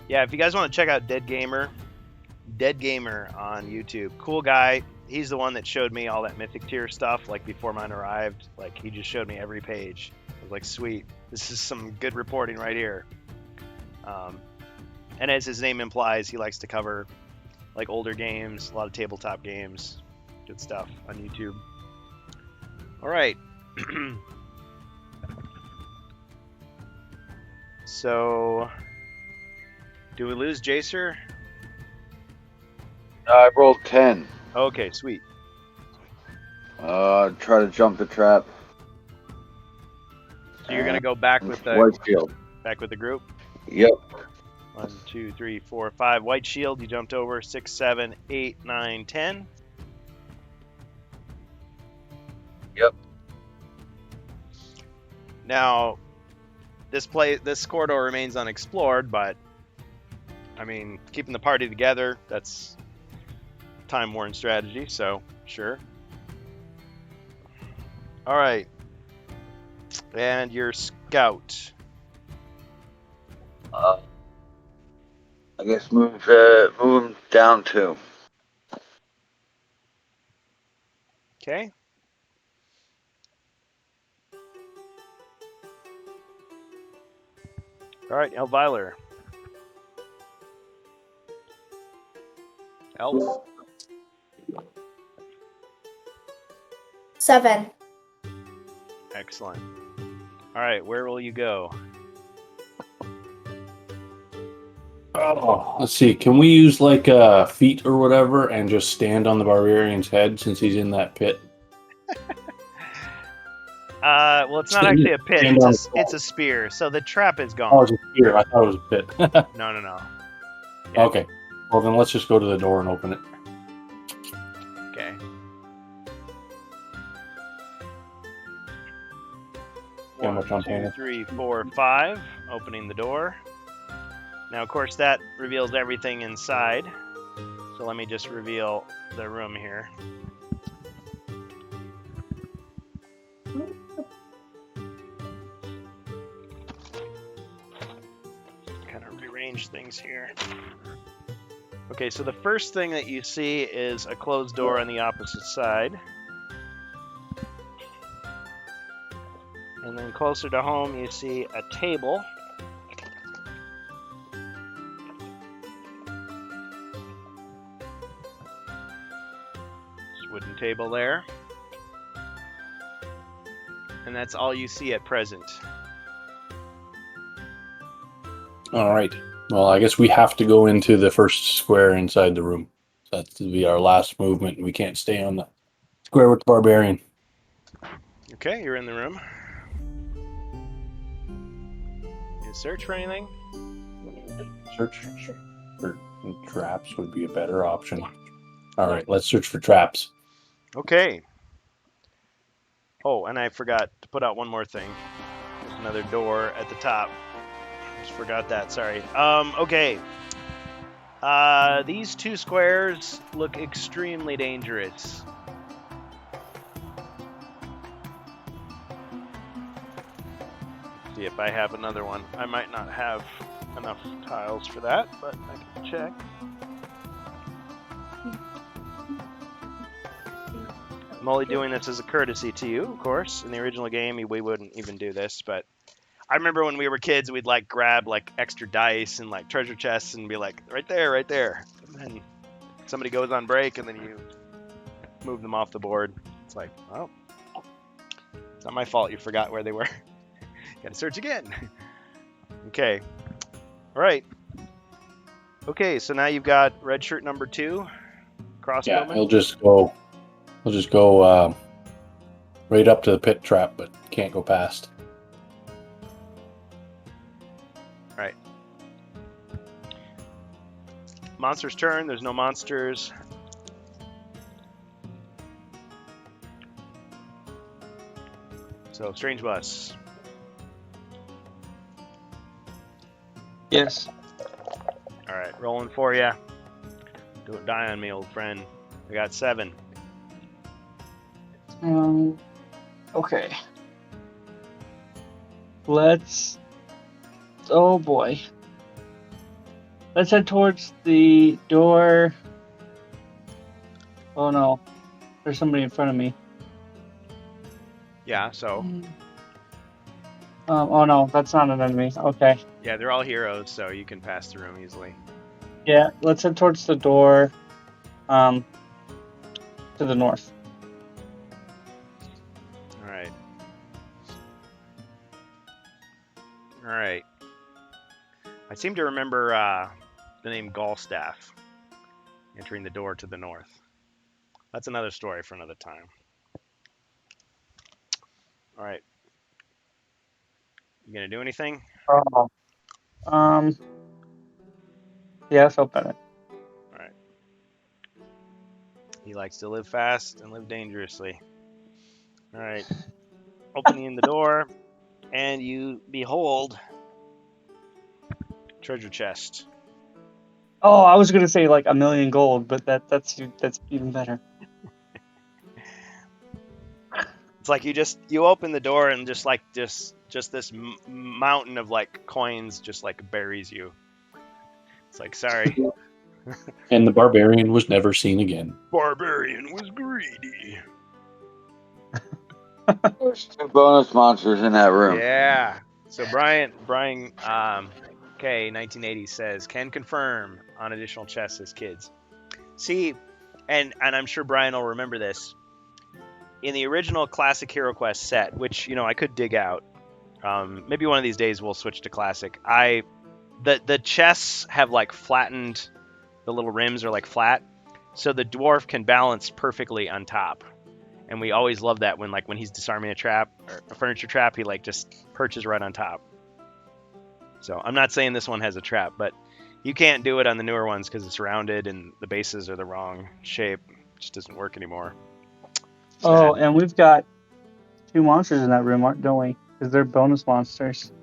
Yeah, if you guys want to check out Dead Gamer on YouTube, cool guy. He's the one that showed me all that Mythic tier stuff, like before mine arrived. Like, he just showed me every page. I was like, sweet, this is some good reporting right here. And as his name implies, he likes to cover like older games, a lot of tabletop games, good stuff on YouTube. All right. So, do we lose Jacer? I rolled 10. Okay, sweet. Try to jump the trap. So you're gonna go back with the White shield. Back with the group. Yep. 1, 2, 3, 4, 5. White shield. You jumped over 6, 7, 8, 9, 10. Yep. Now, this corridor remains unexplored, but I mean, keeping the party together, that's time-worn strategy, so sure. All right. And your scout. I guess move him down 2. Okay. All right, Elviler. Elf. 7. Excellent. All right, where will you go? Oh, let's see. Can we use like feet or whatever and just stand on the barbarian's head since he's in that pit? Well, it's not actually a pit. It's a spear. So the trap is gone. Oh, it's a spear. I thought it was a pit. No. Yeah. Okay. Well, then let's just go to the door and open it. Okay. How much I'm 1, 2, paying? 3, 4, 5. Opening the door. Now, of course, that reveals everything inside. So let me just reveal the room here. Kind of rearrange things here. Okay, so the first thing that you see is a closed door on the opposite side. And then closer to home, you see a table. Wooden table there. And that's all you see at present. All right. Well, I guess we have to go into the first square inside the room. That's to be our last movement. We can't stay on the square with the barbarian. Okay, you're in the room. You search for anything? Search for traps would be a better option. All right, let's search for traps. Okay. Oh, and I forgot to put out one more thing. There's another door at the top. Just forgot that, sorry. Okay. These 2 squares look extremely dangerous. See if I have another one. I might not have enough tiles for that, but I can check. I'm only doing this as a courtesy to you, of course. In the original game, we wouldn't even do this, but I remember when we were kids, we'd like grab like extra dice and like treasure chests and be like, right there. And then somebody goes on break and then you move them off the board. It's like, well, it's not my fault you forgot where they were. Gotta search again. Okay. All right. Okay, so now you've got red shirt number 2, crossbowman. Yeah, he'll just go right up to the pit trap, but can't go past. Right. Monster's turn. There's no monsters. So, Strange Bus. Yes. Alright, rolling for you. Don't die on me, old friend. I got 7. Okay. Let's. Oh boy. Let's head towards the door. Oh no. There's somebody in front of me. Yeah, so. Oh no, that's not an enemy. Okay. Yeah, they're all heroes, so you can pass through them easily. Yeah, let's head towards the door. To the north. Alright. Alright. I seem to remember the name Gallstaff entering the door to the north. That's another story for another time. Alright. You gonna do anything? Oh. Yeah, I felt better. Alright. He likes to live fast and live dangerously. Alright. Opening the door, and you behold treasure chest. Oh, I was gonna say like 1,000,000 gold, but that's even better. It's like you open the door and just this mountain of like coins just like buries you. It's like, sorry. And the barbarian was never seen again. Barbarian was greedy. There's 2 bonus monsters in that room. Yeah. So Brian K 1980 says can confirm on additional chests as kids. See, and I'm sure Brian will remember this. In the original classic Hero Quest set, which I could dig out, maybe one of these days we'll switch to classic. The chests have like flattened, the little rims are like flat, so the dwarf can balance perfectly on top. And we always love that when he's disarming a trap or a furniture trap, he like just perches right on top. So I'm not saying this one has a trap, but you can't do it on the newer ones because it's rounded and the bases are the wrong shape. It just doesn't work anymore. Oh, and we've got 2 monsters in that room, don't we? Because they're bonus monsters.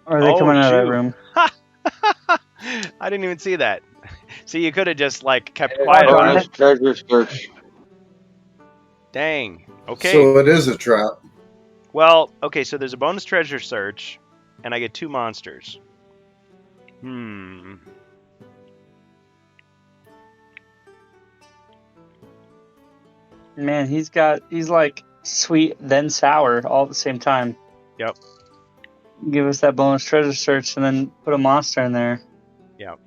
Or are they coming out of that room? I didn't even see that. See, you could have just kept quiet about Bonus it. treasure search. Dang. Okay. So it is a trap. Well, okay, so there's a bonus treasure search, and I get 2 monsters. Man, he's like sweet then sour all at the same time. Yep. Give us that bonus treasure search and then put a monster in there. Yep.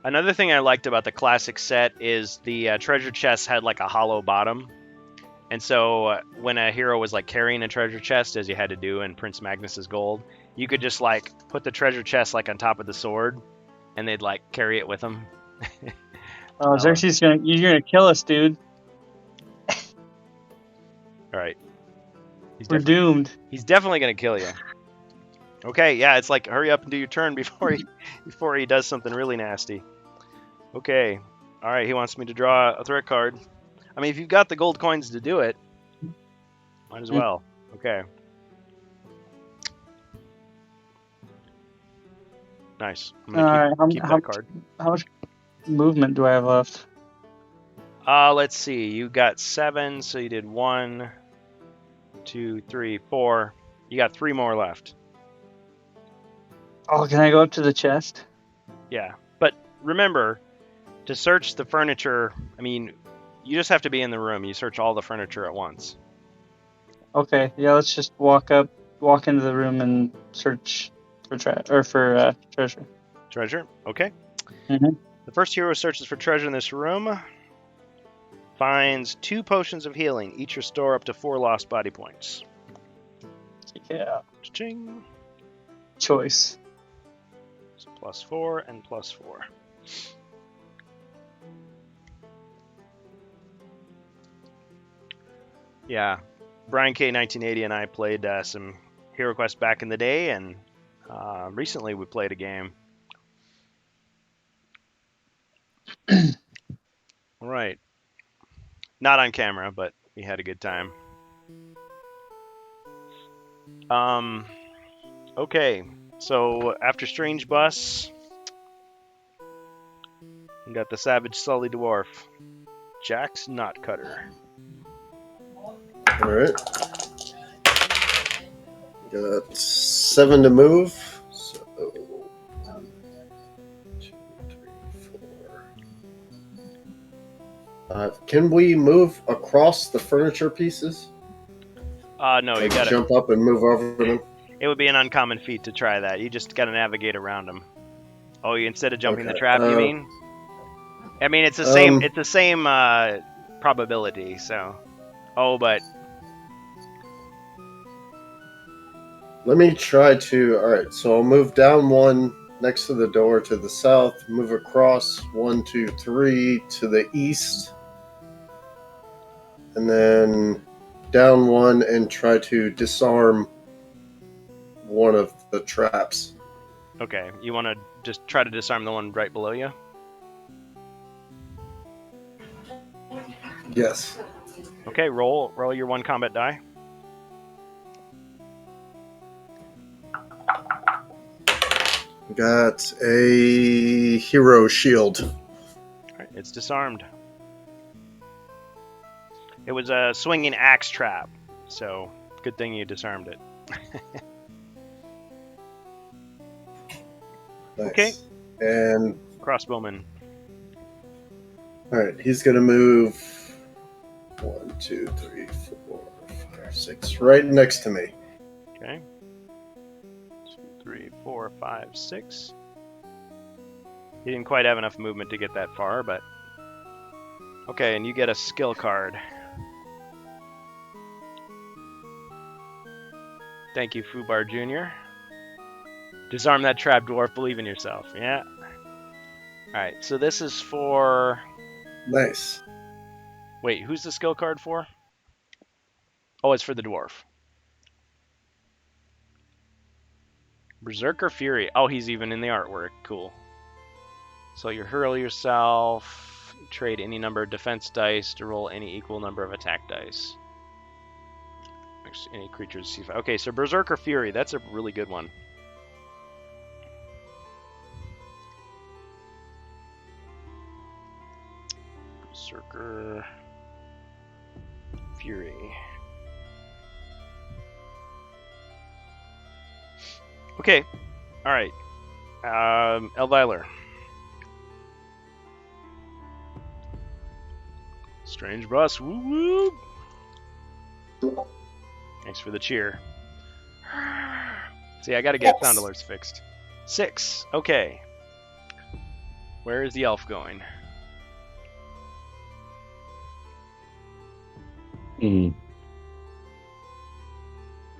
Another thing I liked about the classic set is the treasure chest had like a hollow bottom. And so when a hero was like carrying a treasure chest, as you had to do in Prince Magnus's Gold, you could just like put the treasure chest like on top of the sword, and they'd like carry it with them. Oh, Xerxes, you're gonna kill us, dude. All right. We're doomed. He's definitely gonna kill you. Okay, yeah, it's like hurry up and do your turn before he does something really nasty. Okay, all right, he wants me to draw a threat card. I mean, if you've got the gold coins to do it, might as well. Okay. Nice. I'm gonna keep that card. How much movement do I have left? Let's see. You got 7, so you did 1, 2, 3, 4. You got 3 more left. Oh, can I go up to the chest? Yeah, but remember, to search the furniture, I mean, you just have to be in the room. You search all the furniture at once. Okay, yeah, let's just walk into the room and search for treasure. Treasure? Okay. Mm-hmm. The first hero searches for treasure in this room. Finds 2 potions of healing. Each restore up to 4 lost body points. Yeah. Cha-ching. Choice. So +4 and +4. Yeah. Brian K 1980 and I played some Hero Quest back in the day, and recently we played a game. All right. Not on camera, but we had a good time. Okay. So after Strange Bus, we got the Savage Sully Dwarf. Jack's Knot Cutter. All right. Got 7 to move. So 1, 2, 3, 4. Can we move across the furniture pieces? No, you gotta jump up and move over them. It would be an uncommon feat to try that. You just gotta navigate around them. Oh, instead of jumping the trap, you mean? I mean, it's the same. It's the same probability. So, but let me try to. All right, so I'll move down 1 next to the door to the south. Move across 1, 2, 3 to the east, and then down 1 and try to disarm one of the traps. Okay, you want to just try to disarm the one right below you? Yes. Okay, roll your 1 combat die. Got a hero shield. All right, it's disarmed. It was a swinging axe trap, so good thing you disarmed it. Nice. Okay. And crossbowman. All right, he's gonna move 1, 2, 3, 4, 5, 6, right next to me. Okay. 2, 3, 4, 5, 6. He didn't quite have enough movement to get that far, but okay. And you get a skill card. Thank you, Fubar Jr. Disarm that trap, dwarf. Believe in yourself. Yeah. All right. So this is for. Nice. Wait, who's the skill card for? Oh, it's for the dwarf. Berserker Fury. Oh, he's even in the artwork. Cool. So you hurl yourself. Trade any number of defense dice to roll any equal number of attack dice. Any creatures see. Okay, so Berserker Fury. That's a really good one. Berserker Fury. Okay. All right. Elviler. Strange boss. Woo woo. Thanks for the cheer. See, I gotta get sound alerts fixed. 6. Okay. Where is the elf going?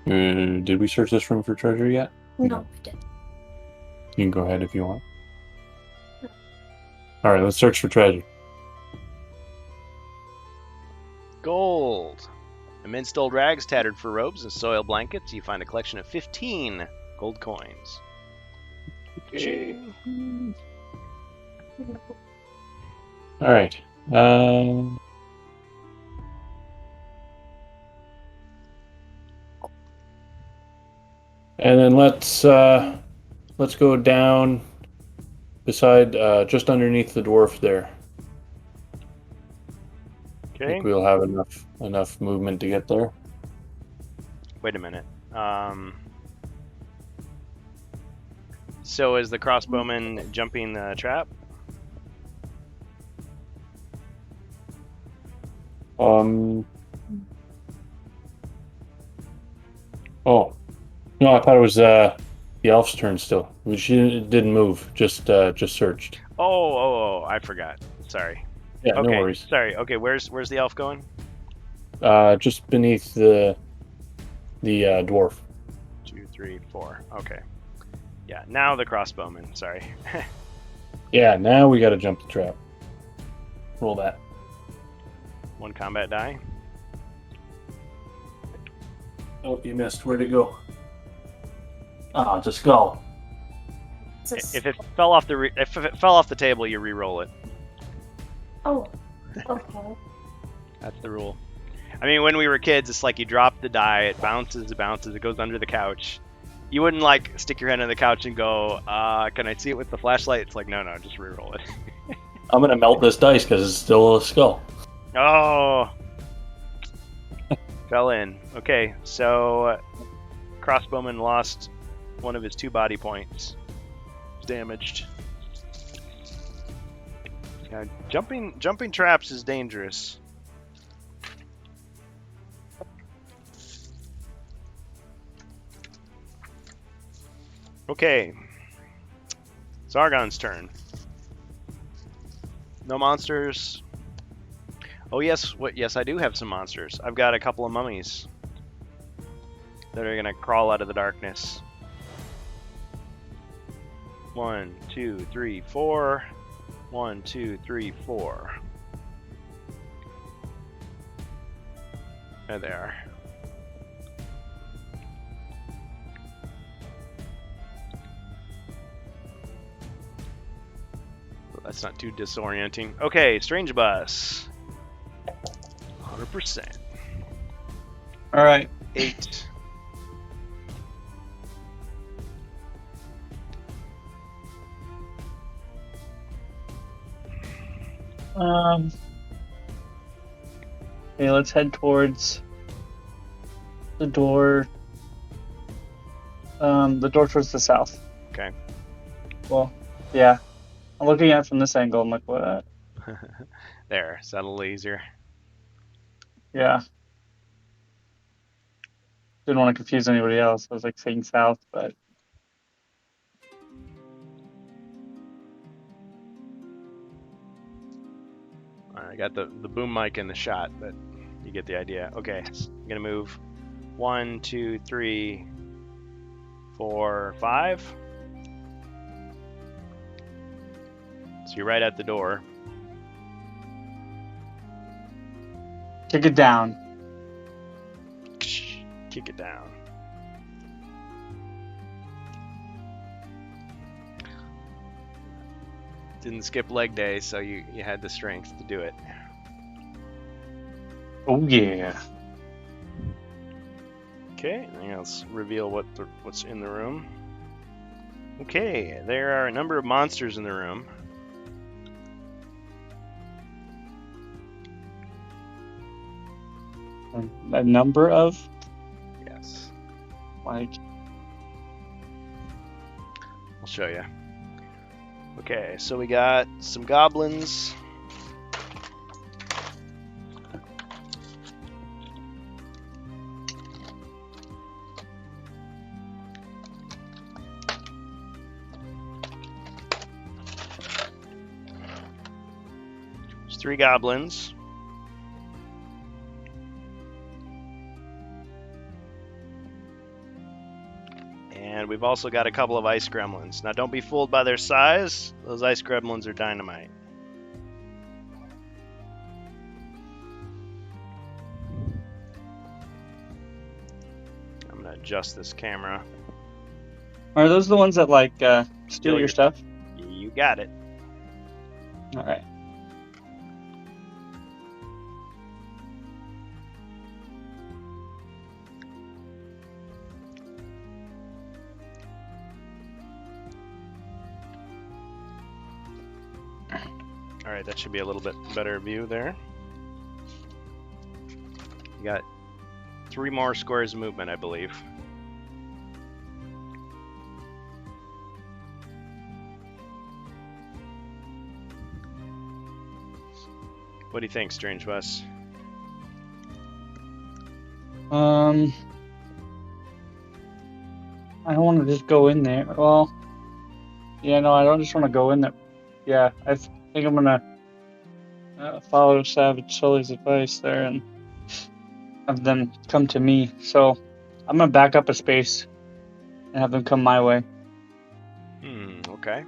Did we search this room for treasure yet? No, we didn't. You can go ahead if you want. Alright, let's search for treasure. Gold. Amidst old rags, tattered fur robes, and soiled blankets, you find a collection of 15 gold coins. Okay. Alright. And then let's go down beside, just underneath the dwarf there. Okay. I think we'll have enough movement to get there. Wait a minute. So is the crossbowman jumping the trap? Oh. No, I thought it was the elf's turn still. She didn't move, just searched. Oh, I forgot. Sorry. Yeah, okay, no worries. Sorry. Okay, where's the elf going? Just beneath the dwarf. 2, 3, 4. Okay. Yeah, now the crossbowman. Sorry. Yeah, now we gotta jump the trap. Roll that. 1 combat die. Oh, you missed. Where'd it go? Ah, it's a skull. If it fell off the table, you re-roll it. Oh, okay. That's the rule. I mean, when we were kids, it's like you drop the die, it bounces, it goes under the couch. You wouldn't like stick your head under the couch and go, can I see it with the flashlight? It's like, no, just re-roll it. I'm gonna melt this dice because it's still a skull. Oh! Fell in. Okay, so Crossbowman lost one of his 2 body points. He's damaged. Yeah, jumping traps is dangerous. Okay. Zargon's turn. No monsters. Oh yes, yes I do have some monsters. I've got a couple of mummies that are gonna crawl out of the darkness. 1, 2, 3, 4. 1, 2, 3, 4. There they are. That's not too disorienting. Okay, Strange Bus. 100%. All right. 8. Okay, let's head towards the door. The door towards the south. Okay. Well, yeah. I'm looking at it from this angle. I'm like, what? There, is that a little easier? Yeah. Didn't want to confuse anybody else. I was like saying south, but I got the boom mic in the shot, but you get the idea. Okay, so I'm gonna move 1, 2, 3, 4, 5. So you're right at the door. kick it down. Kick it down. Didn't skip leg day, so you had the strength to do it. Oh yeah. Okay, and let's reveal what's in the room. Okay, there are a number of monsters in the room. A number of? Yes. Like, I'll show you. Okay, so we got some goblins. There's 3 goblins. And we've also got a couple of ice gremlins. Now don't be fooled by their size. Those ice gremlins are dynamite. I'm gonna adjust this camera. are those the ones that like steal your stuff? You got it. All right. Alright, that should be a little bit better view there. You got 3 more squares of movement, I believe. What do you think, Strange Bus? I don't want to just go in there. Well, yeah, no, I don't just want to go in there. Yeah, I think I'm gonna follow Savage Sully's advice there and have them come to me. So I'm gonna back up a space and have them come my way. Okay.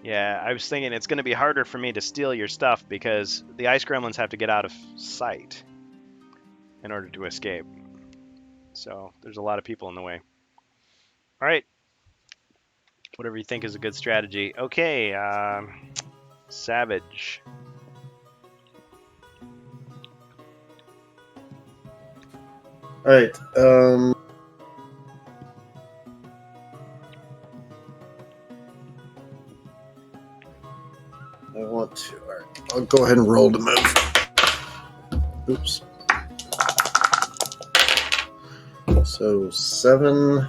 Yeah, I was thinking it's going to be harder for me to steal your stuff because the ice gremlins have to get out of sight in order to escape. So there's a lot of people in the way. All right. Whatever you think is a good strategy. Okay, Savage. All right. I want to. All right, I'll go ahead and roll to move. Oops. So 7.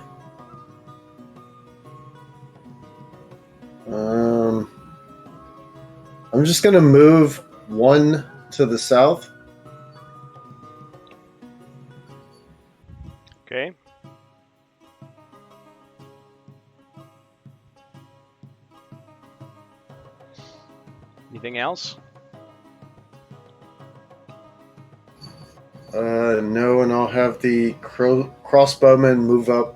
I'm just going to move 1 to the south. Okay. Anything else? No, and I'll have the crossbowman move up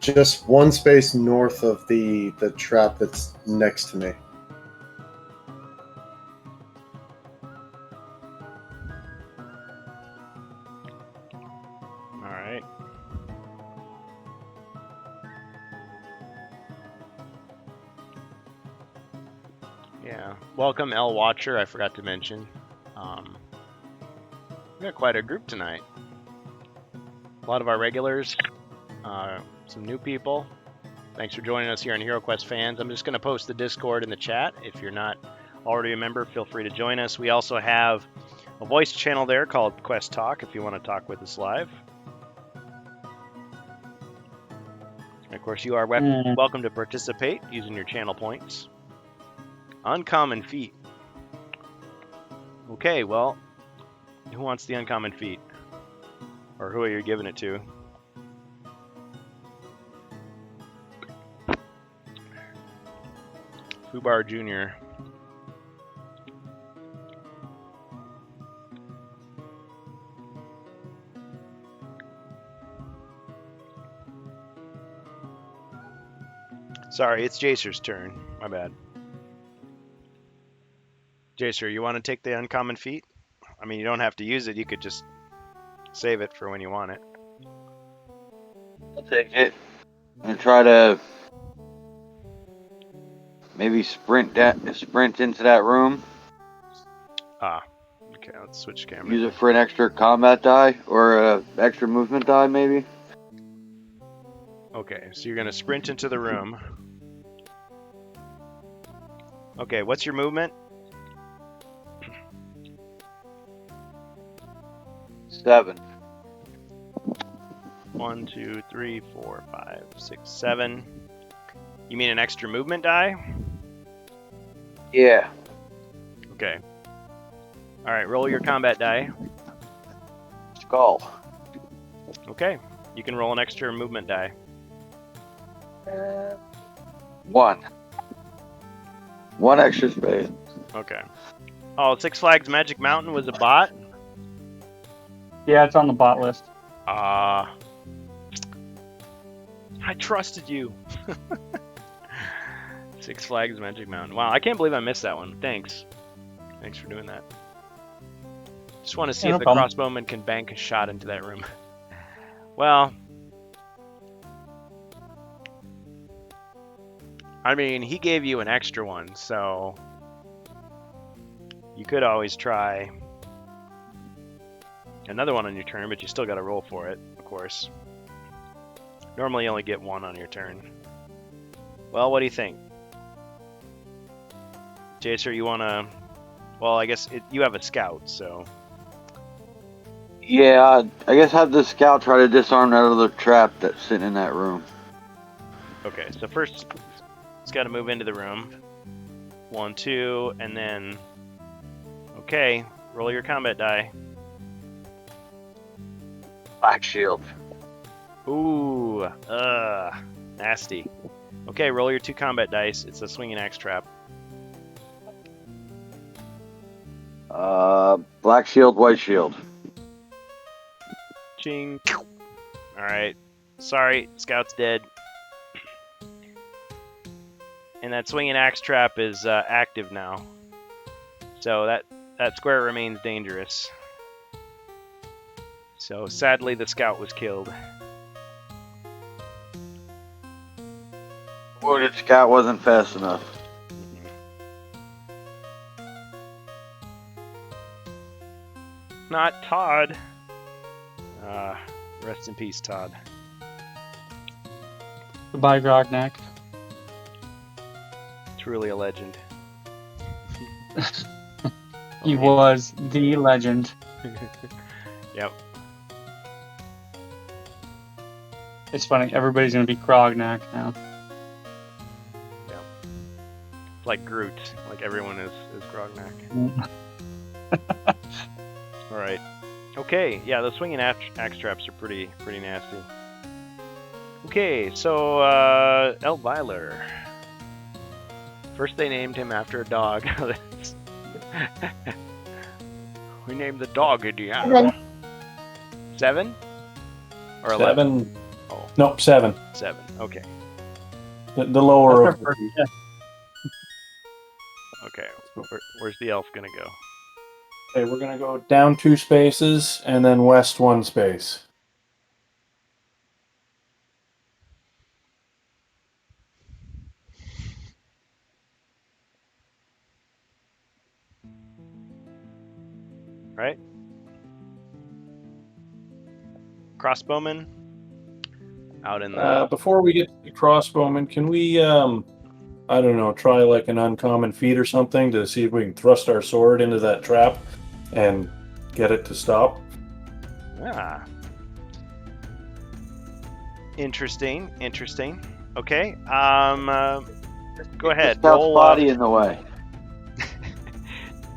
just 1 space north of the trap that's next to me. All right. Yeah. Welcome, L Watcher. I forgot to mention. We got quite a group tonight. A lot of our regulars, some new people. Thanks for joining us here on HeroQuest Fans. I'm just going to post the Discord in the chat. If you're not already a member, feel free to join us. We also have a voice channel there called Quest Talk if you want to talk with us live. And of course, you are welcome to participate using your channel points. Uncommon feat. Okay, well, who wants the uncommon feat? Or who are you giving it to? Fubar Jr. Sorry, it's Jacer's turn. My bad. Jacer, you want to take the uncommon feat? I mean, you don't have to use it. You could just save it for when you want it. I'll take it. I'm gonna try to maybe sprint into that room. Okay, let's switch camera. Use it for an extra combat die or an extra movement die, maybe. Okay, so you're gonna sprint into the room. Okay, what's your movement? 7. 1, 2, 3, 4, 5, 6, 7. You mean an extra movement die? Yeah. Okay. All right, roll your combat die. Skull. Okay, you can roll an extra movement die. 1. 1 extra space. Okay. Oh, Six Flags Magic Mountain was a bot? Yeah, it's on the bot list. I trusted you. Six Flags Magic Mountain. Wow, I can't believe I missed that one. Thanks. Thanks for doing that. Just want to see if the crossbowman can bank a shot into that room. Well, I mean, he gave you an extra one, so you could always try another one on your turn, but you still got to roll for it, of course. Normally you only get 1 on your turn. Well, what do you think? Jacer, you want to... Well, I guess you have a scout, so... Yeah, I guess have the scout try to disarm that other trap that's sitting in that room. Okay, so first, it's got to move into the room. 1, 2, and then... Okay, roll your combat die. Black shield. Ooh, nasty. Okay, roll your 2 combat dice. It's a swinging axe trap. Black shield, white shield. Ching. Alright. Sorry, Scout's dead. And that swinging axe trap is active now. So that square remains dangerous. So sadly, the Scout was killed. Wounded scout wasn't fast enough. Not Todd. Rest in peace, Todd. Goodbye, Grognak. Truly a legend. He was the legend. Yep. It's funny. Everybody's gonna be Grognak now. Like Groot. Like everyone is Grognak. All right. Okay. Yeah, the swinging axe traps are pretty nasty. Okay, so Elvira. First, they named him after a dog. We named the dog Indiana. 7? Or 11? 7. Oh. Nope, 7. 7. Okay. The lower of the Okay. Where's the elf gonna go? Okay, we're gonna go down 2 spaces and then west 1 space. Right? Crossbowman out in the. Before we get to the crossbowman, can we, I don't know, try like an uncommon feat or something to see if we can thrust our sword into that trap and get it to stop? Ah. Interesting. Okay. Go ahead. Roll body in the way.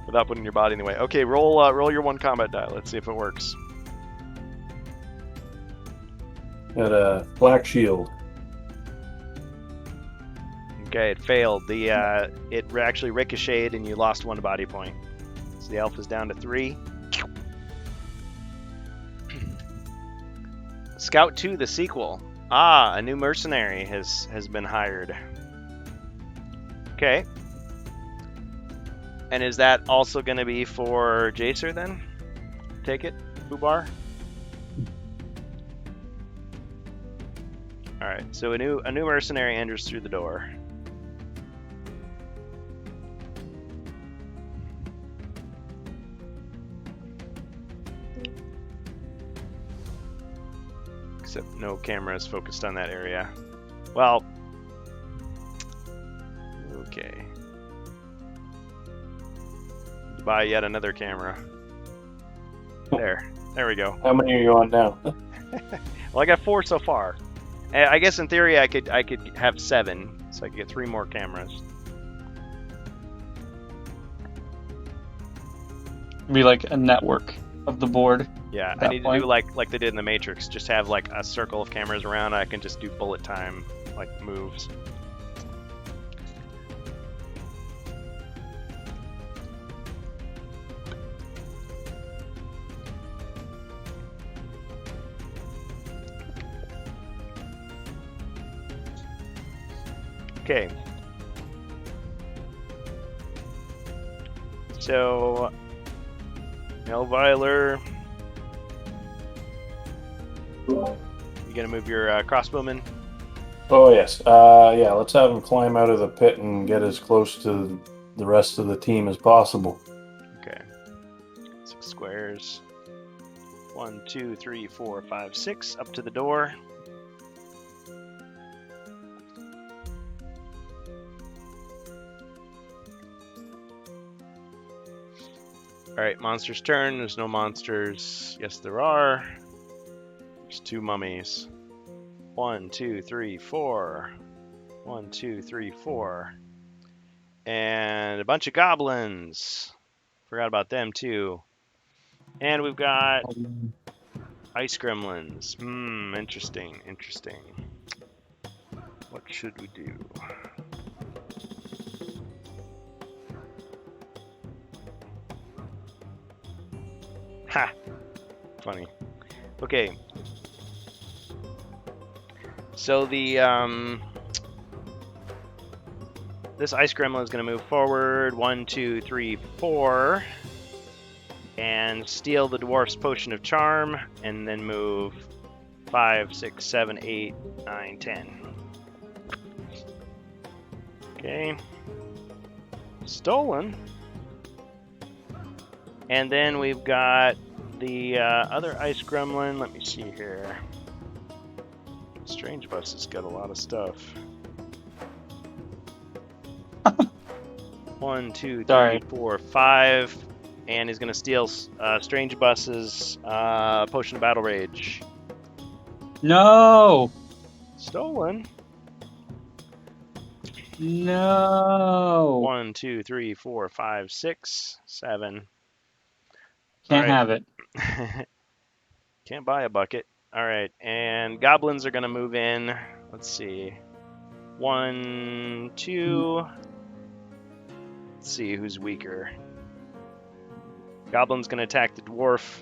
Without putting your body in the way. Okay, roll your 1 combat die. Let's see if it works. Got a black shield. Okay, it failed. It actually ricocheted and you lost 1 body point. So the elf is down to 3. Scout 2, the sequel. Ah, a new mercenary has been hired. Okay. And is that also going to be for Jacer then? Take it, Fubar? All right. So a new mercenary enters through the door. Except no camera is focused on that area. Well, okay. Buy yet another camera. There we go. How many are you on now? Well, I got 4 so far. I guess in theory I could have 7, so I could get 3 more cameras. Be like a network of the board. Yeah, I need to do like they did in the Matrix. Just have like a circle of cameras around. I can just do bullet time like moves. Okay. So, Elvira, you gonna move your crossbowman? Oh yes. Yeah. Let's have him climb out of the pit and get as close to the rest of the team as possible. Okay. 6 squares. 1, 2, 3, 4, 5, 6. Up to the door. Alright, monster's turn. There's no monsters. Yes, there are. There's 2 mummies. 1, 2, 3, 4. 1, 2, 3, 4. And a bunch of goblins. Forgot about them too. And we've got ice gremlins. Interesting. What should we do? Ha! Funny. Okay. So the this ice gremlin is going to move forward 1, 2, 3, 4 and steal the dwarf's potion of charm and then move 5, 6, 7, 8, 9, 10. Okay. Stolen. And then we've got the other ice gremlin. Let me see here. Strange Bus has got a lot of stuff. 1, 2, 3, Sorry. 4, 5. And he's going to steal Strange Bus's Potion of Battle Rage. No. Stolen. No. 1, 2, 3, 4, 5, 6, 7. Can't have it. Can't buy a bucket. All right, and goblins are gonna move in. Let's see. 1, 2. Let's see who's weaker. Goblin's gonna attack the dwarf.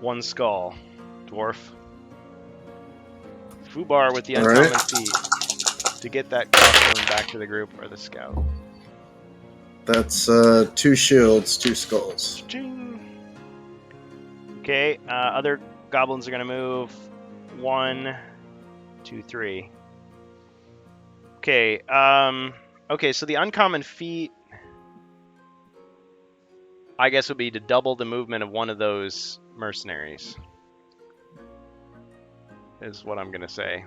One skull, dwarf. Fubar with the uncommon feat to get that crossbone back to the group or the scout. That's 2 shields, 2 skulls. Ching. Okay, other goblins are gonna move. 1, 2, 3. Okay, okay, so the uncommon feat, I guess, would be to double the movement of one of those mercenaries. Is what I'm gonna say.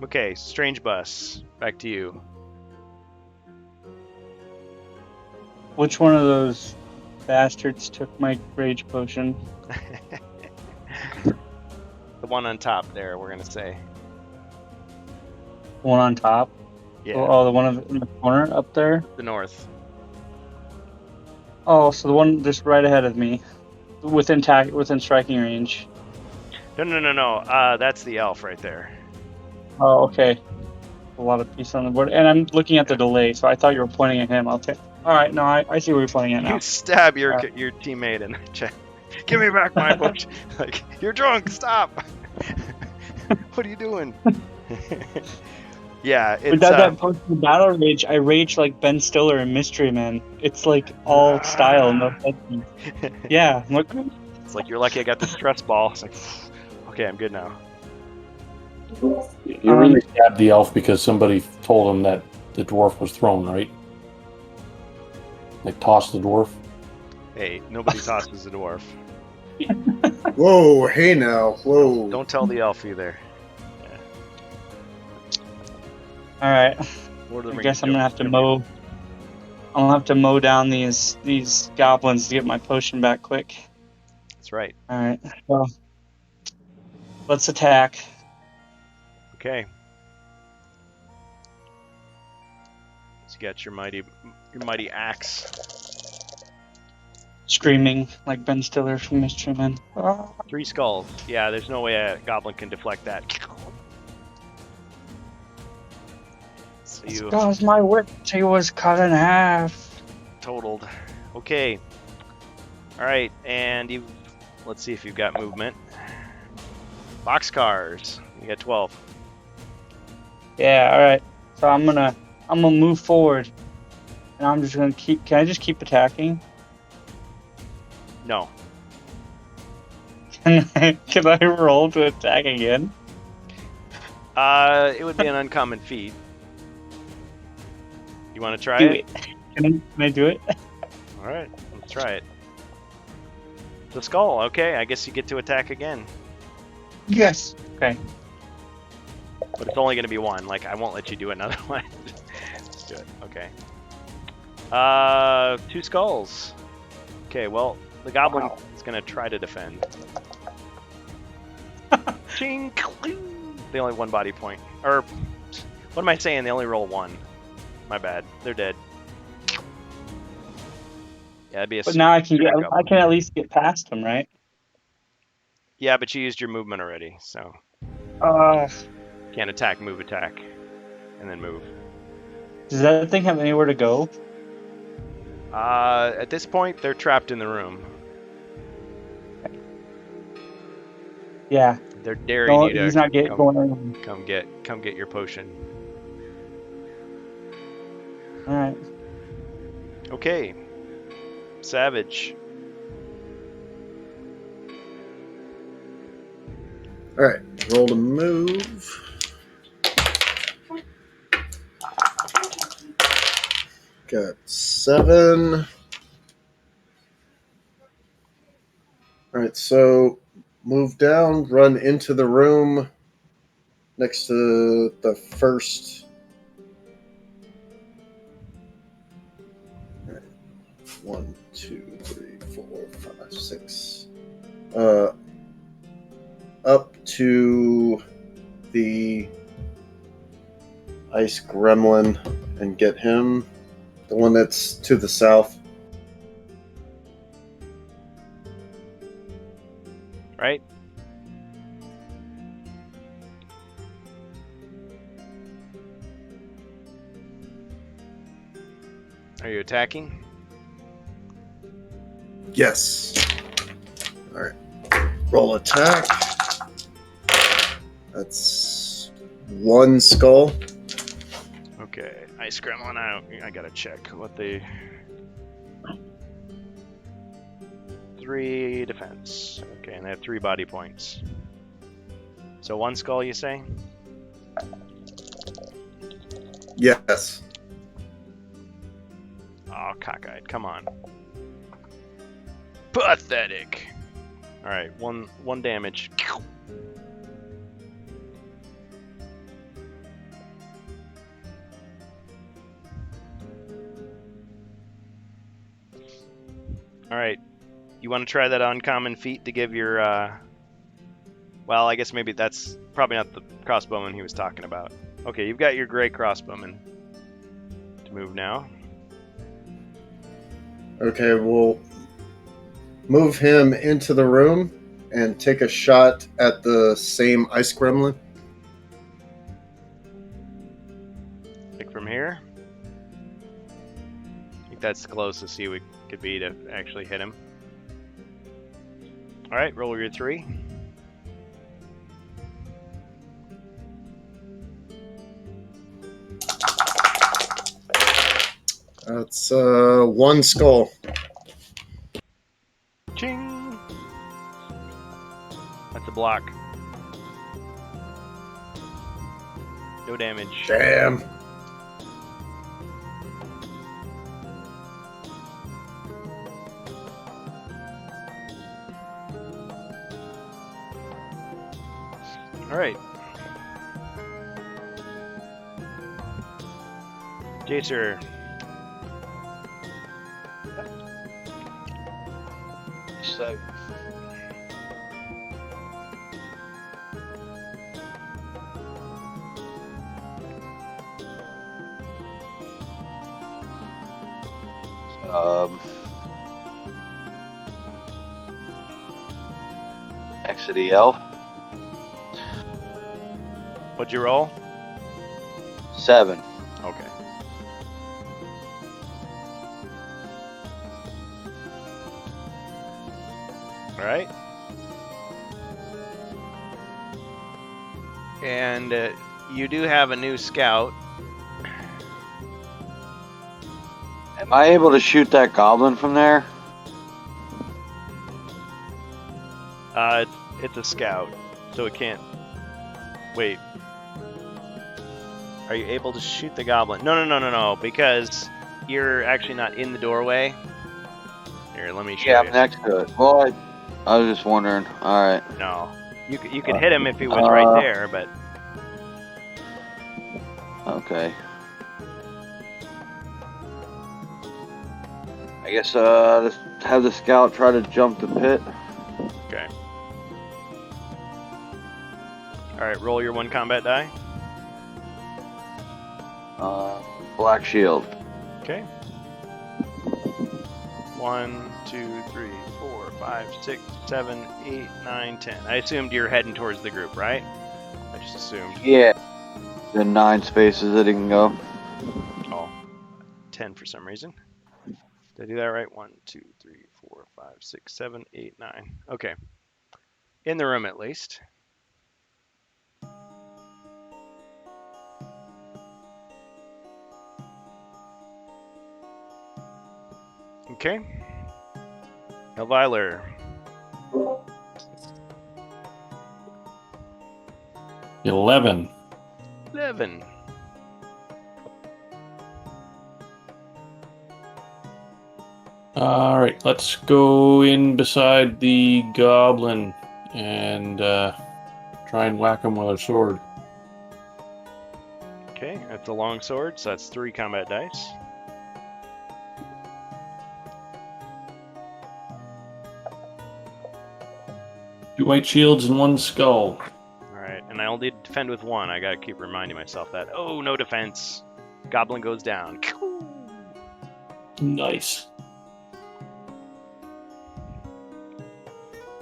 Okay, Strange Bus, back to you. Which one of those bastards took my rage potion? The one on top there, we're gonna say. One on top? Yeah. Oh, the one in the corner up there? The north. Oh, so the one just right ahead of me. Within striking range. No. That's the elf right there. Oh, okay. A lot of pieces on the board. And I'm looking at the delay, so I thought you were pointing at him. Alright, no, I see where you're pointing at now. You stab your teammate in the chest. Give me back my bush. Like, you're drunk, stop. What are you doing? Yeah, it's Without that potion battle rage, I rage like Ben Stiller in Mystery Men. It's like all style, no fucking. Yeah, look. It's like, you're lucky I got the stress ball. It's like, okay, I'm good now. You really stabbed the elf because somebody told him that the dwarf was thrown, right? Like, tossed the dwarf? Hey, nobody tosses the dwarf. Whoa, hey now, whoa. Don't tell the elf either. Alright. I guess I'm gonna have to mow. I'll have to mow down these goblins to get my potion back quick. That's right. Alright. Well, let's attack. Okay. So you got your mighty axe. Screaming like Ben Stiller from Mystery Men. 3 skulls. Yeah, there's no way a goblin can deflect that. So because my whip was cut in half. Totaled. Okay. Alright, and let's see if you've got movement. Boxcars. You got 12. Yeah, alright. So I'm gonna move forward. And I'm just gonna can I just keep attacking? No. Can I roll to attack again? It would be an uncommon feat. You want to try it? Can I do it? All right, let's try it. The skull. Okay, I guess you get to attack again. Yes. Okay. But it's only going to be one. Like, I won't let you do another one. Let's do it. Okay. 2 skulls. Okay, well, the goblin is going to try to defend. Ching! They only have 1 body point. Or, what am I saying? They only roll 1. My bad. They're dead. Yeah, it'd be a. But now I can at least get past them, right? Yeah, but you used your movement already, so. Can't attack, move, attack, and then move. Does that thing have anywhere to go? At this point, they're trapped in the room. Yeah. They're daring you to. He's not going. Come get your potion. All right. Okay. Savage. Alright, roll to move. Got 7. All right, so move down, run into the room next to the first. All right. 1, 2, 3, 4, 5, 6. Up to the ice gremlin and get him. The one that's to the south. Right? Are you attacking? Yes. All right. Roll attack. That's 1 skull. Okay. Ice Gremlin, I gotta check what they... 3 defense. Okay, and they have 3 body points. So 1 skull, you say? Yes. Oh, cockeyed. Come on. Pathetic. Alright, one damage. Alright. You want to try that uncommon feat to give your, well, I guess maybe that's probably not the crossbowman he was talking about. Okay, you've got your gray crossbowman to move now. Okay, we'll move him into the room and take a shot at the same ice gremlin. Like from here? I think that's the closest he could be to actually hit him. Alright, roll your 3. That's 1 skull. Ching! That's a block. No damage. Damn. Alright. Jacer. So, exit EL. What'd you roll? 7. Okay. Alright. And you do have a new scout. Am I able to shoot that goblin from there? It's a scout, so it can't. Wait. Are you able to shoot the goblin? No, because you're actually not in the doorway. Here, let me show you. Yeah, I'm next to it. Well, I was just wondering. All right. No. You could hit him if he was right there, but... Okay. I guess let's have the scout try to jump the pit. Okay. Alright, roll your 1 combat die. Black shield. Okay. 1, 2, 3, 4, 5, 6, 7, 8, 9, 10. I assumed you're heading towards the group, right? I just assumed. Yeah. The 9 spaces that it can go. Oh, 10 for some reason. Did I do that right? 1, 2, 3, 4, 5, 6, 7, 8, 9. Okay. In the room, at least. Okay. Elviler. 11. 11. All right, let's go in beside the goblin and try and whack him with our sword. Okay, that's a long sword, so that's 3 combat dice. Two white shields and 1 skull. Alright, and I only defend with 1. I gotta keep reminding myself that. Oh, no defense. Goblin goes down. Nice.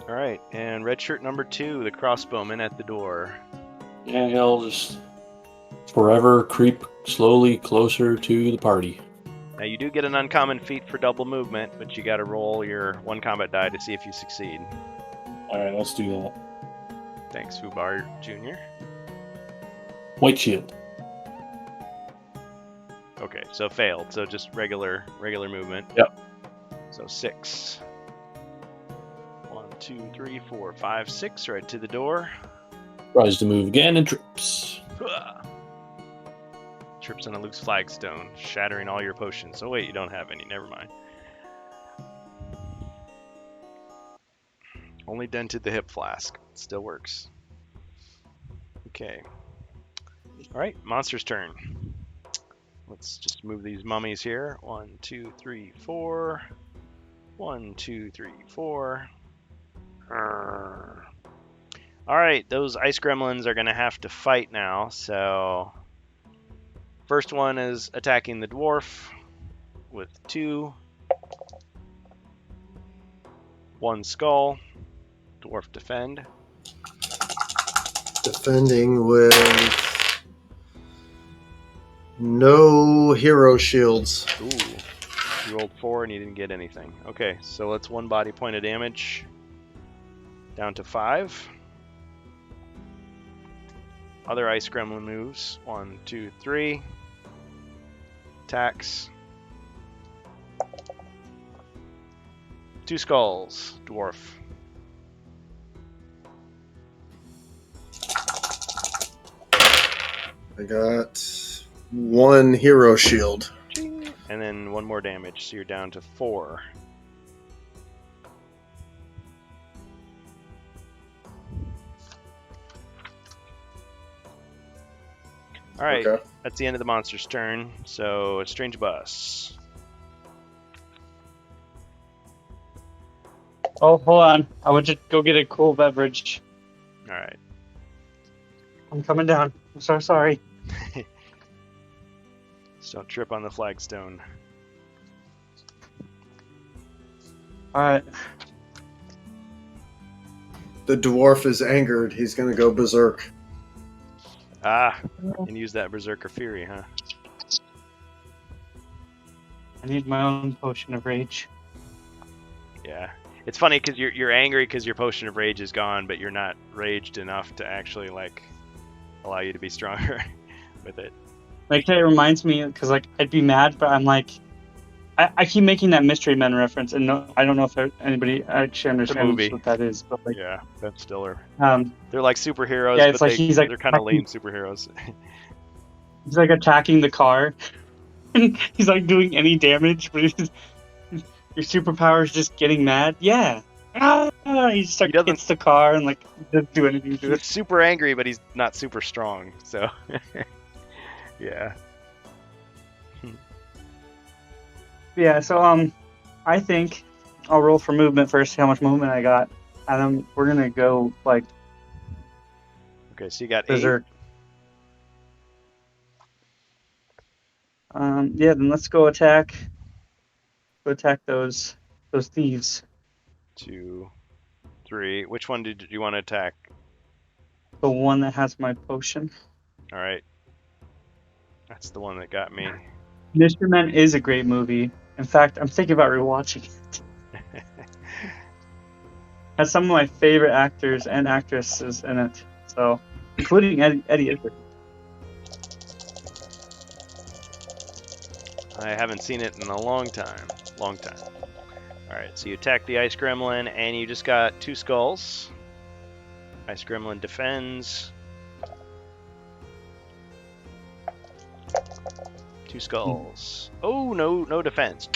Alright, and red shirt number 2, the crossbowman at the door. Yeah, he'll just forever creep slowly closer to the party. Now you do get an uncommon feat for double movement, but you gotta roll your 1 combat die to see if you succeed. Alright, let's do that. Thanks, Fubar Jr. White shield. Okay, so failed. So just regular movement. Yep. So 6. 1, 2, 3, 4, 5, 6, right to the door. Tries to move again and trips. Trips on a loose flagstone, shattering all your potions. Oh wait, you don't have any. Never mind. Only dented the hip flask. Still works. Okay. Alright, monster's turn. Let's just move these mummies here. 1, 2, 3, 4. 1, 2, 3, 4. Alright, those ice gremlins are going to have to fight now, so... First one is attacking the dwarf with 2. 1 skull. Dwarf defend. Defending with no hero shields. Ooh. You rolled 4 and you didn't get anything. Okay, so let's 1 body point of damage. Down to 5. Other ice gremlin moves. 1, 2, 3. Attacks. 2 skulls. Dwarf. I got 1 hero shield. And then 1 more damage, so you're down to 4. Alright, Okay. that's the end of the monster's turn, so Strange Bus. Oh, hold on. I want to go get a cool beverage. Alright. I'm coming down. I'm so sorry. Just don't trip on the flagstone. Alright. The dwarf is angered. He's going to go berserk. Ah, and use that Berserker Fury, huh? I need my own potion of rage. Yeah. It's funny because you're angry because your potion of rage is gone, but you're not raged enough to actually, like, allow you to be stronger with it. Like, it reminds me, because, like, I'd be mad, but I'm like, I keep making that Mystery Men reference, and no, I don't know if anybody actually understands what that is. But like, yeah, Ben Stiller. They're like superheroes, yeah, it's but like he's like they're kind of lame superheroes. He's like attacking the car, and he's like doing any damage, but your superpower is just getting mad. Yeah. He just like hits the car and like doesn't do anything to it. He's super angry, but he's not super strong. So, yeah. Yeah, so I think I'll roll for movement first, see how much movement I got, and then we're gonna go like. Okay, so you got berserk. 8. Yeah, then let's go attack. Go attack those thieves. 2, 3. Which one did you want to attack? The one that has my potion. All right. That's the one that got me. Mystery Men is a great movie. In fact, I'm thinking about rewatching it. Has some of my favorite actors and actresses in it, so including Eddie Izzard. I haven't seen it in a long time. All right, so you attack the Ice Gremlin, and you just got 2 skulls. Ice Gremlin defends. 2 skulls. Oh, no defense.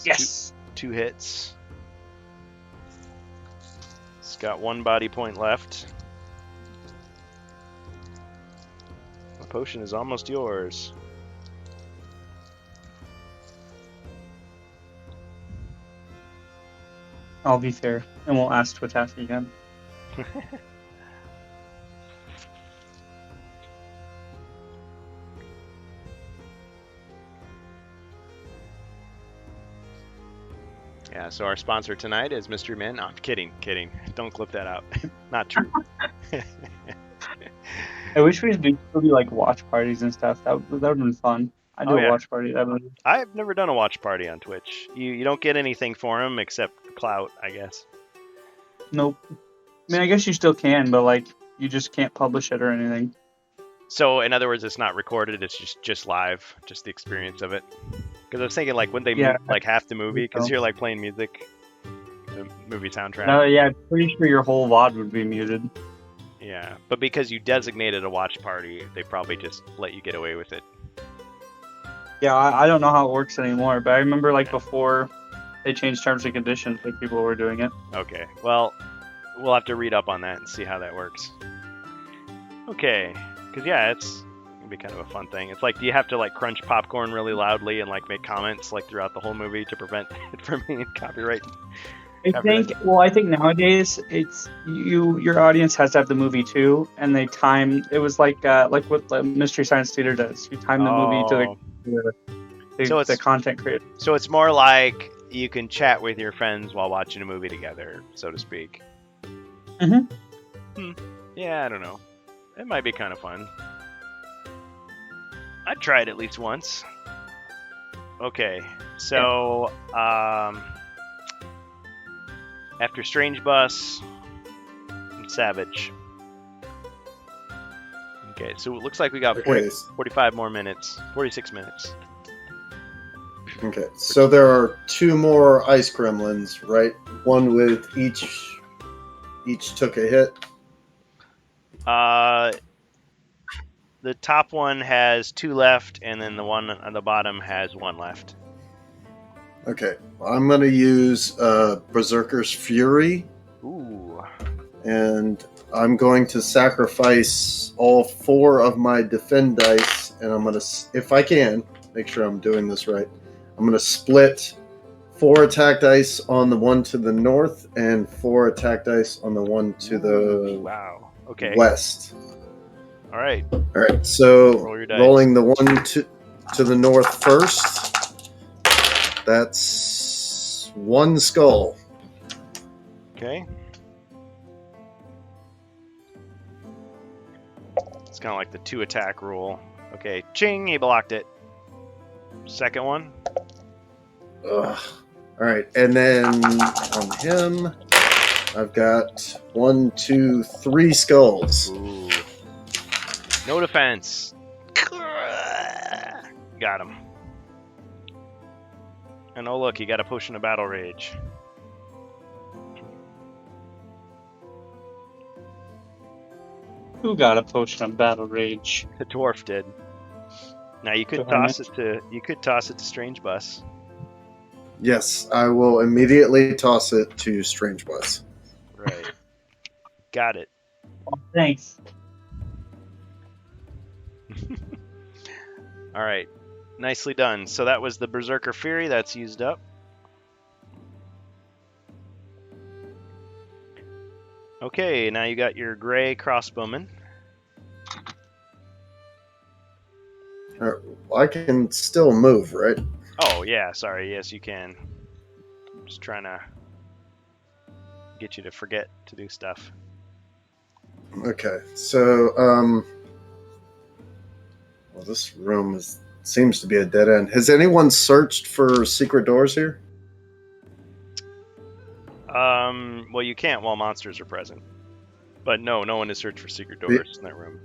Yes. Two hits. It's got 1 body point left. The potion is almost yours. I'll be fair and won't ask to attack again. Yeah, so our sponsor tonight is Mystery Men. No, I'm kidding. Don't clip that out. Not true. I wish we'd do like watch parties and stuff. That would have been fun. I do a watch party. I've never done a watch party on Twitch. You don't get anything for them except clout, I guess. Nope. I mean, I guess you still can, but like you just can't publish it or anything. So, in other words, it's not recorded. It's just live, just the experience of it. Because I was thinking, like, wouldn't they mute, like half the movie? Because you're like playing music, the movie soundtrack. Yeah, I'm pretty sure your whole VOD would be muted. Yeah, but because you designated a watch party, they probably just let you get away with it. Yeah, I don't know how it works anymore, but I remember like before they changed terms and conditions, like people were doing it. Okay, well, we'll have to read up on that and see how that works. Okay, because yeah, it's gonna be kind of a fun thing. It's like, do you have to like crunch popcorn really loudly and like make comments like throughout the whole movie to prevent it from being copyright? I think nowadays it's your audience has to have the movie too, and they time it was like what the Mystery Science Theater does. You time the movie to the content creator. So it's more like you can chat with your friends while watching a movie together, so to speak. Yeah, I don't know. It might be kind of fun. I'd try it at least once. Okay, so after Strange Bus and Savage. Okay, so it looks like we got 45 more minutes. 46 minutes. Okay, so there are 2 more ice gremlins, right? One with each took a hit. The top one has 2 left, and then the one on the bottom has 1 left. Okay, well, I'm going to use Berserker's Fury. Ooh. And I'm going to sacrifice all 4 of my defend dice, and I'm going to, if I can, make sure I'm doing this right, I'm going to split 4 attack dice on the one to the north and 4 attack dice on the one to the west. All right. So rolling the one to the north first. That's 1 skull. Okay. It's kind of like the 2 attack rule. Okay, ching, he blocked it. Second one. Ugh. All right, and then on him, I've got 1, 2, 3 skulls. Ooh. No defense. Got him. And oh look, he got a potion of battle rage. Who got a potion of battle rage? The dwarf did. Now you could toss it to Strange Bus. Yes, I will immediately toss it to Strange Bus. Right. Got it. Oh, thanks. All right. Nicely done. So that was the Berserker Fury. That's used up. Okay, now you got your gray crossbowman. I can still move, right? Oh, yeah. Sorry. Yes, you can. I'm just trying to get you to forget to do stuff. Okay, so, well, this room seems to be a dead end. Has anyone searched for secret doors here? Well, you can't while monsters are present. But no one has searched for secret doors in that room.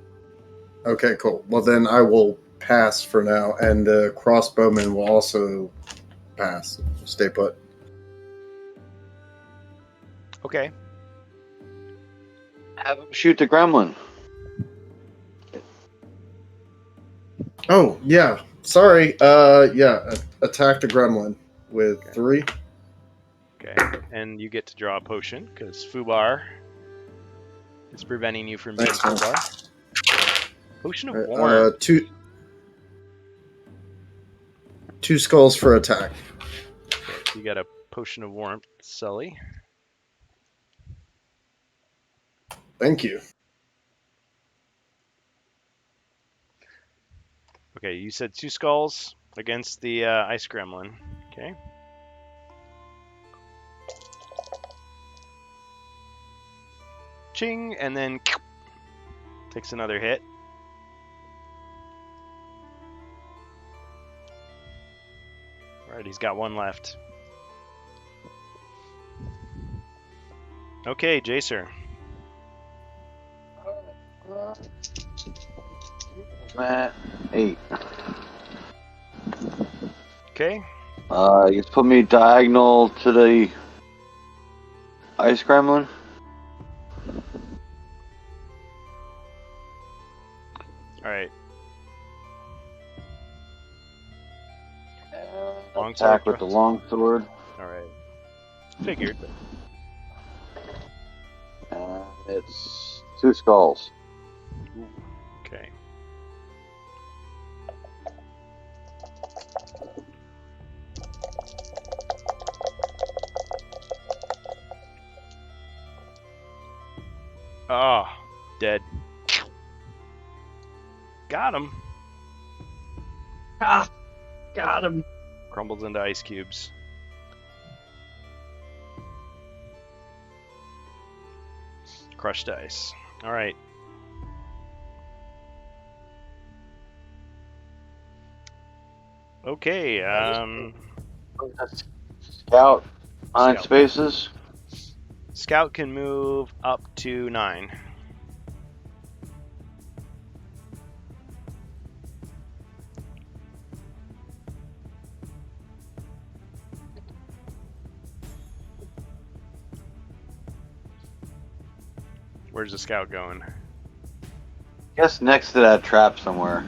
Okay, cool. Well, then I will pass for now, and the crossbowman will also pass. Stay put. Okay. Have him shoot the gremlin. Oh, yeah. Sorry. Attack the gremlin. with 3. Okay, and you get to draw a potion because Fubar is preventing you from being Thanks, man. Fubar. Potion of Alright, warmth. 2 skulls for attack. Okay, so you got a potion of warmth, Sully. Thank you. Okay, you said 2 skulls against the ice gremlin. Okay. Ching, and then takes another hit. Alright, he's got 1 left. Okay, Jacer. Matt, 8. Okay. You put me diagonal to the ice gremlin. Alright. Attack with the long sword. Alright. Figured. It's 2 skulls. Okay. Ah, dead. Got him. Ah, got him. Crumbles into ice cubes. Crushed ice. All right. Okay. Scout, 9 Scout. spaces. Scout can move up to 9. Where's the scout going? Guess next to that trap somewhere.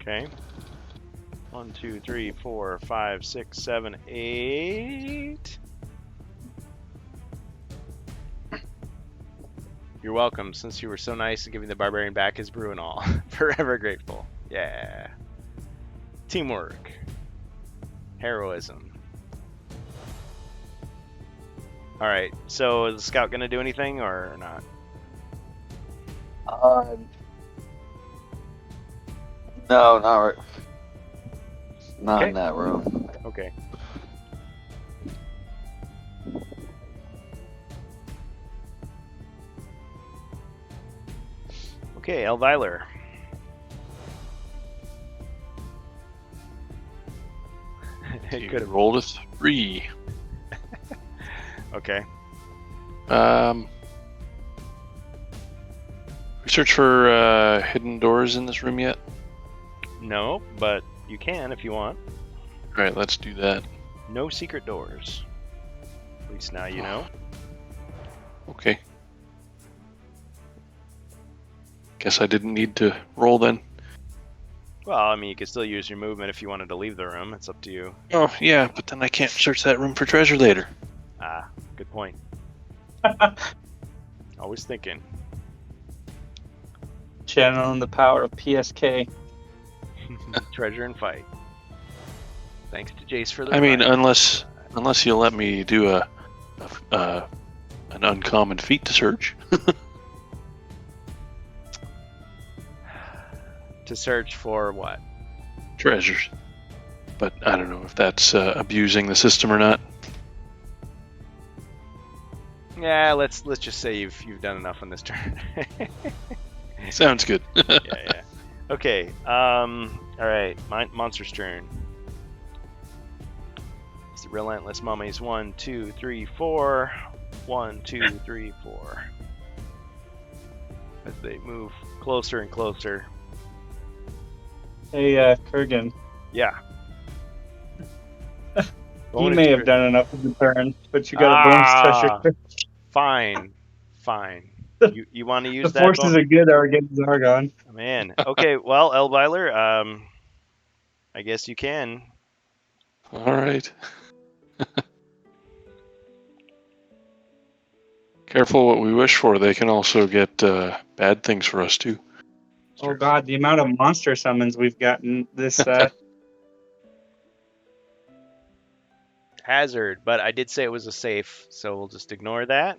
Okay. 1, 2, 3, 4, 5, 6, 7, 8. You're welcome, since you were so nice in giving the barbarian back his brew and all. Forever grateful. Yeah. Teamwork. Heroism. Alright, so is the scout gonna do anything or not? No, not right. Not Okay. in that room. Okay. Okay, Elviler. You Good. rolled a 3. Okay. We search for hidden doors in this room yet? No, but you can if you want. All right, let's do that. No secret doors. At least now you know. Okay. Guess I didn't need to roll then. Well, I mean, you could still use your movement if you wanted to leave the room. It's up to you. Oh, yeah, but then I can't search that room for treasure later. Ah, good point. Always thinking. Channeling the power of PSK. Treasure and fight. Thanks to Jace for the. I mean, reminder. unless you'll let me do an uncommon feat to search. To search for what? Treasures. But I don't know if that's abusing the system or not. Yeah, let's just say you've done enough on this turn. Sounds good. Yeah. Okay. All right. Monster's turn. It's the relentless mummies. 1, 2, 3, 4. 1, 2, 3, 4. As they move closer and closer. Hey, Kurgan. Yeah. He may have done enough of the turn, but you got a bonus treasure. Fine. You want to use The that? forces are good are against Zargon. Man. Okay. Well, Elviler, I guess you can. All right. Careful what we wish for. They can also get bad things for us too. Oh god, the amount of monster summons we've gotten this Hazard, but I did say it was a safe, so we'll just ignore that.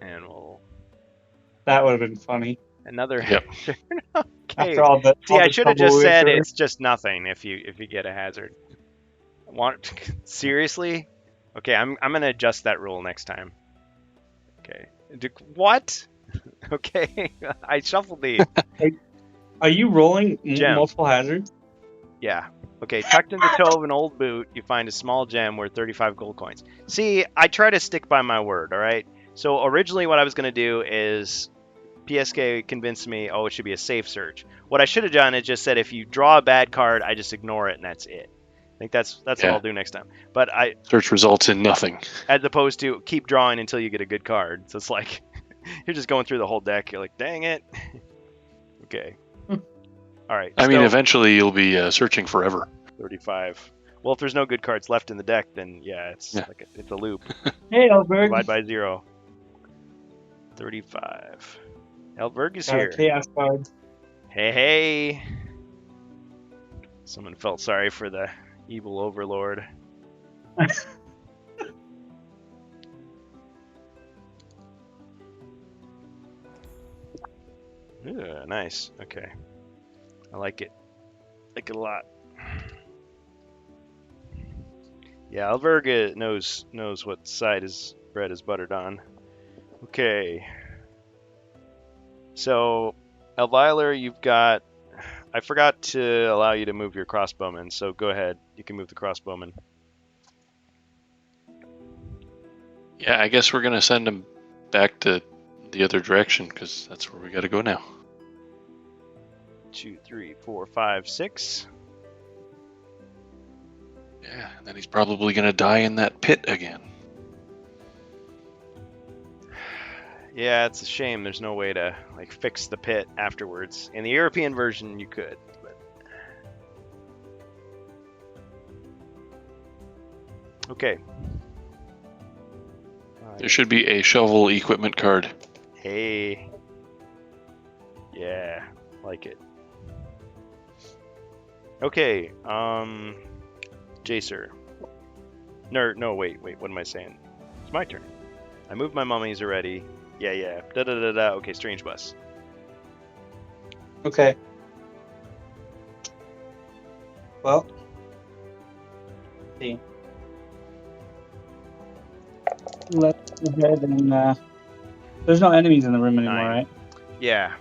And we'll... That would have been funny. Another... Yep. Okay. After all the, See, all I the should have trouble just we said went it's just nothing if you get a hazard. Seriously? Okay, I'm gonna adjust that rule next time. Okay. What? Okay, I shuffled these. Are you rolling Gem. multiple hazards? Yeah. Okay, tucked in the toe of an old boot, you find a small gem worth 35 gold coins. See, I try to stick by my word, all right? So originally what I was going to do is PSK convinced me, oh, it should be a safe search. What I should have done is just said if you draw a bad card, I just ignore it and that's it. I think that's what I'll do next time. But search results in nothing. As opposed to keep drawing until you get a good card. So it's like you're just going through the whole deck. You're like, dang it. Okay. All right. I mean, eventually you'll be searching forever. 35. Well, if there's no good cards left in the deck, then it's like it's a loop. Hey, Elberg. Divide by 0. 35. Elberg is Got a here. chaos card. Hey. Someone felt sorry for the evil overlord. Ooh, nice. Okay. I like it. Like it a lot. Yeah, Alverga knows what side his bread is buttered on. Okay. So, Elviler, you've got... I forgot to allow you to move your crossbowman, so go ahead. You can move the crossbowman. Yeah, I guess we're going to send him back to the other direction, because that's where we got to go now. 2, 3, 4, 5, 6. Yeah, and then he's probably going to die in that pit again. Yeah, it's a shame there's no way to fix the pit afterwards. In the European version, you could. But... Okay. There should be a shovel equipment card. Hey. Yeah, like it. Okay, Jacer. No, wait, what am I saying? It's my turn. I moved my mummies already. Yeah. Da-da-da-da. Okay, Strange Bus. Okay. Well. See. Let's go ahead and, there's no enemies in the room anymore, 9. right? Yeah.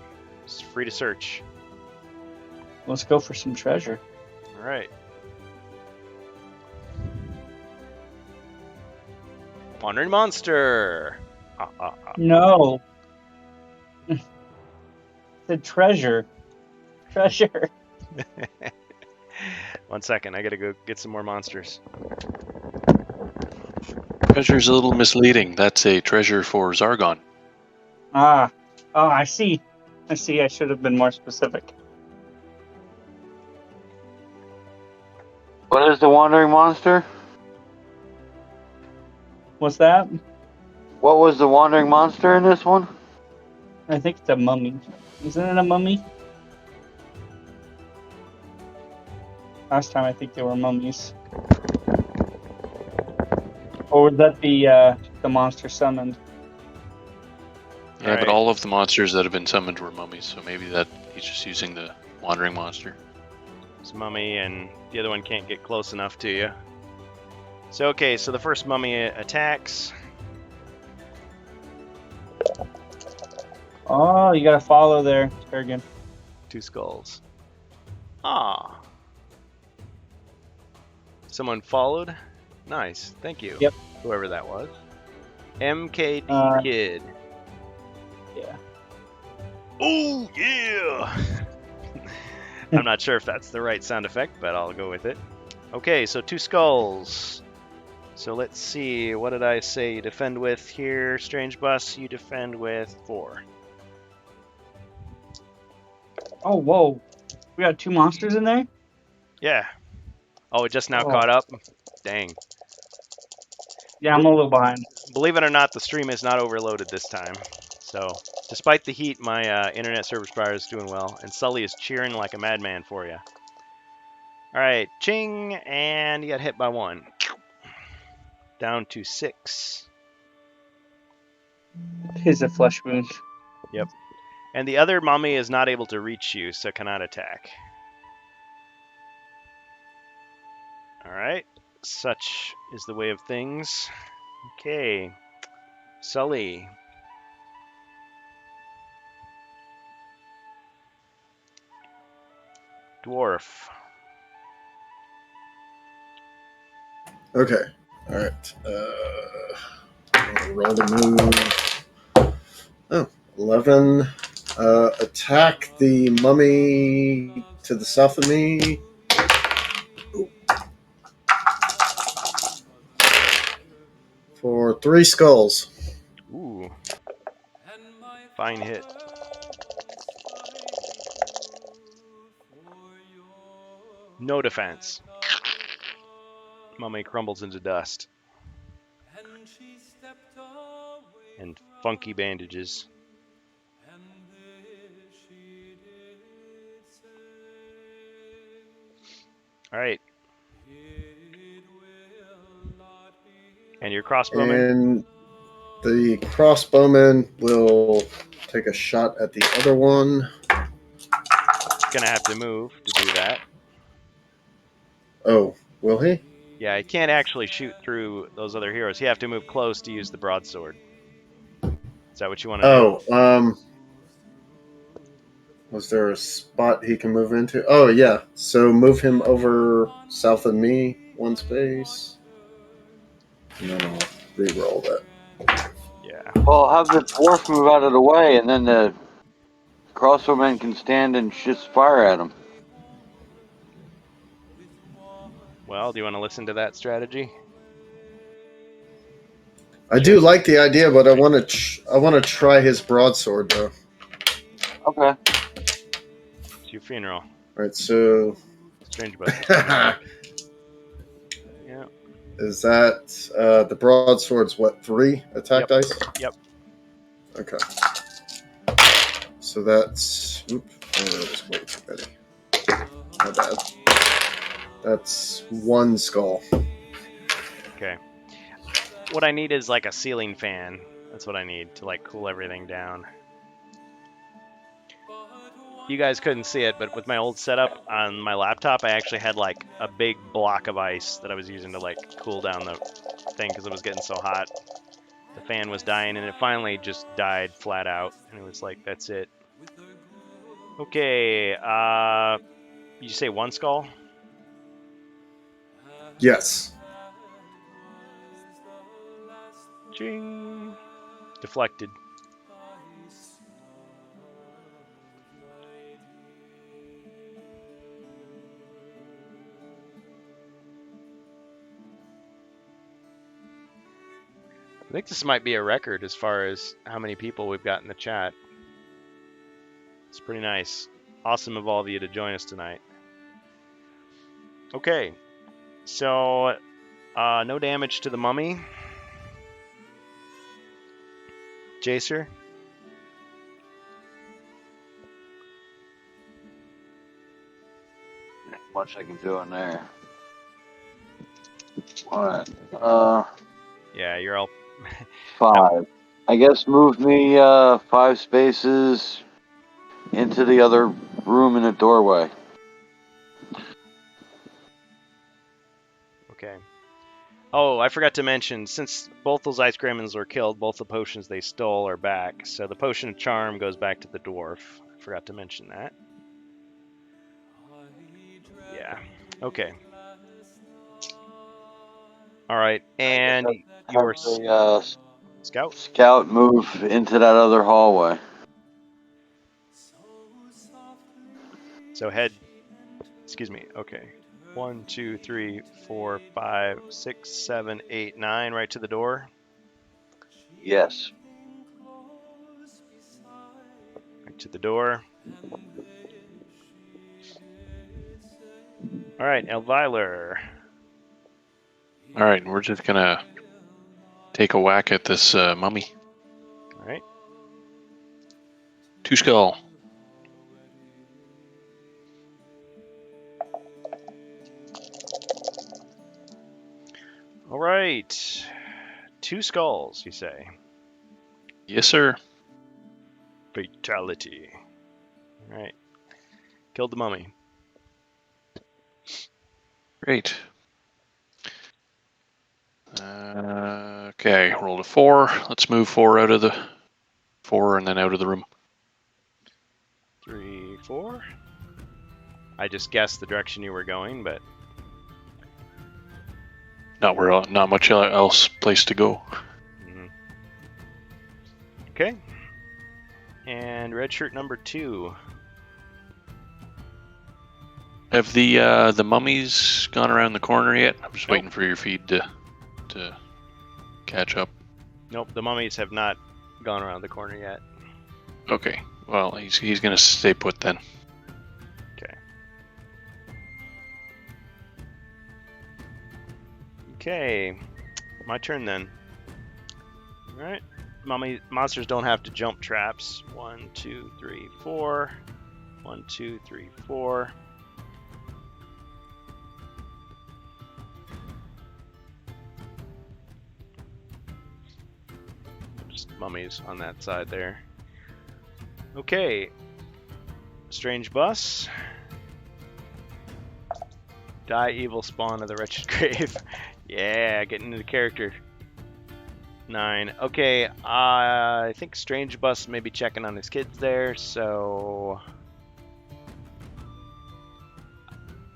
It's free to search. Let's go for some treasure. Alright. Wandering Monster! No! The treasure. Treasure. 1 second, I gotta go get some more monsters. Treasure's a little misleading. That's a treasure for Zargon. Ah. Oh, I see. I should have been more specific. What is the wandering monster? What's that? What was the wandering monster in this one? I think it's a mummy. Isn't it a mummy? Last time I think they were mummies. Or was that the monster summoned? Yeah, but all of the monsters that have been summoned were mummies, so maybe that he's just using the wandering monster. It's mummy, and the other one can't get close enough to you. So okay, so the first mummy attacks. Oh, you gotta follow there, Kurgan. 2 skulls. Ah. Someone followed? Nice, thank you. Yep. Whoever that was. MKD Kid. Yeah. Oh, yeah! I'm not sure if that's the right sound effect, but I'll go with it. Okay, so 2 skulls. So let's see, what did I say you defend with here? Strange Bus, you defend with 4. Oh, whoa. We got 2 monsters in there? Yeah. Oh, it just now caught up? Dang. Yeah, I'm a little behind. Believe it or not, the stream is not overloaded this time. So, despite the heat, my internet service provider is doing well, and Sully is cheering like a madman for you. All right, ching, and you got hit by 1. Down to 6. Here's a flesh wound. Yep. And the other mummy is not able to reach you, so cannot attack. All right. Such is the way of things. Okay. Sully. Dwarf. Okay. All right. Roll the move. Oh, 11. Attack the mummy to the south of me. Ooh. For 3 skulls. Ooh. Fine hit. No defense. Mummy crumbles into dust. And funky bandages. All right. And your crossbowman? And the crossbowman will take a shot at the other one. Gonna have to move to do that. Oh, will he? Yeah, he can't actually shoot through those other heroes. You have to move close to use the broadsword. Is that what you want to do? Was there a spot he can move into? Oh, yeah. So move him over south of me, 1 space. And then I'll re-roll that. Yeah. Well, have the dwarf move out of the way, and then the crossbowman can stand and just fire at him. Well, do you want to listen to that strategy? I do like the idea, but I want to try his broadsword though. Okay. It's your funeral. All right, so Strange Buster. Yeah. Is that the broadsword's what, 3 attack dice? Yep. Okay. So that's way too many. My bad. That's 1 skull. Okay. What I need is like a ceiling fan. That's what I need to like cool everything down. You guys couldn't see it, but with my old setup on my laptop, I actually had like a big block of ice that I was using to like cool down the thing because it was getting so hot. The fan was dying, and it finally just died flat out. And it was like, that's it. Okay. You say 1 skull? Yes. Ching. Deflected. I think this might be a record as far as how many people we've got in the chat. It's pretty nice. Awesome of all of you to join us tonight. Okay. So, no damage to the mummy. Jacer? Not much I can do in there. Alright. Yeah, you're all 5. I guess move me 5 spaces into the other room in the doorway. okay. Oh, I forgot to mention, since both those ice gremlins were killed, both the potions they stole are back. So the potion of charm goes back to the dwarf. I forgot to mention that. Yeah. Okay. All right, and your scout move into that other hallway. So head. Excuse me. Okay. 1, 2, 3, 4, 5, 6, 7, 8, 9, right to the door. Yes. Right to the door. All right, Elviler. All right, we're just gonna take a whack at this mummy. All right. 2 skull. All right. 2 skulls, you say? Yes, sir. Fatality. All right. Killed the mummy. Great. Okay, rolled a 4. Let's move 4 out of the 4 and then out of the room. 3, 4. I just guessed the direction you were going, but Not much else place to go. okay. And red shirt number 2. Have the mummies gone around the corner yet? I'm just Nope. waiting for your feed to catch up. Nope, the mummies have not gone around the corner yet. Okay. Well, he's gonna stay put then. Okay, my turn then. All right, monsters don't have to jump traps. 1, 2, 3, 4. 1, 2, 3, 4. Just mummies on that side there. Okay, strange bus. Die, evil spawn of the wretched grave. Yeah, getting into the character. 9. Okay, I think Strange Bus may be checking on his kids there, so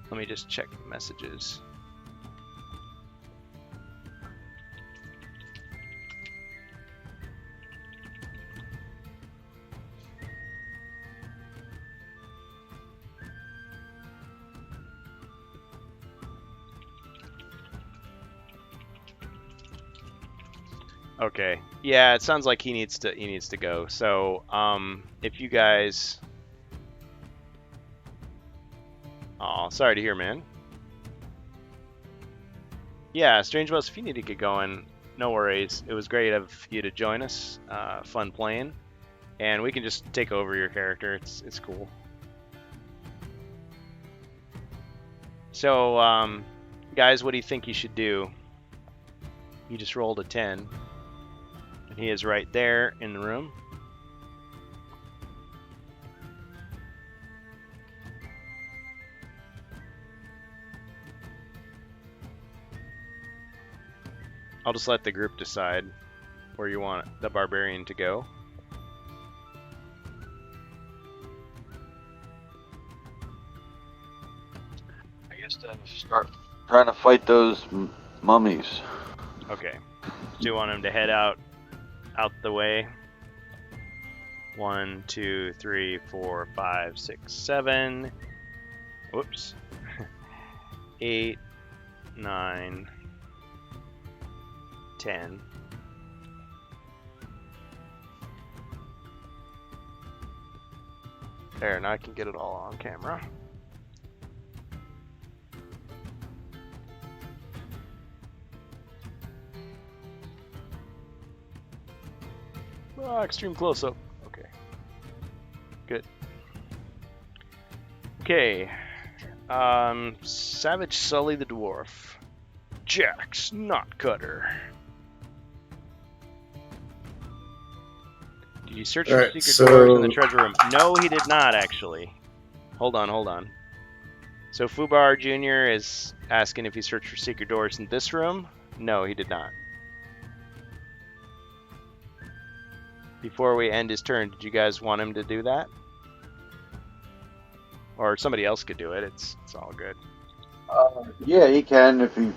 let me just check the messages. Okay. Yeah, it sounds like he needs to go. So, if you guys, oh, sorry to hear, man. Yeah, Strange Bus, if you need to get going, no worries. It was great of you to join us. Fun playing, and we can just take over your character. It's cool. So, guys, what do you think you should do? You just rolled a 10. And he is right there in the room. I'll just let the group decide where you want the barbarian to go. I guess then start trying to fight those mummies. Okay. Do you want him to head out the way? 1, 2, 3, 4, 5, 6, 7. Whoops. 8, 9, 10. There, now I can get it all on camera. Extreme close-up. Okay. Good. Okay. Savage Sully the Dwarf. Jax Knotcutter. Did you search for secret doors in the treasure room? No, he did not, actually. Hold on. So Fubar Jr. is asking if he searched for secret doors in this room? No, he did not. Before we end his turn, did you guys want him to do that? Or somebody else could do it. It's all good. Yeah, he can if he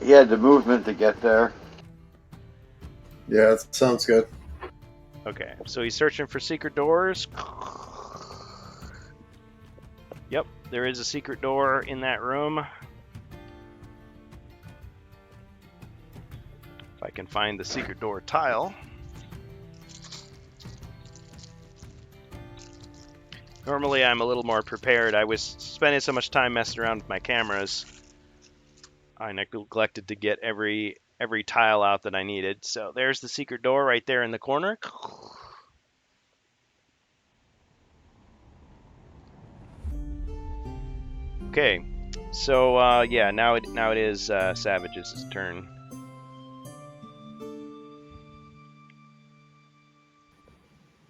had the movement to get there. Yeah, that sounds good. Okay, so he's searching for secret doors. Yep, there is a secret door in that room. If I can find the secret door tile. Normally I'm a little more prepared. I was spending so much time messing around with my cameras. I neglected to get every tile out that I needed. So there's the secret door right there in the corner. Okay, so yeah, now it is Savage's turn.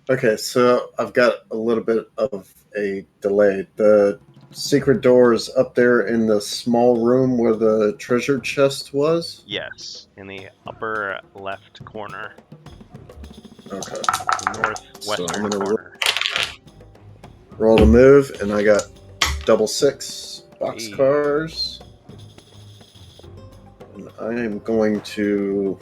Okay, so I've got a little bit of a delay. The secret door is up there in the small room where the treasure chest was? Yes, in the upper left corner. Okay. The northwestern So I'm gonna corner. Roll to move, and I got double 6 boxcars. And I am going to...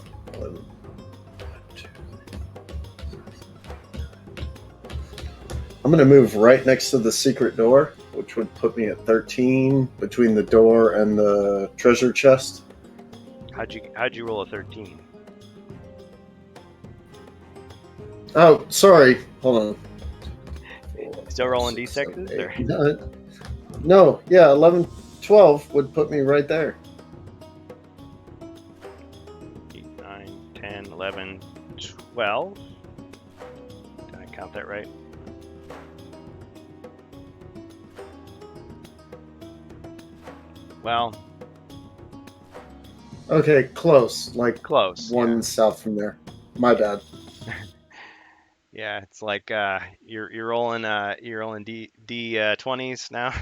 I'm going to move right next to the secret door, which would put me at 13 between the door and the treasure chest. How'd you roll a 13? Oh, sorry. Hold on. Still rolling d6s? Or? No, yeah, 11, 12 would put me right there. 8, 9, 10, 11, 12. Did I count that right? Well, okay, close. Like close. One south from there. My bad. Yeah, it's like you're rolling D20s now.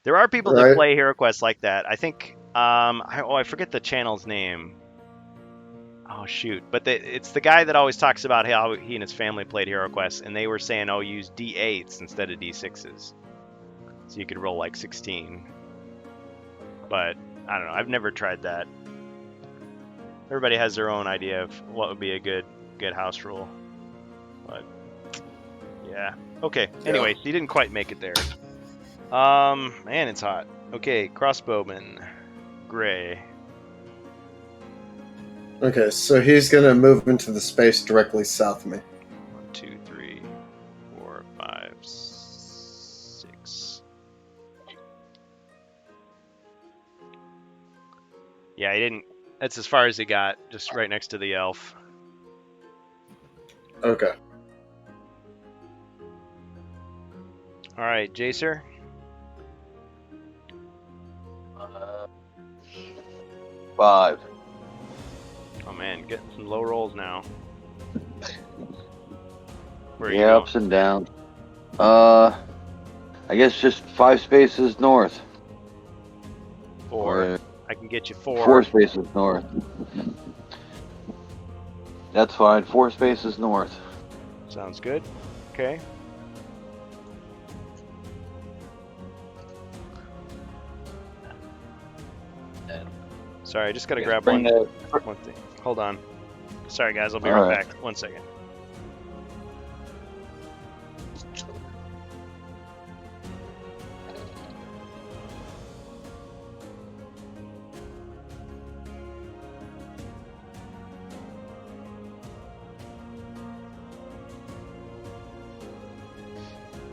There are people that play HeroQuest like that. I think I forget the channel's name. Oh shoot! But it's the guy that always talks about how he and his family played HeroQuest, and they were saying, "Oh, use D8s instead of D6s, so you could roll like 16." But I don't know. I've never tried that. Everybody has their own idea of what would be a good house rule. But yeah. Okay. Anyway, he didn't quite make it there. Man, it's hot. Okay, crossbowman, Gray. Okay, so he's gonna move into the space directly south of me. 1, 2, 3, 4, 5, 6. Yeah, he didn't. That's as far as he got, just right next to the elf. Okay. All right, Jacer. 5. Oh man, getting some low rolls now. Yeah, ups and downs. I guess just 5 spaces north. 4. I can get you 4. 4 spaces north. That's fine. 4 spaces north. Sounds good. Okay. Sorry, I just gotta grab one thing. Hold on. Sorry guys, I'll be right back. 1 second.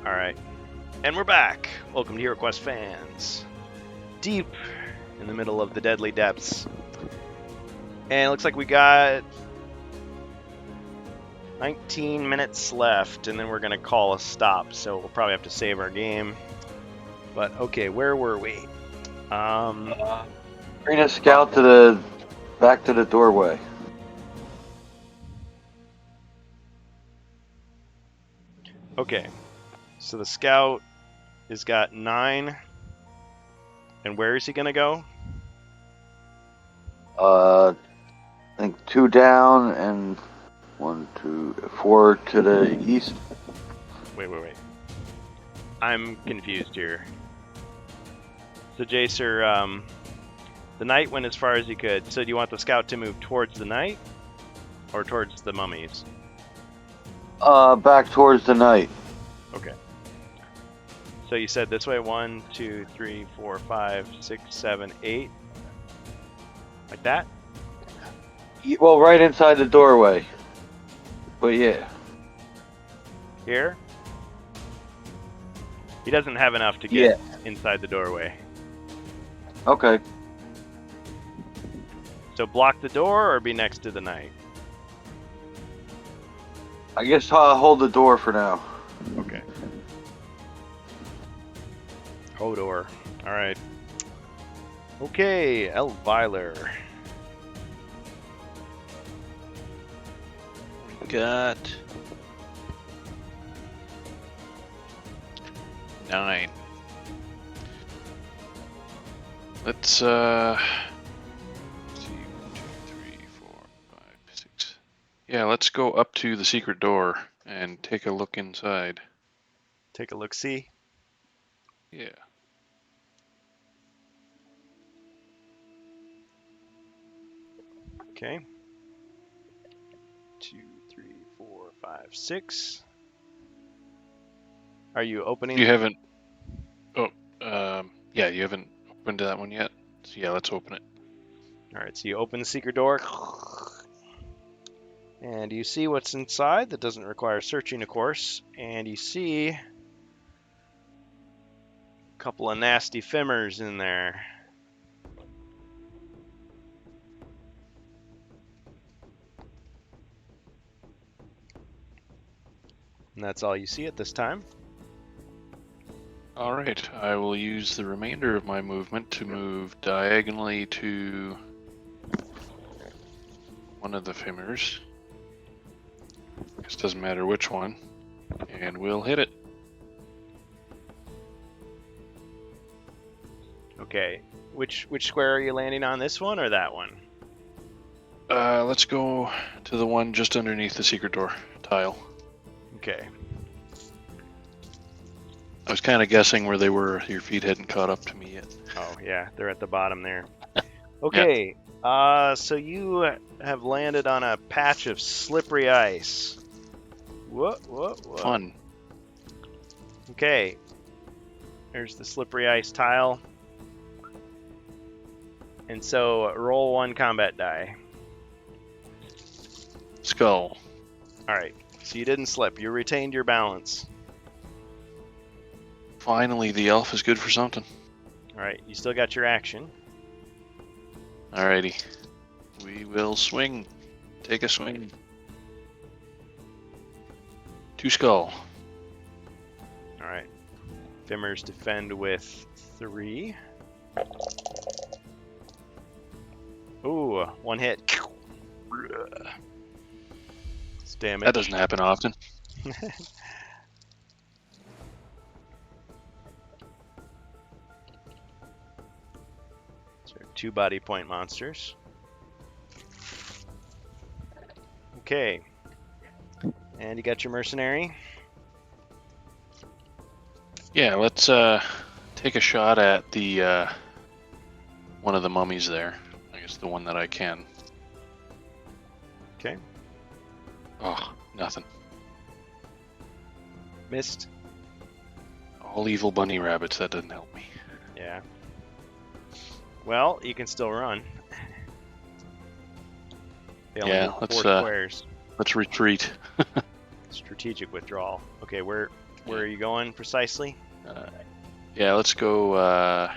Alright. And we're back. Welcome to HeroQuest fans. Deep in the middle of the deadly depths. And it looks like we got 19 minutes left, and then we're going to call a stop, so we'll probably have to save our game. But, okay, where were we? Bring a scout back to the doorway. Okay, so the scout has got 9. And where is he going to go? I think 2 down and 1, 2, 4 to the east. Wait. I'm confused here. So Jacer, the knight went as far as he could. So do you want the scout to move towards the knight or towards the mummies? Back towards the knight. Okay. So you said this way, 1, 2, 3, 4, 5, 6, 7, 8. Like that? Well, right inside the doorway. But yeah. Here? He doesn't have enough to get inside the doorway. Okay. So block the door or be next to the knight? I guess I'll hold the door for now. Okay. Hodor. Alright. Okay, Elvira. Got 9. Let's see, 1, 2, 3, 4, 5, 6. Yeah, let's go up to the secret door and take a look inside. Take a look, see. Yeah. Okay. 2, 3, 4, 5, 6. Are you opening? You haven't. Oh, yeah, you haven't opened that one yet. So yeah, let's open it. All right, so you open the secret door, and you see what's inside. That doesn't require searching, of course. And you see a couple of nasty Fimers in there. And that's all you see at this time. All right, I will use the remainder of my movement to move diagonally to one of the Fimers. This doesn't matter which one, and we'll hit it. Okay, which square are you landing on? This one or that one? Let's go to the one just underneath the secret door tile. Okay. I was kind of guessing where they were. Your feet hadn't caught up to me yet. Oh yeah, they're at the bottom there. Okay, so you have landed on a patch of slippery ice. What? Fun. Okay, there's the slippery ice tile. And so roll 1 combat die. Skull. Alright, so you didn't slip. You retained your balance. Finally, the elf is good for something. Alright, you still got your action. Alrighty. We will swing. Take a swing. 2 skull. Alright. Fimers defend with 3. Ooh, 1 hit. It's damage. That doesn't happen often. So 2 body point monsters. Okay. And you got your mercenary? Yeah, let's take a shot at the one of the mummies there. I guess the one that I can. Okay. Oh, nothing. Missed. All evil bunny rabbits, that doesn't help me. Yeah. Well, you can still run. They only need 4 squares. Let's retreat. Strategic withdrawal. Okay, where are you going precisely? Yeah, let's go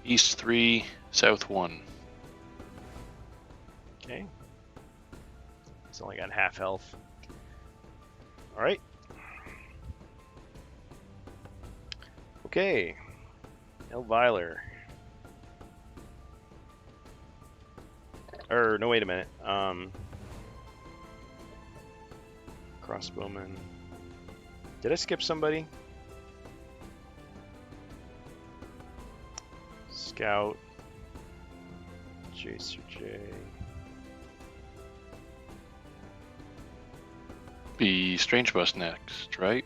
east 3, south 1. Okay. He's only got half health. Alright. Okay. Elvira. No, wait a minute. Crossbowman. Did I skip somebody? Scout. Jacer J. Be Strange Bus next, right?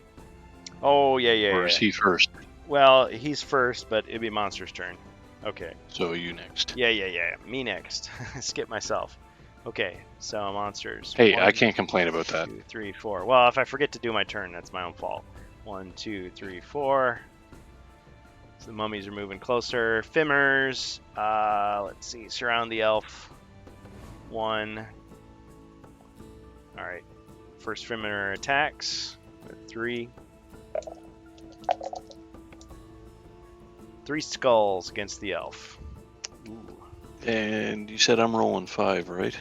Oh, yeah. Or is he first? Well, he's first, but it'd be Monster's turn. Okay. So you next. Yeah. Me next. Skip myself. Okay, so monsters. Hey, 1, I can't complain about that. 2, 3, 4. Well, if I forget to do my turn, that's my own fault. 1, 2, 3, 4. So the mummies are moving closer. Fimers. Let's see. Surround the elf. 1. All right. First Fimmer attacks with 3. 3 skulls against the elf. Ooh. And you said I'm rolling 5, right?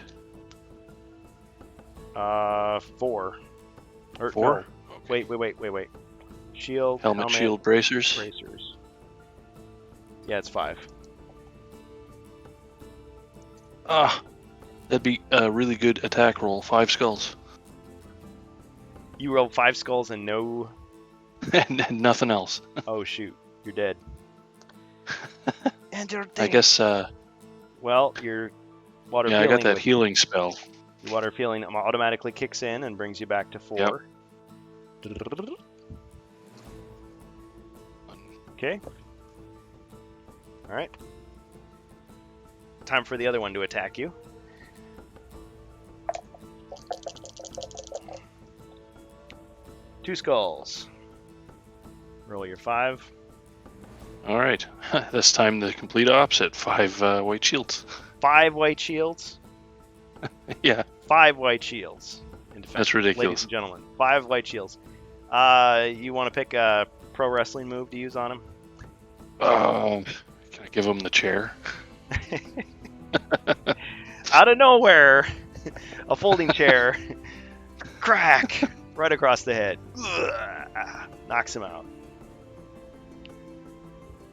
4. Or, 4? No. Wait. Shield, helmet, shield, bracers. Bracers. Yeah, it's 5. Ah, that'd be a really good attack roll. 5 skulls. You rolled 5 skulls and no... and nothing else. Oh, shoot. You're dead. And you're dead. I guess, well, your water yeah, I got that healing spell. Your water feeling automatically kicks in and brings you back to 4. Yep. Okay. Alright. Time for the other one to attack you. Two skulls. Roll your 5. All right. This time the complete opposite. 5 white shields. 5 white shields? Yeah. 5 white shields. In defense, that's ridiculous. Ladies and gentlemen, 5 white shields. You want to pick a pro wrestling move to use on him? Can I give him the chair? Out of nowhere, a folding chair, crack, right across the head. Ugh, knocks him out.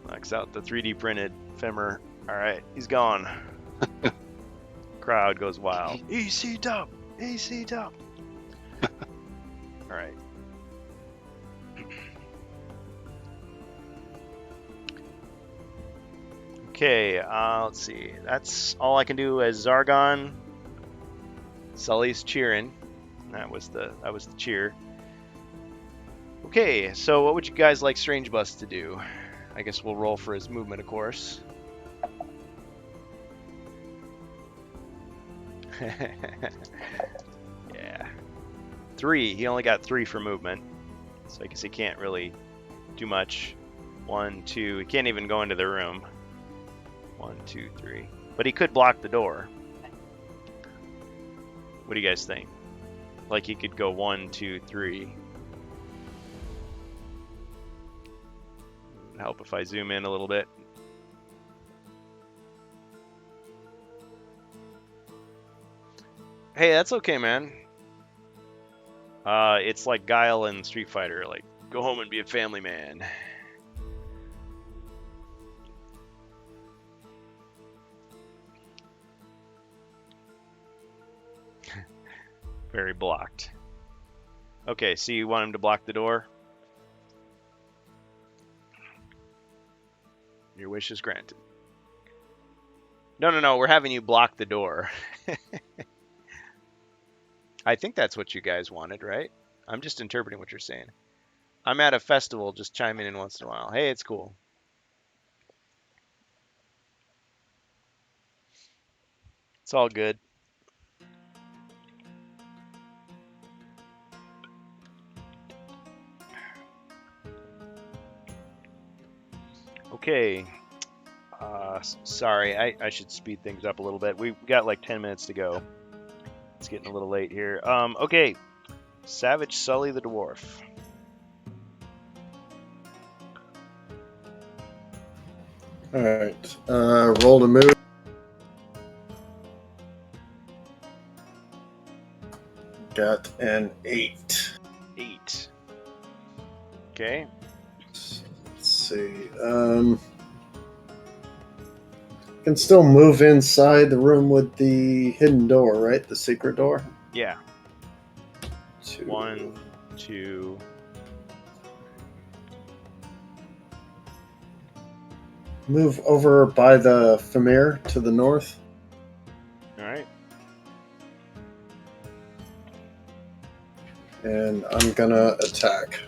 Knocks out the 3D printed femur. All right, he's gone. Crowd goes wild. EC dub, EC dub. All right. Okay, let's see. That's all I can do as Zargon. Sully's cheering. That was the cheer. Okay, so what would you guys like Strange Bus to do? I guess we'll roll for his movement, of course. Yeah. 3. He only got 3 for movement. So I guess he can't really do much. 1, 2. He can't even go into the room. 1, 2, 3. But he could block the door. What do you guys think? Like he could go 1, 2, 3. Would help if I zoom in a little bit. Hey, that's okay, man. It's like Guile in Street Fighter, like, go home and be a family man. Very blocked. Okay, so you want him to block the door? Your wish is granted. No, we're having you block the door. I think that's what you guys wanted, right? I'm just interpreting what you're saying. I'm at a festival, just chiming in once in a while. Hey, it's cool. It's all good. Okay. Sorry, I should speed things up a little bit. We've got like 10 minutes to go. It's getting a little late here. Okay. Savage Sully the Dwarf. Alright. Roll to move. Got an 8. 8. Okay. Let's see. Can still move inside the room with the hidden door, right? The secret door? Yeah. 2. 1, 2. Move over by the Famir to the north. Alright. And I'm gonna attack.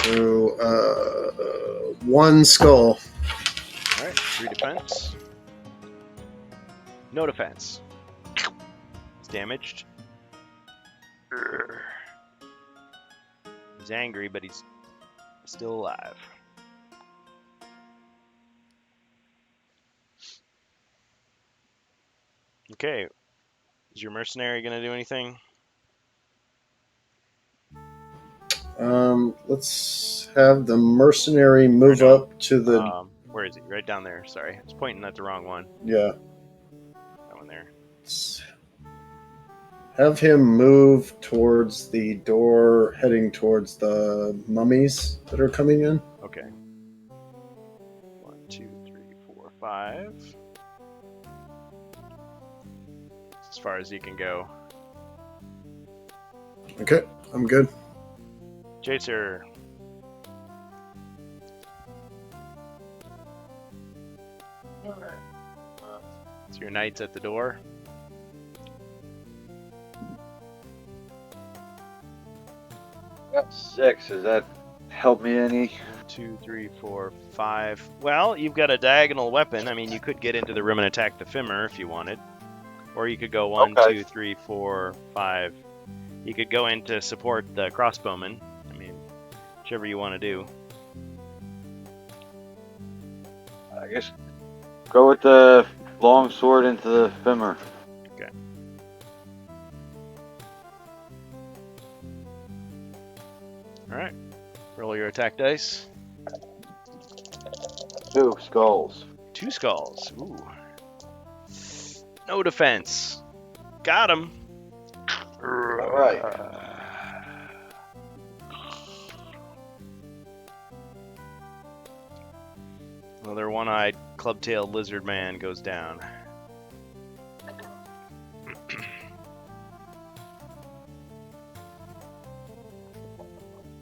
So, 1 skull. Alright, 3 defense. No defense. It's damaged. He's angry, but he's still alive. Okay. Is your mercenary going to do anything? Let's have the mercenary move up to the. Where is he? Right down there. Sorry, I was pointing at the wrong one. Yeah. That one there. Have him move towards the door, heading towards the mummies that are coming in. Okay. 1, 2, 3, 4, 5. As far as you can go. Okay, I'm good. Jacer. So your knight's at the door. Got 6. Does that help me any? 2, 3, 4, 5. Well, you've got a diagonal weapon. I mean, you could get into the room and attack the Fimmer if you wanted. Or you could go 1, Okay. 2, 3, 4, 5. You could go in to support the crossbowman. I mean, whichever you want to do. I guess go with the long sword into the Fimmer. Okay. Alright. Roll your attack dice. 2 skulls. 2 skulls. Ooh. No defense. Got him. Alright. Another one-eyed, club-tailed lizard man goes down.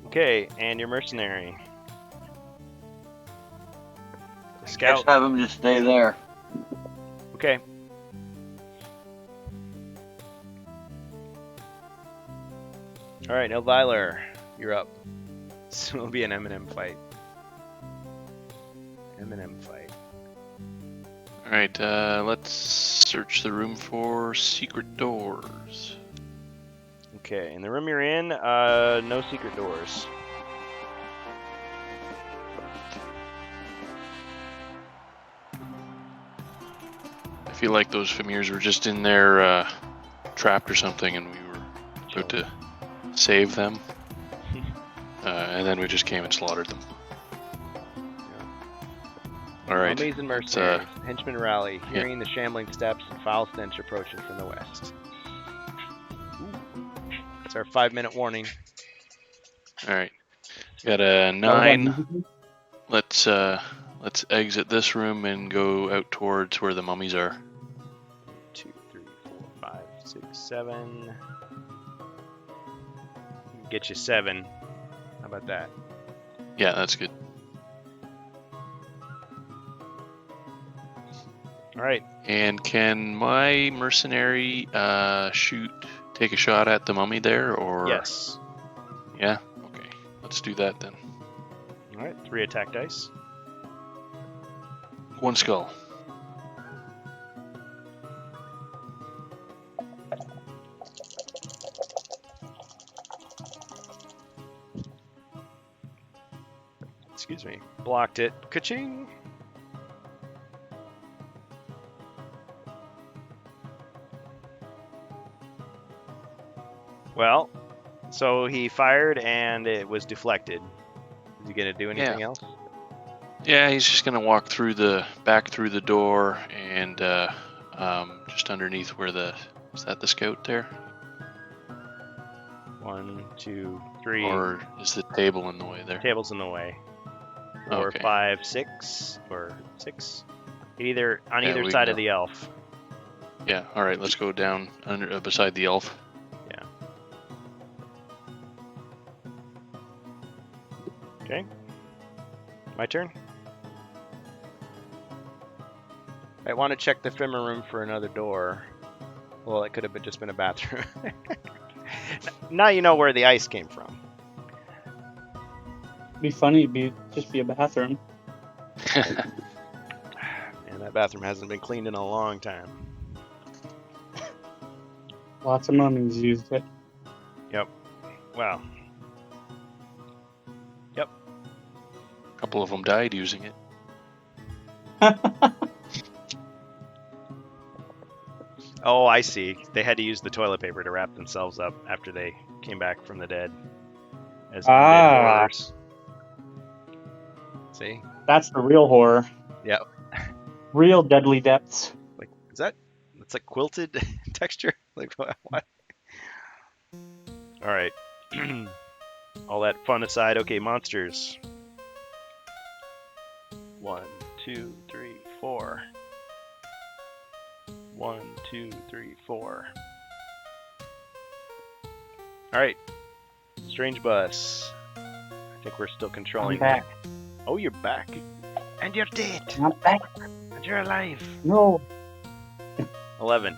Okay, and your mercenary. Scout. Just have him just stay there. Okay. Alright, Elviler, you're up. This will be an Eminem fight. Eminem fight. Alright, let's search the room for secret doors. Okay, in the room you're in, no secret doors. I feel like those Famirs were just in there trapped or something, and we were about to save them. And then we just came and slaughtered them. Alright. Mummies and mercenaries. Henchmen rally, hearing the shambling steps and foul stench approaching from the west. That's our 5-minute warning. Alright. Got a 9. Let's exit this room and go out towards where the mummies are. 2, 3, 4, 5, 6, 7. Get you 7. How about that? Yeah, that's good. Alright. And can my mercenary take a shot at the mummy there, or? Yes. Yeah? Okay. Let's do that then. Alright, 3 attack dice. 1 skull. Excuse me. Blocked it. Ka-ching! Well, so he fired and it was deflected. Is he gonna do anything else? Yeah, he's just gonna walk back through the door and just underneath where is that the scout there? 1, 2, 3. Or is the table in the way there? Table's in the way. 4, Okay. 5, 6, or 6. Either on Yeah, either we side can of the elf. Yeah. All right. Let's go down under beside the elf. Yeah. Okay. My turn. I want to check the Fimmer room for another door. Well, it could have just been a bathroom. Now you know where the ice came from. It'd be funny, just be a bathroom. And that bathroom hasn't been cleaned in a long time. Lots of mummies used it. Yep. Wow. Yep. A couple of them died using it. Oh, I see. They had to use the toilet paper to wrap themselves up after they came back from the dead as undead horrors. See? That's the real horror. Yeah. Real deadly depths. Like, is that? It's like quilted texture. Like what? All right. All that fun aside. Okay, monsters. 1, 2, 3, 4. 1, 2, 3, 4. All right. Strange bus. I think we're still controlling. I'm back. Oh, you're back. And you're dead. I'm back. And you're alive. No. 11.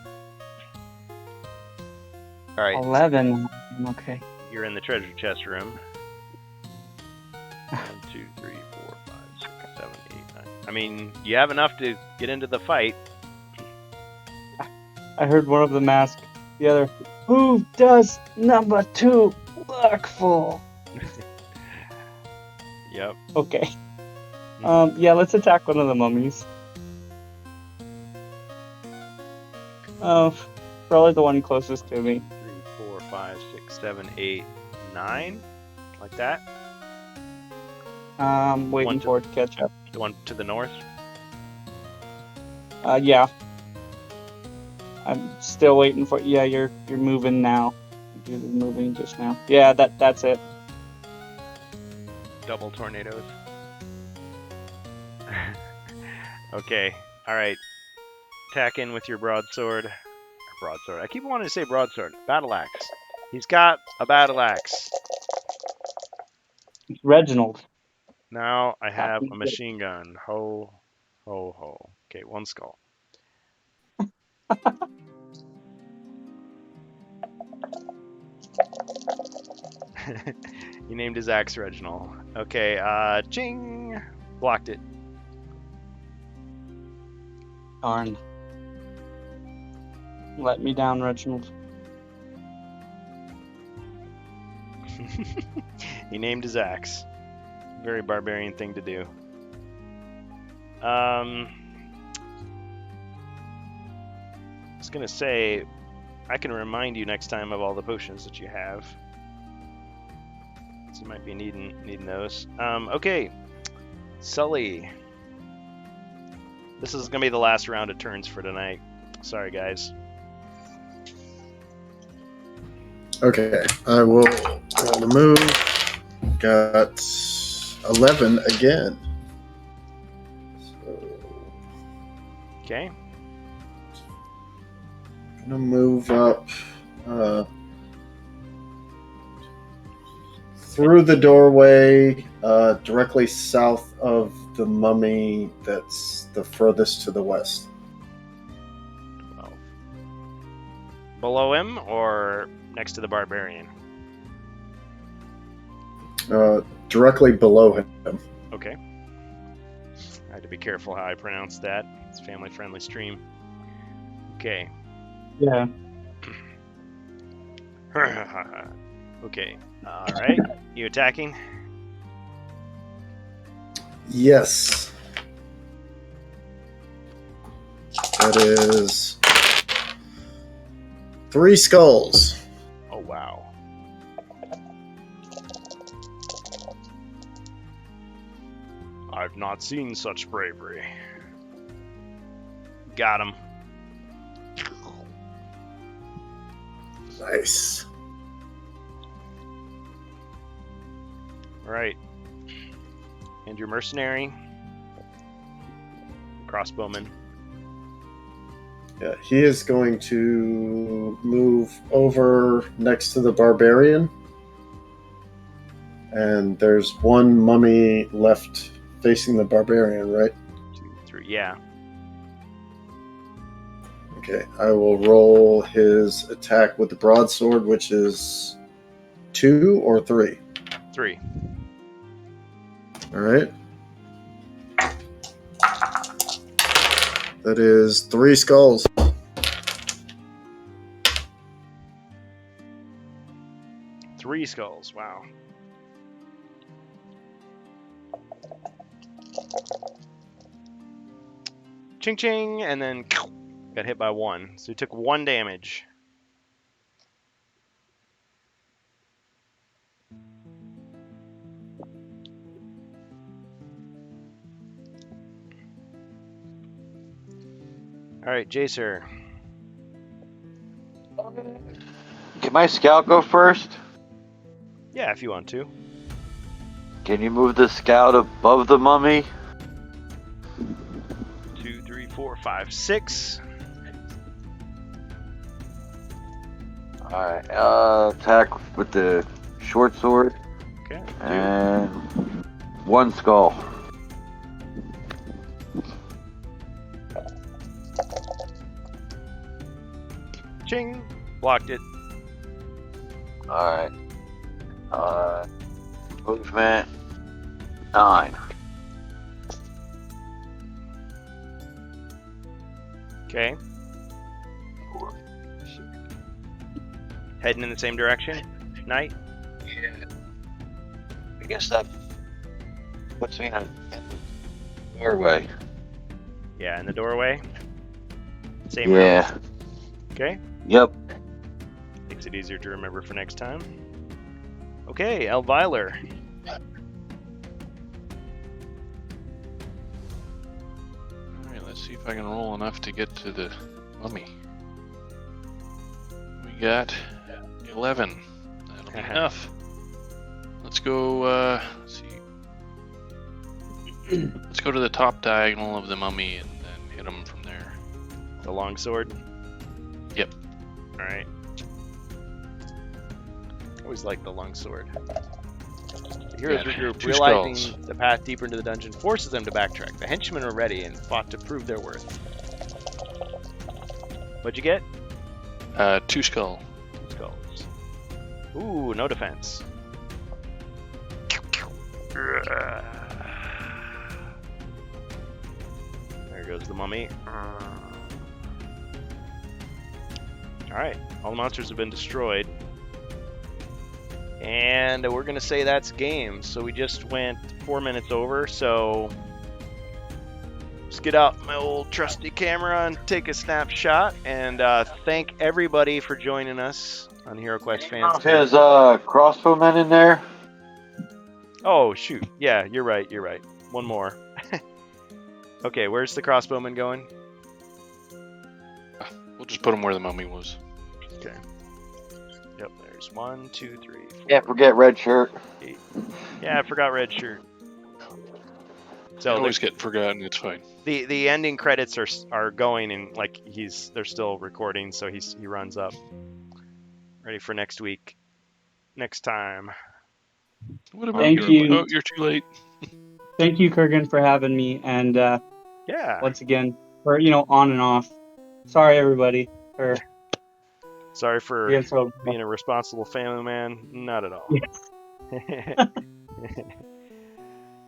All right. 11. Okay. You're in the treasure chest room. 1, 2, 3, 4, 5, 6, 7, 8, 9. I mean, you have enough to get into the fight. I heard one of them ask the other, "Who does number 2 work for?" Yep. Okay. Yeah, let's attack one of the mummies. Probably the one closest to me. 3, 4, 5, 6, 7, 8, 9. Like that. Waiting for it to catch up. The one to the north. Yeah. I'm still waiting for. Yeah, you're moving now. You're moving just now. Yeah, that's it. Double tornadoes. Okay. All right. Attack in with your broadsword. Broadsword. I keep wanting to say broadsword. Battle axe. He's got a battle axe. Reginald. Now I have a machine gun. Ho, ho, ho. Okay, 1 skull. He named his axe Reginald. Okay, ching! Blocked it. Darn. Let me down, Reginald. He named his axe. Very barbarian thing to do. I was gonna say, I can remind you next time of all the potions that you have. So you might be needing those. Okay, Sully. This is gonna be the last round of turns for tonight. Sorry, guys. Okay, I will roll the move. Got 11 again. So, Okay. gonna move up through the doorway directly south of the mummy that's the furthest to the west. 12. Below him or next to the barbarian? Directly below him. Okay. I had to be careful how I pronounce that. It's a family-friendly stream. Okay. Yeah. Okay. All right. You attacking? Yes. That is 3 skulls. Oh, wow. I've not seen such bravery. Got him. Nice. All right. And your mercenary. Crossbowman. Yeah, he is going to move over next to the barbarian. And there's one mummy left facing the barbarian, right? 2, 3. Yeah. Okay, I will roll his attack with the broadsword, which is 2 or 3. 3. All right. That is 3 skulls. Three skulls. Wow. Ching ching, and then Got hit by 1. So he took 1 damage. Alright, Jacer. Can my scout go first? Yeah, if you want to. Can you move the scout above the mummy? 2, 3, 4, 5, 6. Alright, attack with the short sword. Okay. And 1 skull. Ching! Blocked it. Alright. Movement 9. Okay. Heading in the same direction? Knight? Yeah. I guess that puts me in the doorway. Yeah, in the doorway. Same room. Yeah. Okay. Yep. Makes it easier to remember for next time. Okay, Elviler. Alright, let's see if I can roll enough to get to the mummy. We got 11. That'll be enough. Let's go, let's see. Let's go to the top diagonal of the mummy and then hit him from there. The longsword? Yep. Alright. Always like the longsword. The heroes Yeah, regroup, 2 realizing skulls. the path deeper into the dungeon forces them to backtrack. The henchmen are ready and fought to prove their worth. What'd you get? 2 skull. 2 skulls. Ooh, no defense. There goes the mummy. Alright, all the monsters have been destroyed. And we're going to say that's game. So we just went 4 minutes over, so let's get out my old trusty camera and take a snapshot. And thank everybody for joining us on HeroQuest Fans. Has crossbowmen in there? Oh, shoot. Yeah, you're right. One more. Okay, where's the crossbowman going? We'll just put him where the mummy was. Okay. Yep, there's 1, 2, 3, 4. Can't forget red shirt. 8. Yeah, I forgot red shirt. So Always get forgotten. It's fine. the ending credits are going, and like they're still recording, so he runs up. Ready for next week. Next time. What about Thank you. Oh, you're too late. Thank you, Kurgan, for having me. And Yeah. once again, for on and off. Sorry, everybody. Sorry for being so being a responsible family man. Not at all.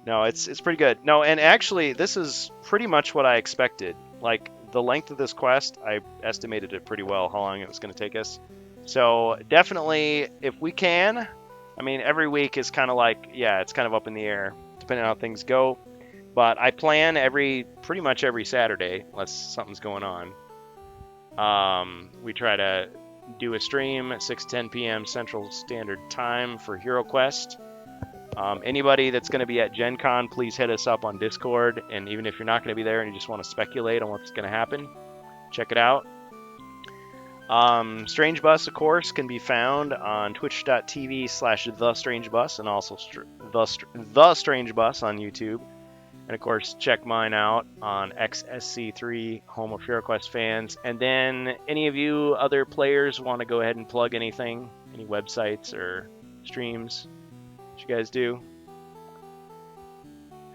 No, it's pretty good. No, and actually, this is pretty much what I expected. Like, the length of this quest, I estimated it pretty well, how long it was going to take us. So, definitely, if we can, I mean, every week is kind of like, yeah, it's kind of up in the air, depending on how things go. But I plan pretty much every Saturday, unless something's going on. We try to do a stream at 6:10 p.m. Central Standard Time for HeroQuest. Anybody that's going to be at Gen Con, please hit us up on Discord. And even if you're not going to be there and you just want to speculate on what's going to happen, check it out. Strange Bus, of course, can be found on twitch.tv/TheStrangeBus and also The Strange Bus on YouTube. And of course, check mine out on XSC3, home of HeroQuest Fans. And then any of you other players want to go ahead and plug anything, any websites or streams that you guys do?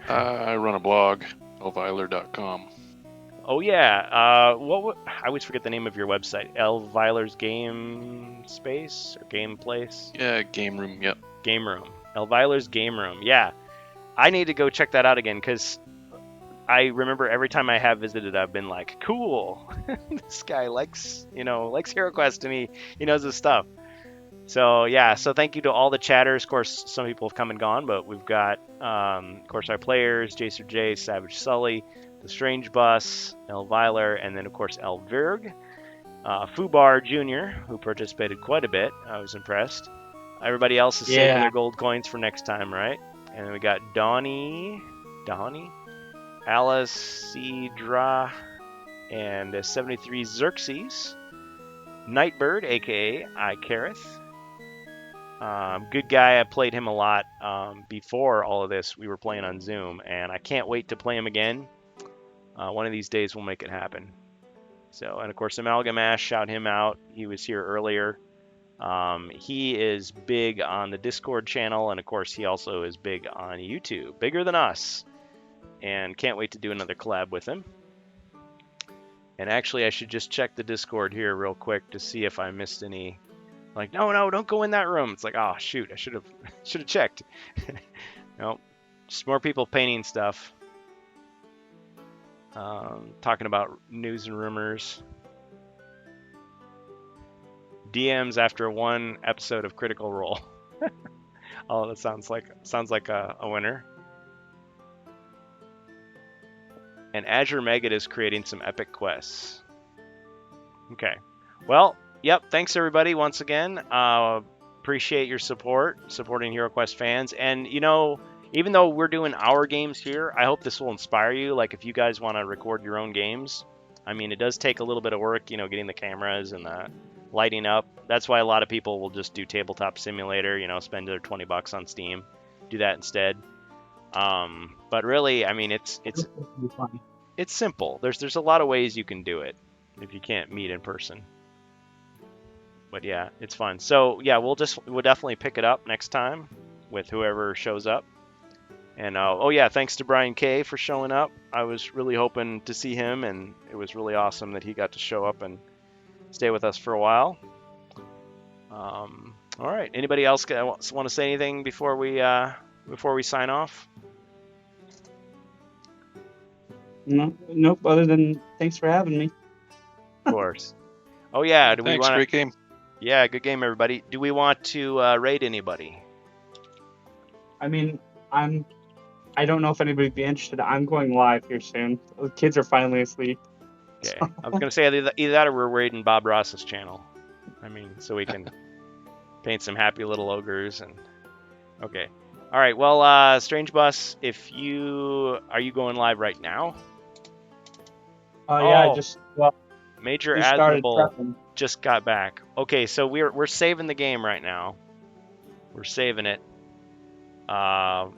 I run a blog, elviler.com. Oh yeah, I always forget the name of your website. Elviler's Game Space or Game Place? Yeah, Game Room. Yep. Game Room. Elviler's Game Room. Yeah, I need to go check that out again because I remember every time I have visited, I've been like, cool. This guy likes HeroQuest and he knows his stuff. So yeah, so thank you to all the chatters. Of course, some people have come and gone, but we've got, of course, our players, Jacer J, Savage Sully, the Strange Bus, Elviler, and then of course Elvirg. Fubar Jr., who participated quite a bit. I was impressed. Everybody else is saving their gold coins for next time, right? And then we got Donnie, Alicidra, and 73 Xerxes. Nightbird, aka Icarith. Good guy. I played him a lot before all of this. We were playing on Zoom, and I can't wait to play him again. One of these days we'll make it happen. So, and of course, Amalgamash, shout him out. He was here earlier. He is big on the Discord channel, and of course, he also is big on YouTube. Bigger than us. And can't wait to do another collab with him. And actually, I should just check the Discord here real quick to see if I missed any. Like, no, don't go in that room. It's like, oh, shoot, I should have checked. Nope. Just more people painting stuff. Talking about news and rumors. DMs after one episode of Critical Role. Oh, that sounds like a winner. And Azure Megid is creating some epic quests. Okay. Well, yep. Thanks everybody once again. Appreciate your supporting HeroQuest fans. And you know, even though we're doing our games here, I hope this will inspire you. Like if you guys want to record your own games, I mean, it does take a little bit of work, you know, getting the cameras and the lighting up. That's why a lot of people will just do Tabletop Simulator, you know, spend their $20 on Steam, do that instead. But really, I mean, it's simple. There's a lot of ways you can do it if you can't meet in person. But yeah, it's fun. So yeah, we'll definitely pick it up next time with whoever shows up. And oh yeah, thanks to Brian K for showing up. I was really hoping to see him, and it was really awesome that he got to show up and stay with us for a while. All right. Anybody else want to say anything before we sign off? No, nope. Other than thanks for having me. Of course. Oh yeah. Thanks. Great game. Yeah, good game, everybody. Do we want to raid anybody? I mean, I don't know if anybody would be interested. I'm going live here soon. The kids are finally asleep. Okay. I was gonna say either that or we're raiding Bob Ross's channel. I mean, so we can paint some happy little ogres and. Okay. All right. Well, Strange Bus, are you going live right now? Yeah, Major Admirable just got back. Okay, so we're saving the game right now. We're saving it. I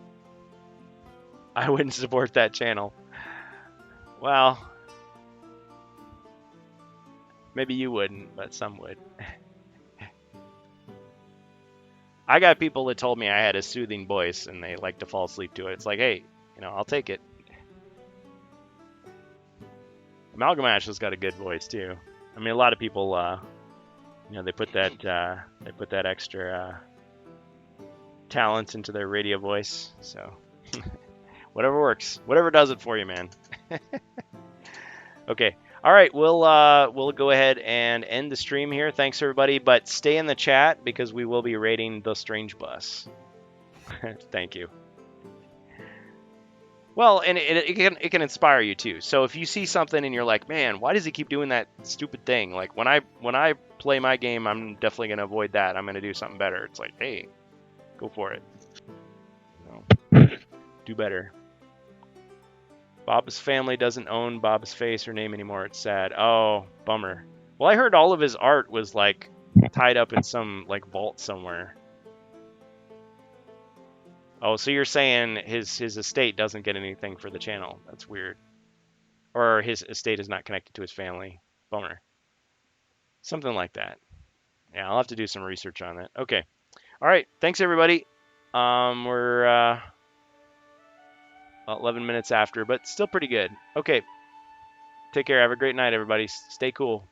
wouldn't support that channel. Well, maybe you wouldn't, but some would. I got people that told me I had a soothing voice and they like to fall asleep to it. It's like, hey, you know, I'll take it. Amalgamash has got a good voice too. I mean, a lot of people, you know, they put that extra talent into their radio voice. So whatever works, whatever does it for you, man. Okay. All right, we'll go ahead and end the stream here. Thanks everybody, but stay in the chat because we will be raiding the Strange Bus. Thank you. Well, and it can inspire you too. So if you see something and you're like, man, why does he keep doing that stupid thing? Like when I play my game, I'm definitely gonna avoid that. I'm gonna do something better. It's like, hey, go for it. Do better. Bob's family doesn't own Bob's face or name anymore. It's sad. Oh, bummer. Well, I heard all of his art was like tied up in some like vault somewhere. Oh, so you're saying his estate doesn't get anything for the channel? That's weird. Or his estate is not connected to his family. Bummer. Something like that. Yeah, I'll have to do some research on that. Okay. All right. Thanks everybody. We're 11 minutes after, but still pretty good. Okay. Take care. Have a great night, everybody. Stay cool.